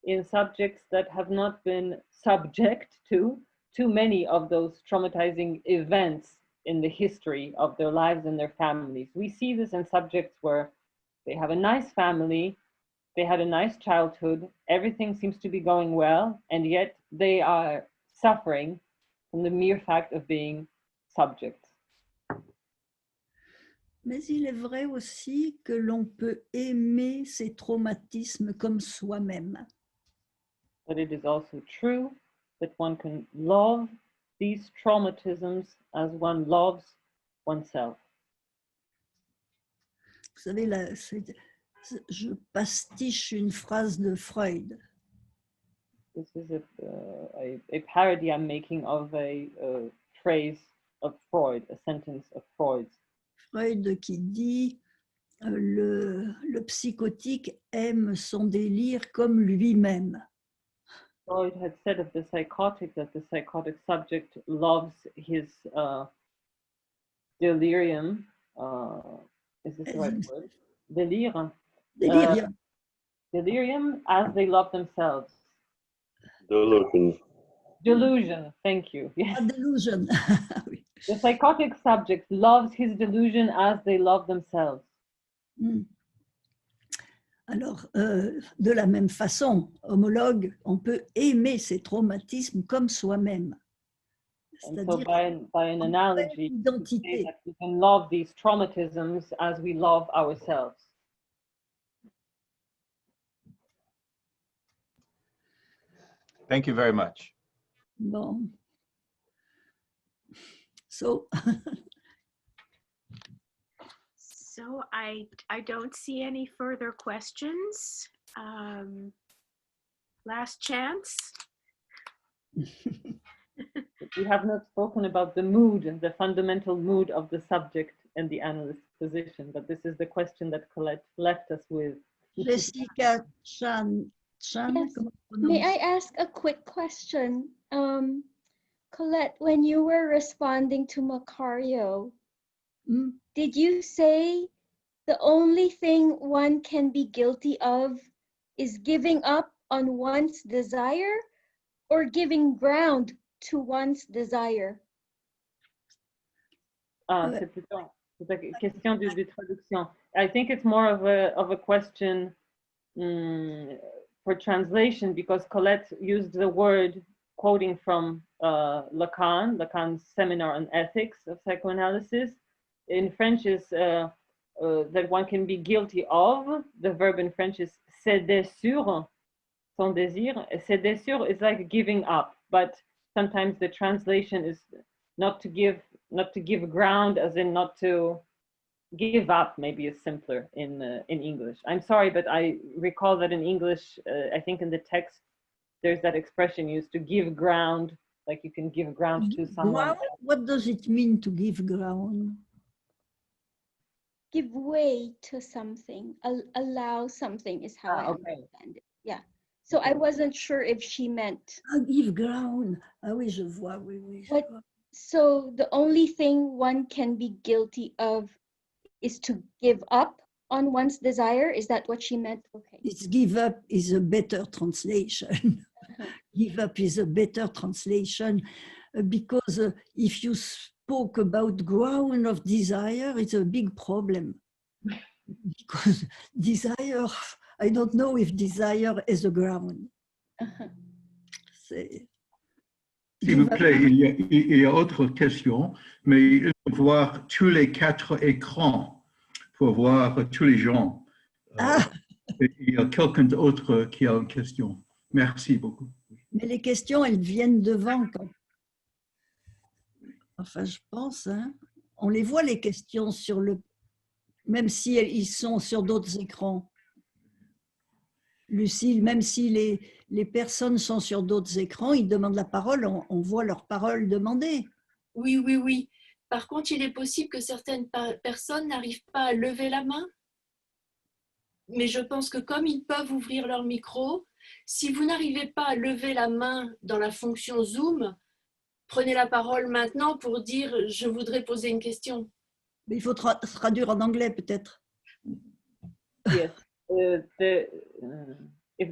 S5: in subjects that have not been subject to too many of those traumatizing events in the history of their lives and their families. We see this in subjects where they have a nice family, they had a nice childhood, everything seems to be going well, and yet they are suffering from the mere fact of being subjects.
S4: Mais il est vrai aussi que l'on peut aimer ces traumatismes comme soi-même.
S5: But it is also true that one can love these traumatisms as one loves oneself.
S4: Vous savez, là, je pastiche une phrase de Freud.
S5: This is a parody I'm making of a phrase of Freud, a sentence of Freud's.
S4: Freud qui dit le psychotique aime son délire comme lui-même.
S5: Freud had said of the psychotic that the psychotic subject loves his delirium. Is this the right word? Delirium.
S4: Délirium.
S5: Delirium as they love themselves.
S10: Delusion.
S5: Delusion, thank you. Yes.
S4: Delusion. Oui.
S5: The psychotic subject loves his delusion as they love themselves.
S4: Alors, de la même façon, homologue, on peut aimer ces traumatismes comme soi-même.
S5: And so by an analogy, we say that we can love these traumatisms as we love ourselves.
S9: Thank you very much.
S4: Bon. So,
S2: so I don't see any further questions. Last chance.
S5: We have not spoken about the mood, the fundamental mood of the subject and the analyst's position, but this is the question that Colette left us with.
S4: Jessica Chan.
S11: Yes. May I ask a quick question? Colette, when you were responding to Macario, did you say the only thing one can be guilty of is giving up on one's desire or giving ground to one's desire?
S5: C'est plutôt une question de traduction. I think it's more of a question for translation, because Colette used the word quoting from Lacan's seminar on ethics of psychoanalysis. In French is that one can be guilty of. The verb in French is céder sur son désir. Céder sur is like giving up, but sometimes the translation is not to give ground, as in not to give up. Maybe is simpler in English. I'm sorry, but I recall that in English, I think in the text, there's that expression used to give ground, like you can give ground to someone.
S4: What does it mean to give ground?
S11: Give way to something, allow something is how I understand it. Yeah. So I wasn't sure if she meant.
S4: Give ground. Ah oui, je vois, oui, oui.
S11: What, so the only thing one can be guilty of is to give up on one's desire? Is that what she meant? Okay.
S4: It's give up is a better translation. Give up is a better translation because if you spoke about ground of desire, it's a big problem. Because desire, I don't know if desire is a ground.
S12: S'il vous plaît, il y a autre question, mais il faut voir tous les 4 écrans pour voir tous les gens. Il y a quelqu'un d'autre qui a une question. Merci beaucoup.
S4: Mais les questions, elles viennent devant. Enfin, je pense, hein, on les voit les questions sur le, même si ils sont sur d'autres écrans. Lucille, même si les personnes sont sur d'autres écrans, ils demandent la parole, on voit leur parole demandée.
S1: Oui, oui, oui. Par contre, il est possible que certaines personnes n'arrivent pas à lever la main. Mais je pense que comme ils peuvent ouvrir leur micro, si vous n'arrivez pas à lever la main dans la fonction Zoom, prenez la parole maintenant pour dire « je voudrais poser une question ».
S4: Mais il faut traduire en anglais peut-être.
S5: Yes, if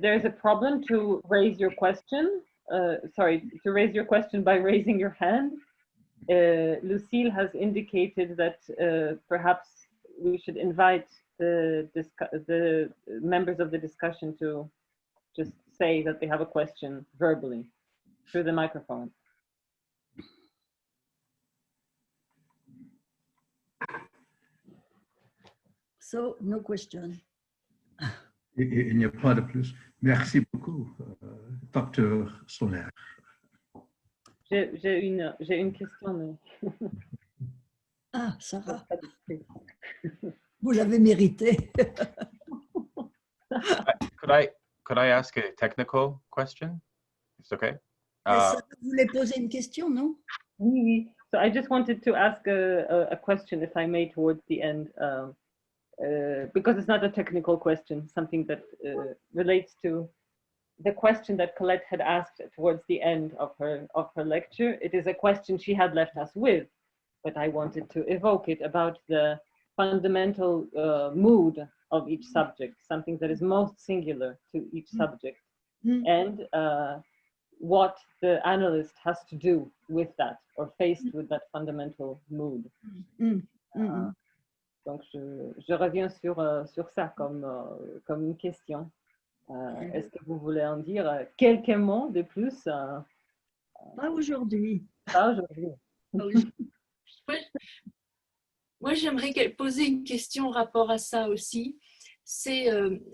S5: there's a problem to raise your question, to raise your question by raising your hand, Lucille has indicated that perhaps we should invite the members of the discussion to just say that they have a question verbally through the microphone.
S4: So, no question.
S12: Il n'y a pas de plus. Merci beaucoup, Dr. Soler.
S5: J'ai une question, mais...
S4: Ah, Sarah. Vous l'avez mérité.
S9: Could I ask a technical question? It's okay.
S4: Sarah voulait poser une question, non?
S5: Oui. So I just wanted to ask a question, if I may, towards the end, because it's not a technical question, something that relates to the question that Colette had asked towards the end of her lecture. It is a question she had left us with, but I wanted to evoke it about the fundamental mood of each subject, something that is most singular to each subject, and what the analyst has to do with that, or faced with that fundamental mood. Donc je reviens sur ça comme une question. Est-ce que vous voulez en dire quelques mots de plus?
S4: Pas aujourd'hui.
S5: Pas aujourd'hui.
S1: Moi, j'aimerais poser une question en rapport à ça aussi. C'est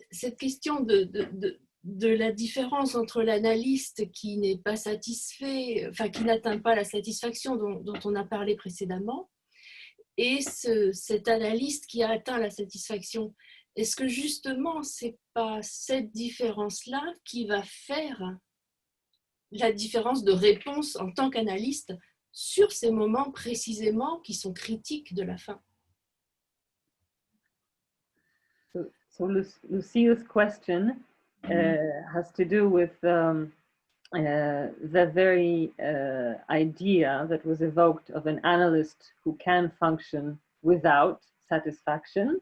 S1: cette question de la différence entre l'analyste qui n'est pas satisfait, enfin qui n'atteint pas la satisfaction dont on a parlé précédemment, et cet analyste qui a atteint la satisfaction. Est-ce que justement, c'est pas cette différence-là qui va faire la différence de réponse en tant qu'analyste sur ces moments précisément qui sont critiques de la fin?
S5: So Lucille's question has to do with the very idea that was evoked of an analyst who can function without satisfaction,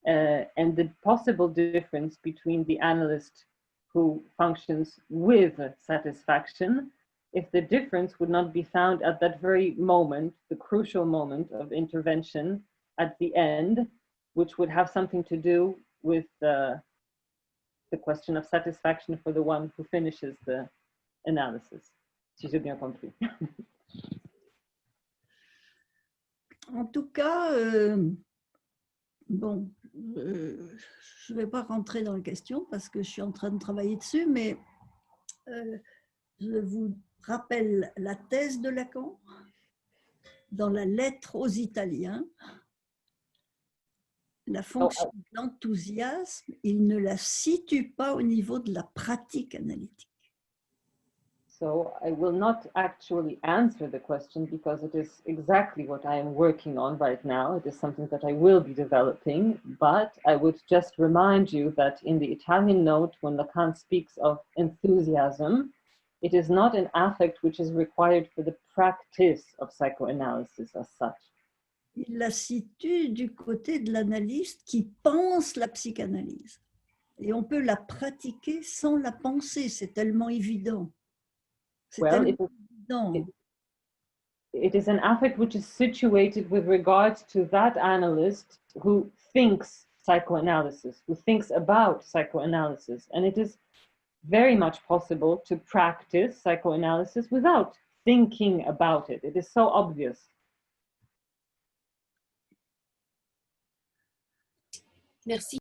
S5: and the possible difference between the analyst who functions with satisfaction, if the difference would not be found at that very moment, the crucial moment of intervention at the end, which would have something to do with the question of satisfaction for the one who finishes the analysis, si j'ai bien compris.
S4: En tout cas, bon, je ne vais pas rentrer dans la question parce que je suis en train de travailler dessus, mais je vous rappelle la thèse de Lacan dans la lettre aux Italiens. La fonction de l'enthousiasme, il ne la situe pas au niveau de la pratique analytique.
S5: So I will not actually answer the question because it is exactly what I am working on right now. It is something that I will be developing, but I would just remind you that in the Italian note, when Lacan speaks of enthusiasm, it is not an affect which is required for the practice of psychoanalysis as such.
S4: Il la situe du côté de l'analyste qui pense la psychanalyse. Et on peut la pratiquer sans la penser, c'est tellement évident.
S5: Well, it is an affect which is situated with regards to that analyst who thinks psychoanalysis, who thinks about psychoanalysis. And it is very much possible to practice psychoanalysis without thinking about it. It is so obvious.
S1: Merci.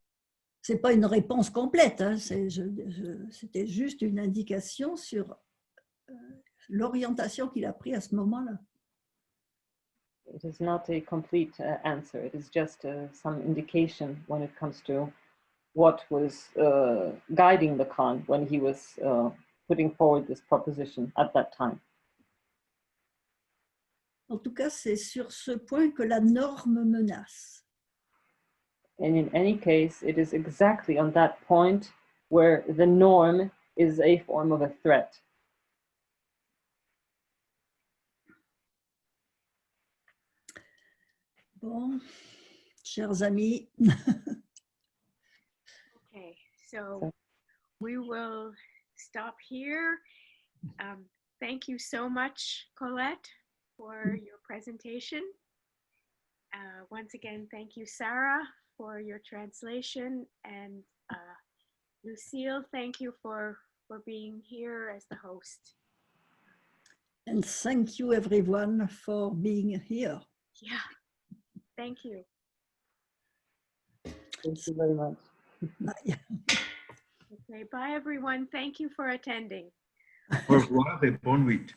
S4: C'est pas une réponse complète, hein. C'était juste une indication sur l'orientation qu'il a pris à ce moment-là.
S5: It is not a complete answer. It is just some indication when it comes to what was guiding Lacan when he was putting forward this proposition at that time.
S4: En tout cas, c'est sur ce point que la norme menace.
S5: And in any case, it is exactly on that point where the norm is a form of a threat.
S4: Bon, chers amis,
S2: So we will stop here. Thank you so much, Colette, for your presentation. Once again, thank you, Sarah, for your translation, and Lucille, thank you for being here as the host.
S4: And thank you everyone for being here.
S2: Yeah, thank you.
S5: Thank you very much.
S2: Okay, bye everyone. Thank you for attending.
S12: Au revoir et bonne nuit.